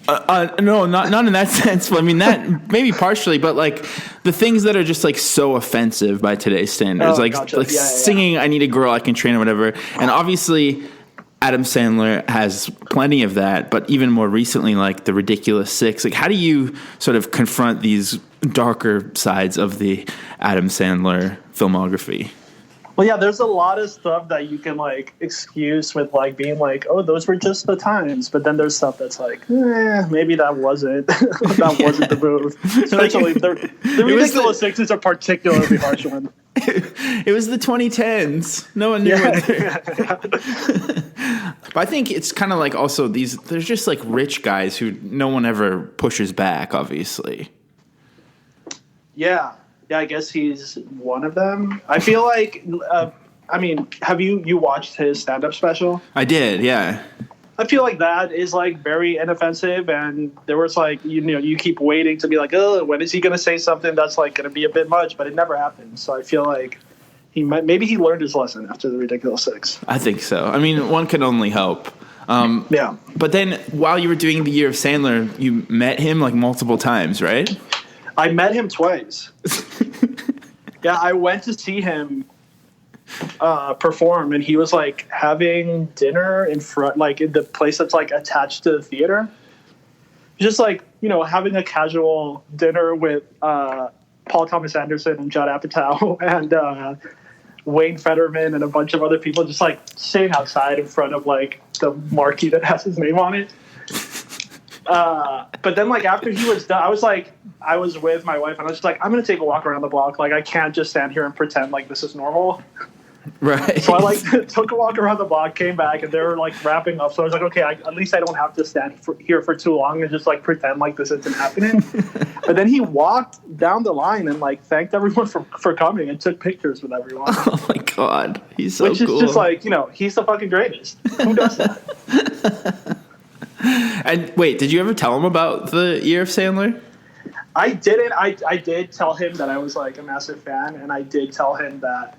No, not in that sense. Well, I mean that maybe partially, but like the things that are just like so offensive by today's standards, singing "I Need a Girl I Can Train" or whatever. And obviously, Adam Sandler has plenty of that, but even more recently, like The Ridiculous Six. Like, how do you sort of confront these darker sides of the Adam Sandler filmography? Well, yeah, there's a lot of stuff that you can like excuse with like being like, oh, those were just the times. But then there's stuff that's like, maybe that wasn't wasn't the move. Especially the Ridiculous Six is a particularly harsh one. It was the 2010s. No one knew what. But I think it's kind of like also there's just like rich guys who no one ever pushes back, obviously. Yeah, I guess he's one of them. I feel like, have you watched his stand-up special? I did, yeah. I feel like that is like very inoffensive, and there was like you keep waiting to be like, oh, when is he going to say something that's like going to be a bit much, but it never happens. So I feel like maybe he learned his lesson after the Ridiculous Six. I think so. I mean, one can only hope. Yeah. But then while you were doing the Year of Sandler, you met him like multiple times, right? I met him twice. Yeah, I went to see him perform, and he was like having dinner in front, like in the place that's like attached to the theater. Just like, having a casual dinner with Paul Thomas Anderson and Judd Apatow and Wayne Fetterman and a bunch of other people, just like sitting outside in front of like the marquee that has his name on it. But then like after he was done, I was with my wife and I was just like, I'm going to take a walk around the block. Like I can't just stand here and pretend like this is normal. Right. So I like took a walk around the block, came back, and they were like wrapping up. So I was like, okay, at least I don't have to stand here for too long and just like pretend like this isn't happening. But then he walked down the line and like thanked everyone for coming and took pictures with everyone. Oh my God. He's so cool. Which is just like, he's the fucking greatest. Who does that? And wait, did you ever tell him about the Year of Sandler? I didn't. I did tell him that I was like a massive fan, and I did tell him that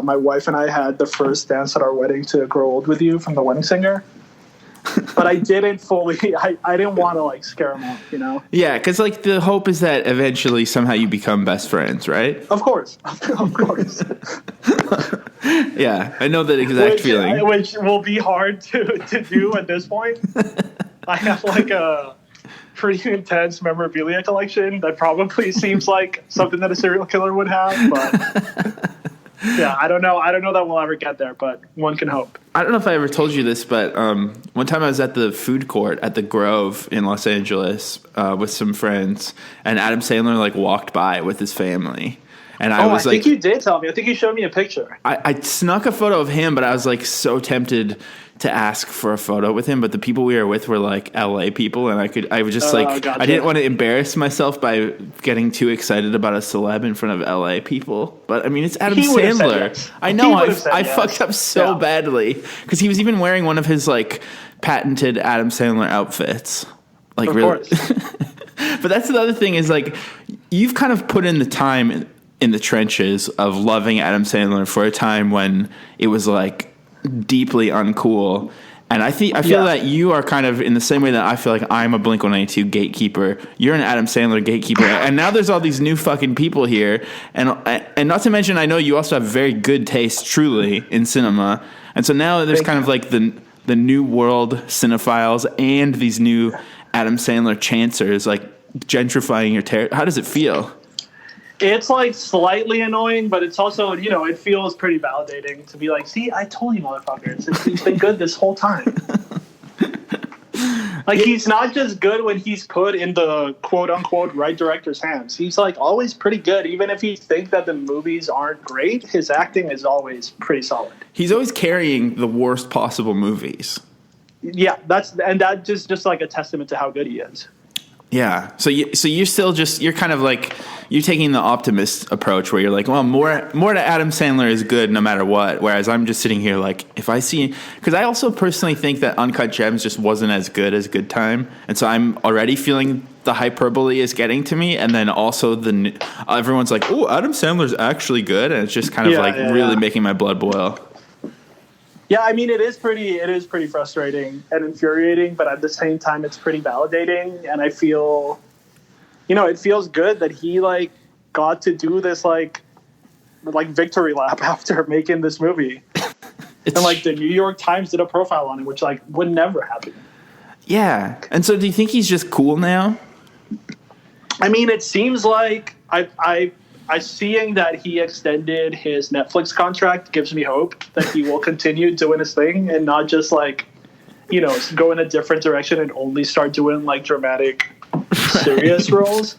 my wife and I had the first dance at our wedding to Grow Old With You from The Wedding Singer. But I didn't fully. I didn't want to like scare him off, Yeah, because like the hope is that eventually somehow you become best friends, right? Of course, of course. Yeah, I know that exact feeling. Which will be hard to do at this point. I have like a pretty intense memorabilia collection that probably seems like something that a serial killer would have, but yeah, I don't know that we'll ever get there, but one can hope. I don't know if I ever told you this, but one time I was at the food court at the Grove in Los Angeles with some friends, and Adam Sandler like walked by with his family. And I was think you did tell me. I think you showed me a picture. I snuck a photo of him, but I was like so tempted to ask for a photo with him. But the people we were with were like LA people, and I was just gotcha. I didn't want to embarrass myself by getting too excited about a celeb in front of LA people. But I mean, it's Adam Sandler. Yes. I know I fucked up so badly because he was even wearing one of his like patented Adam Sandler outfits. Like of really. Course. But that's the other thing is like you've kind of put in the time in the trenches of loving Adam Sandler for a time when it was like deeply uncool. And I feel that you are kind of in the same way that I feel like I'm a Blink-182 gatekeeper. You're an Adam Sandler gatekeeper. And now there's all these new fucking people here. And not to mention, I know you also have very good taste, truly, in cinema. And so now there's kind of like the new world cinephiles and these new Adam Sandler chancers, like gentrifying your territory. How does it feel? It's like slightly annoying, but it's also, it feels pretty validating to be like, see, I told you, motherfuckers, he's been good this whole time. Like, he's not just good when he's put in the quote-unquote right director's hands. He's, like, always pretty good. Even if you think that the movies aren't great, his acting is always pretty solid. He's always carrying the worst possible movies. Yeah, that's just like a testament to how good he is. Yeah. So you're still you're kind of like, you're taking the optimist approach where you're like, well, more to Adam Sandler is good no matter what. Whereas I'm just sitting here like, if I see, because I also personally think that Uncut Gems just wasn't as good as Good Time. And so I'm already feeling the hyperbole is getting to me. And then also everyone's like, oh, Adam Sandler's actually good. And it's just kind of really making my blood boil. Yeah, I mean, it is pretty frustrating and infuriating, but at the same time, it's pretty validating. And I feel, it feels good that he like got to do this like victory lap after making this movie. And like the New York Times did a profile on him, which like would never happen. Yeah. And so do you think he's just cool now? I mean, it seems like I seeing that he extended his Netflix contract gives me hope that he will continue doing his thing and not just like, go in a different direction and only start doing like dramatic, serious roles.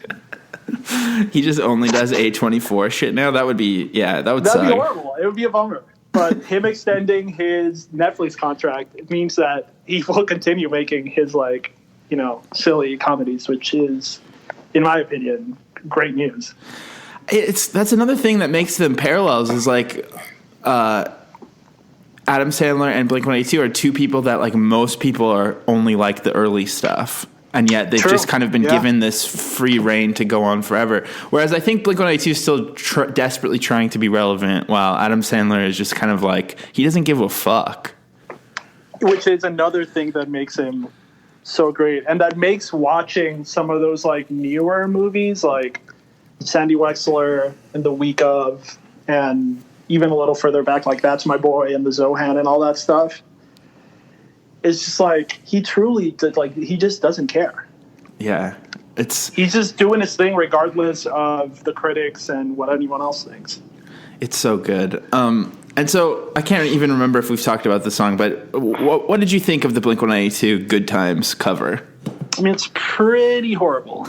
He just only does A24 shit now. That would be that'd be horrible. It would be a bummer. But him extending his Netflix contract, it means that he will continue making his like, silly comedies, which is, in my opinion, great news. That's another thing that makes them parallels is like Adam Sandler and Blink-182 are two people that like most people are only like the early stuff. And yet they've just kind of been given this free reign to go on forever. Whereas I think Blink-182 is still desperately trying to be relevant, while Adam Sandler is just kind of like, he doesn't give a fuck. Which is another thing that makes him so great. And that makes watching some of those like newer movies like Sandy Wexler and The Week Of, and even a little further back like That's My Boy and The Zohan and all that stuff. It's just like he truly did, like he just doesn't care. Yeah, he's just doing his thing regardless of the critics and what anyone else thinks. It's so good. And so I can't even remember if we've talked about the song, but what did you think of the Blink-182 "Good Times" cover? I mean, it's pretty horrible.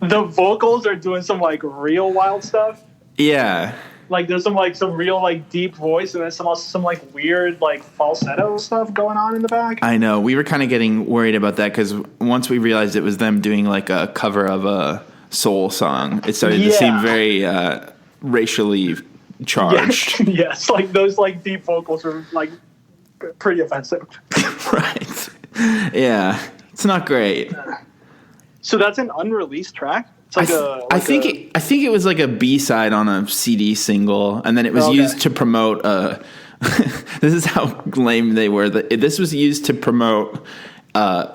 The vocals are doing some like real wild stuff. Yeah. Like there's some real like deep voice and then some like weird like falsetto stuff going on in the back. I know. We were kind of getting worried about that because once we realized it was them doing like a cover of a soul song, it started to seem very racially charged. Yes, like those like deep vocals are like pretty offensive. Right. Yeah. It's not great. So that's an unreleased track? I think it was like a B-side on a CD single, and then it was used to promote. This is how lame they were. This was used to promote a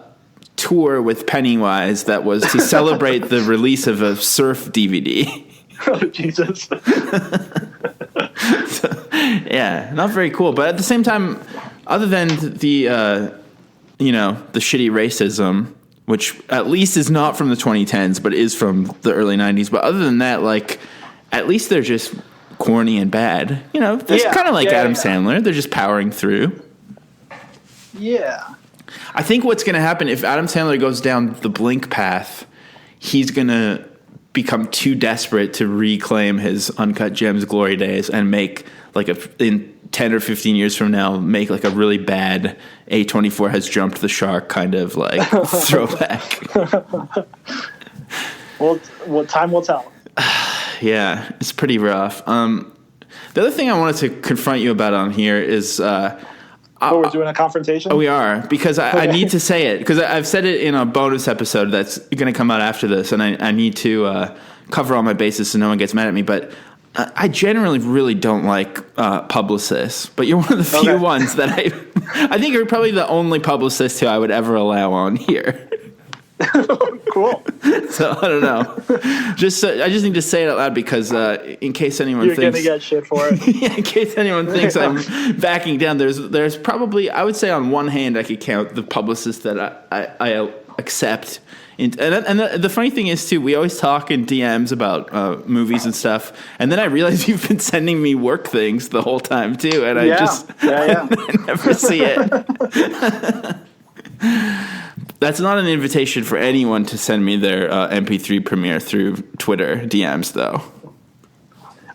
tour with Pennywise that was to celebrate the release of a Surf DVD. Oh Jesus! So, yeah, not very cool. But at the same time, other than the shitty racism, which at least is not from the 2010s, but is from the early 90s. But other than that, like, at least they're just corny and bad. It's kind of like Adam Sandler. They're just powering through. Yeah. I think what's going to happen if Adam Sandler goes down the Blink path, he's going to become too desperate to reclaim his Uncut Gems glory days and make, like, in 10 or 15 years from now, make like a really bad A24 has jumped the shark kind of like throwback. Well, time will tell. Yeah, it's pretty rough. The other thing I wanted to confront you about on here is... we're doing a confrontation? Oh, we are, because I need to say it, because I've said it in a bonus episode that's going to come out after this, and I need to cover all my bases so no one gets mad at me, but... I generally really don't like publicists, but you're one of the few ones that I think you're probably the only publicist who I would ever allow on here. Cool. So I don't know. I just need to say it out loud because in case anyone you're thinks gonna get shit for it. Yeah, in case anyone thinks I'm backing down, there's probably, I would say on one hand I could count the publicists that I accept. And the funny thing is, too, we always talk in DMs about movies and stuff, and then I realize you've been sending me work things the whole time, too, and I never see it. That's not an invitation for anyone to send me their MP3 premiere through Twitter DMs, though.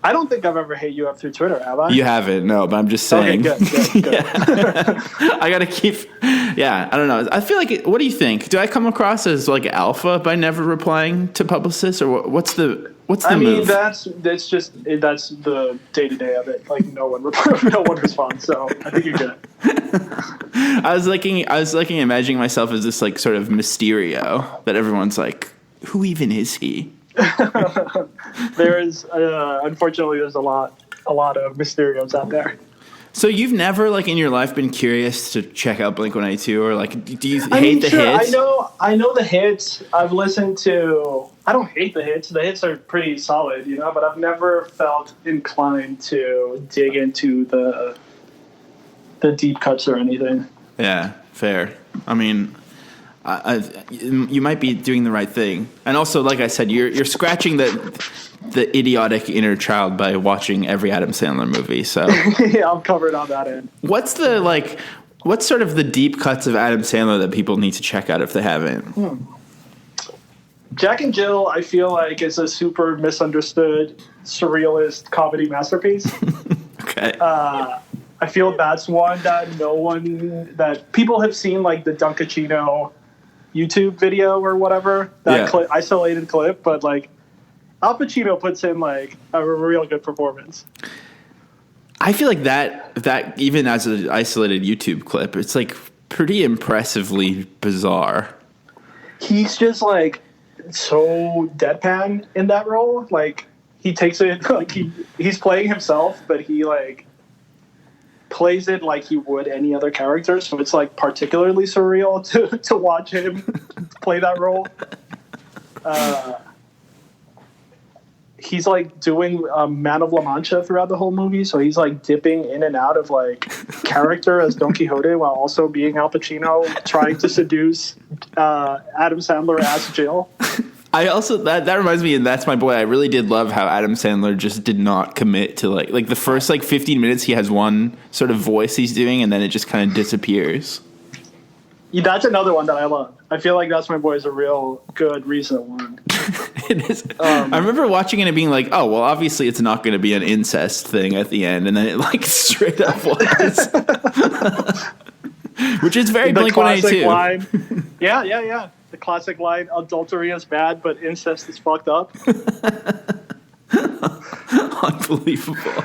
I don't think I've ever hit you up through Twitter, have I? You haven't, no, but I'm just saying. Okay, good. I gotta keep. Yeah, I don't know. I feel like. What do you think? Do I come across as like alpha by never replying to publicists, or what's the move? I mean, that's the day to day of it. Like no one responds, so I think you're good. I was imagining myself as this like sort of Mysterio that everyone's like, who even is he? Unfortunately, there's a lot of Mysterios out there. So you've never, like, in your life been curious to check out Blink-182, or like, do you hate the hits? I know the hits. I've listened to. I don't hate the hits. The hits are pretty solid, but I've never felt inclined to dig into the deep cuts or anything. Yeah, fair. I mean, you might be doing the right thing. And also, like I said, you're scratching the idiotic inner child by watching every Adam Sandler movie. So Yeah, I'm covered on that end. what's sort of the deep cuts of Adam Sandler that people need to check out if they haven't? Jack and Jill, I feel like, is a super misunderstood surrealist comedy masterpiece. Okay. I feel that's one that people have seen, like the Dunkachino YouTube video or whatever, that isolated clip, but like Al Pacino puts in like a real good performance. I feel like that even as an isolated YouTube clip, it's like pretty impressively bizarre. He's just like so deadpan in that role. Like he takes it like he's playing himself, but he like plays it like he would any other character. So it's like particularly surreal to watch him play that role. He's like doing Man of La Mancha throughout the whole movie, so he's like dipping in and out of like character as Don Quixote while also being Al Pacino trying to seduce Adam Sandler as Jill. I also that reminds me, and that's my boy. I really did love how Adam Sandler just did not commit to like the first like 15 minutes. He has one sort of voice he's doing, and then it just kind of disappears. Yeah, that's another one that I love. I feel like That's My Boy is a real good recent one. It is. I remember watching it and being like, "Oh, well, obviously it's not going to be an incest thing at the end," and then it like straight up was, which is very The classic Blink-182. line. Yeah. The classic line: "Adultery is bad, but incest is fucked up." Unbelievable.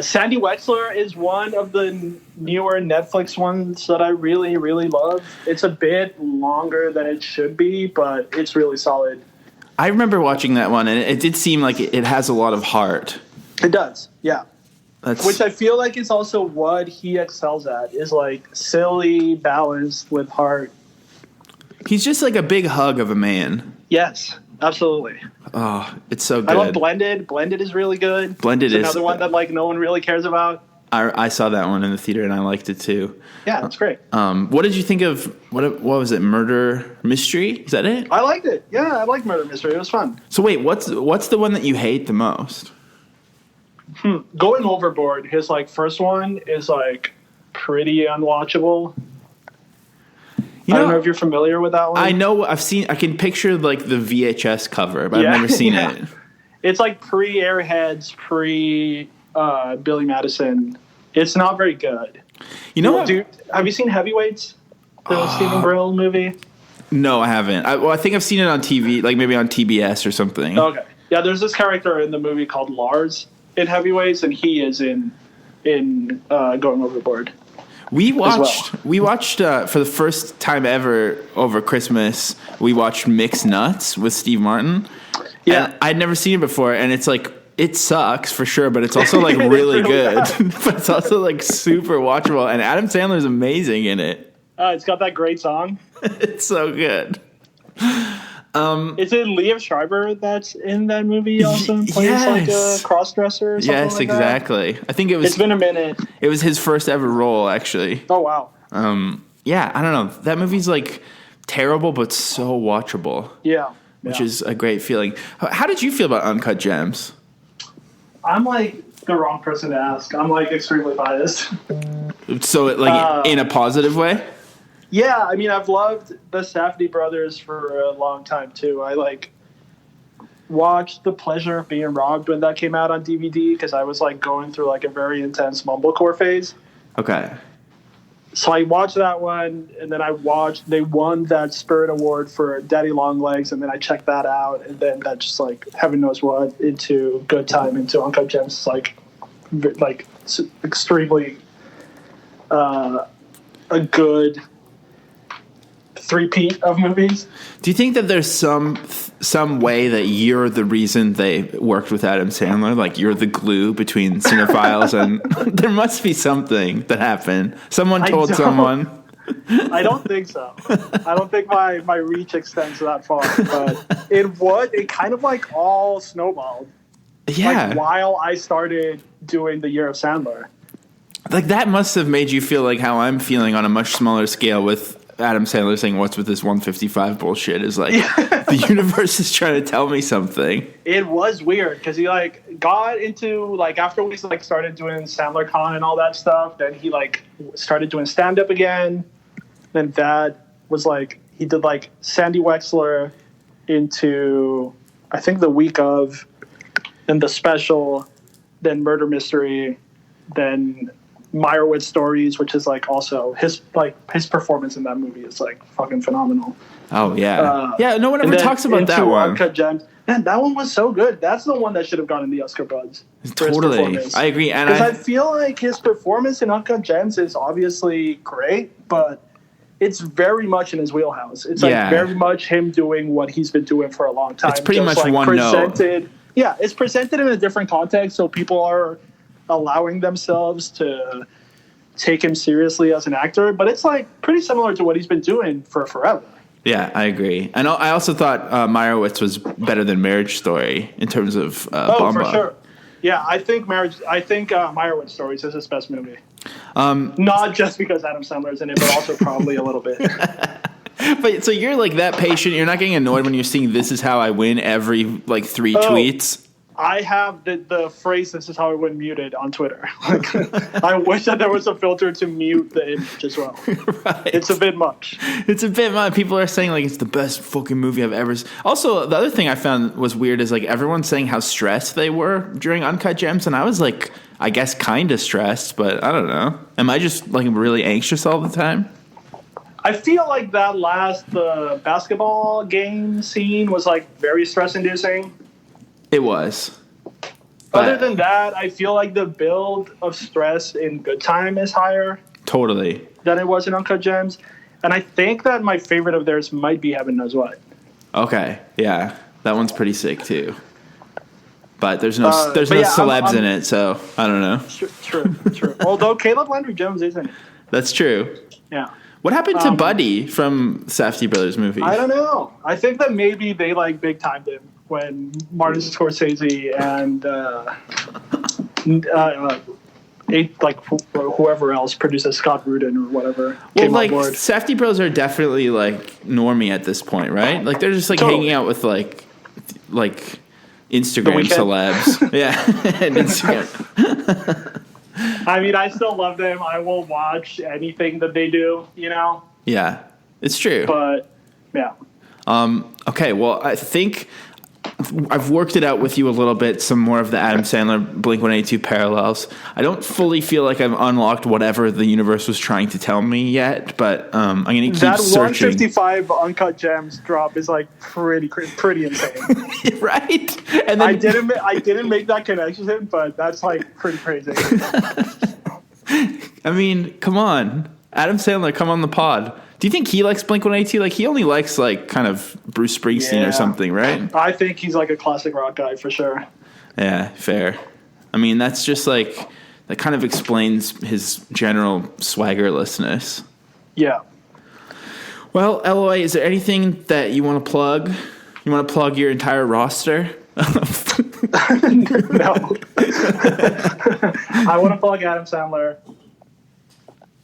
Sandy Wexler is one of the newer Netflix ones that I really, really love. It's a bit longer than it should be, but it's really solid. I remember watching that one, and it did seem like it has a lot of heart. It does, yeah. That's, Which I feel like is also what he excels at, is like silly, balanced with heart. he's just like a big hug of a man. Yes, absolutely. Oh, it's so good. I love Blended. Blended is really good. Blended it's is another one that like no one really cares about. I saw that one in the theater and I liked it too. Yeah, that's great. What did you think of what was it? Murder Mystery? Is that it? I liked it. Yeah, I liked Murder Mystery. It was fun. So wait, what's the one that you hate the most? Going Overboard, his like first one is like pretty unwatchable. I don't know if you're familiar with that one. I know. I can picture like the VHS cover, but I've never seen it. It's like pre-Airheads, Billy Madison. It's not very good. You know what? Dude, have you seen Heavyweights? The Stephen Brill movie? No, I haven't. I think I've seen it on TV, like maybe on TBS or something. Okay. Yeah, there's this character in the movie called Lars in Heavyweights, and he is in Going Overboard. We watched for the first time ever over Christmas. We watched Mixed Nuts with Steve Martin. Yeah, and I'd never seen it before, and it's like it sucks for sure, but it's also like really good. But it's also like super watchable, and Adam Sandler's amazing in it. It's got that great song. It's so good. Is it Liev Schreiber that's in that movie also and plays like a cross-dresser or something Yes, like exactly. that? I think it was. It's been a minute. It was his first ever role, actually. Oh, wow. Yeah, I don't know. That movie's like terrible, but so watchable. Yeah. Which is a great feeling. How did you feel about Uncut Gems? I'm like the wrong person to ask. I'm like extremely biased. So, in a positive way? Yeah, I mean, I've loved the Safdie brothers for a long time, too. I, like, watched The Pleasure of Being Robbed when that came out on DVD because I was, like, going through, like, a very intense mumblecore phase. Okay. So I watched that one, and then they won that Spirit Award for Daddy Longlegs, and then I checked that out, and then that just, like, heaven knows what, into Good Time, into Uncut Gems, like extremely a good three-peat of movies. Do you think that there's some way that you're the reason they worked with Adam Sandler? Like you're the glue between cinephiles, and there must be something that happened. Someone told someone. I don't think so. I don't think my reach extends that far, but it kind of like all snowballed. Yeah. Like while I started doing the Year of Sandler. Like that must have made you feel like how I'm feeling on a much smaller scale with Adam Sandler saying, "What's with this 155 bullshit?" is like the universe is trying to tell me something. It was weird because he like got into like after we like started doing Sandler Con and all that stuff. Then he like started doing stand up again. Then that was like he did like Sandy Wexler into I think the week of, then the special, then Murder Mystery, then Meyerowitz Stories, which is like also his performance in that movie is like fucking phenomenal. Oh yeah, no one ever talks about that one. Uncut Gems. Man, that one was so good. That's the one that should have gotten the Oscar buzz. Totally, I agree. And I feel like his performance in Uncut Gems is obviously great, but it's very much in his wheelhouse. It's like very much him doing what he's been doing for a long time. It's pretty much like one note. Yeah, it's presented in a different context, so people are allowing themselves to take him seriously as an actor. But it's like pretty similar to what he's been doing for forever. Yeah, I agree. And I also thought Meyerowitz was better than Marriage Story in terms of Bamba. For sure. Yeah, I think Meyerowitz Stories is his best movie. Not just because Adam Sandler's in it, but also probably a little bit. But so you're like that patient. You're not getting annoyed when you're seeing "This is how I win" every like 3 tweets. I have the phrase "This is how I win" muted on Twitter. Like, I wish that there was a filter to mute the image as well. Right. It's a bit much. It's a bit much. People are saying like it's the best fucking movie I've ever seen. Also, the other thing I found was weird is like everyone's saying how stressed they were during Uncut Gems, and I was like, I guess kind of stressed, but I don't know. Am I just like really anxious all the time? I feel like that last basketball game scene was like very stress-inducing. It was. Other than that, I feel like the build of stress in Good Time is higher. Totally. Than it was in Uncut Gems. And I think that my favorite of theirs might be Heaven Knows What. Okay. Yeah. That one's pretty sick too. But there's no celebs in it, so I don't know. True. Although Caleb Landry Jones isn't it. That's true. Yeah. What happened to Buddy from Safdie Brothers movies? I don't know. I think that maybe they like big timed him when Martin Scorsese and whoever else produces Scott Rudin or whatever. Well, like Safdie Bros are definitely like normie at this point, right? Like they're just like hanging out with like Instagram celebs. Yeah, and Instagram. I mean, I still love them. I will watch anything that they do, you know? Yeah, it's true. But, yeah. Okay, well, I think I've worked it out with you a little bit, some more of the Adam Sandler Blink-182 parallels. I don't fully feel like I've unlocked whatever the universe was trying to tell me yet, but I'm going to keep that searching. That 155 Uncut Gems drop is like pretty insane. Right? And then I didn't make that connection, but that's like pretty crazy. I mean, come on. Adam Sandler, come on the pod. Do you think he likes Blink-182? Like, he only likes, like, kind of Bruce Springsteen or something, right? I think he's, like, a classic rock guy for sure. Yeah, fair. I mean, that's just, like, that kind of explains his general swaggerlessness. Yeah. Well, Eloy, is there anything that you want to plug? You want to plug your entire roster? No. I want to plug Adam Sandler.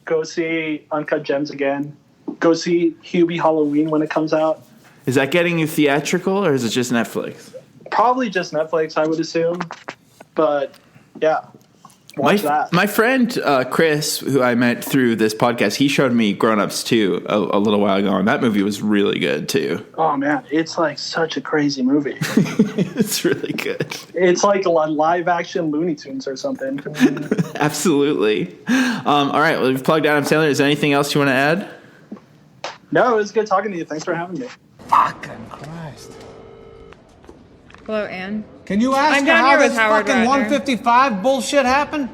Go see Uncut Gems again. Go see Hubie Halloween when it comes out. Is that getting you theatrical, or is it just Netflix? Probably just Netflix, I would assume. But, yeah. Watch that. My friend Chris, who I met through this podcast, he showed me Grown Ups 2 a little while ago, and that movie was really good, too. Oh, man. It's, like, such a crazy movie. It's really good. It's like a live-action Looney Tunes or something. Absolutely. All right, well, we've plugged Adam Sandler. Is there anything else you want to add? No, it was good talking to you. Thanks for having me. Fucking Christ. Hello, Anne. Can you ask I'm her down how here with this Howard fucking Ratner. 155 bullshit happened?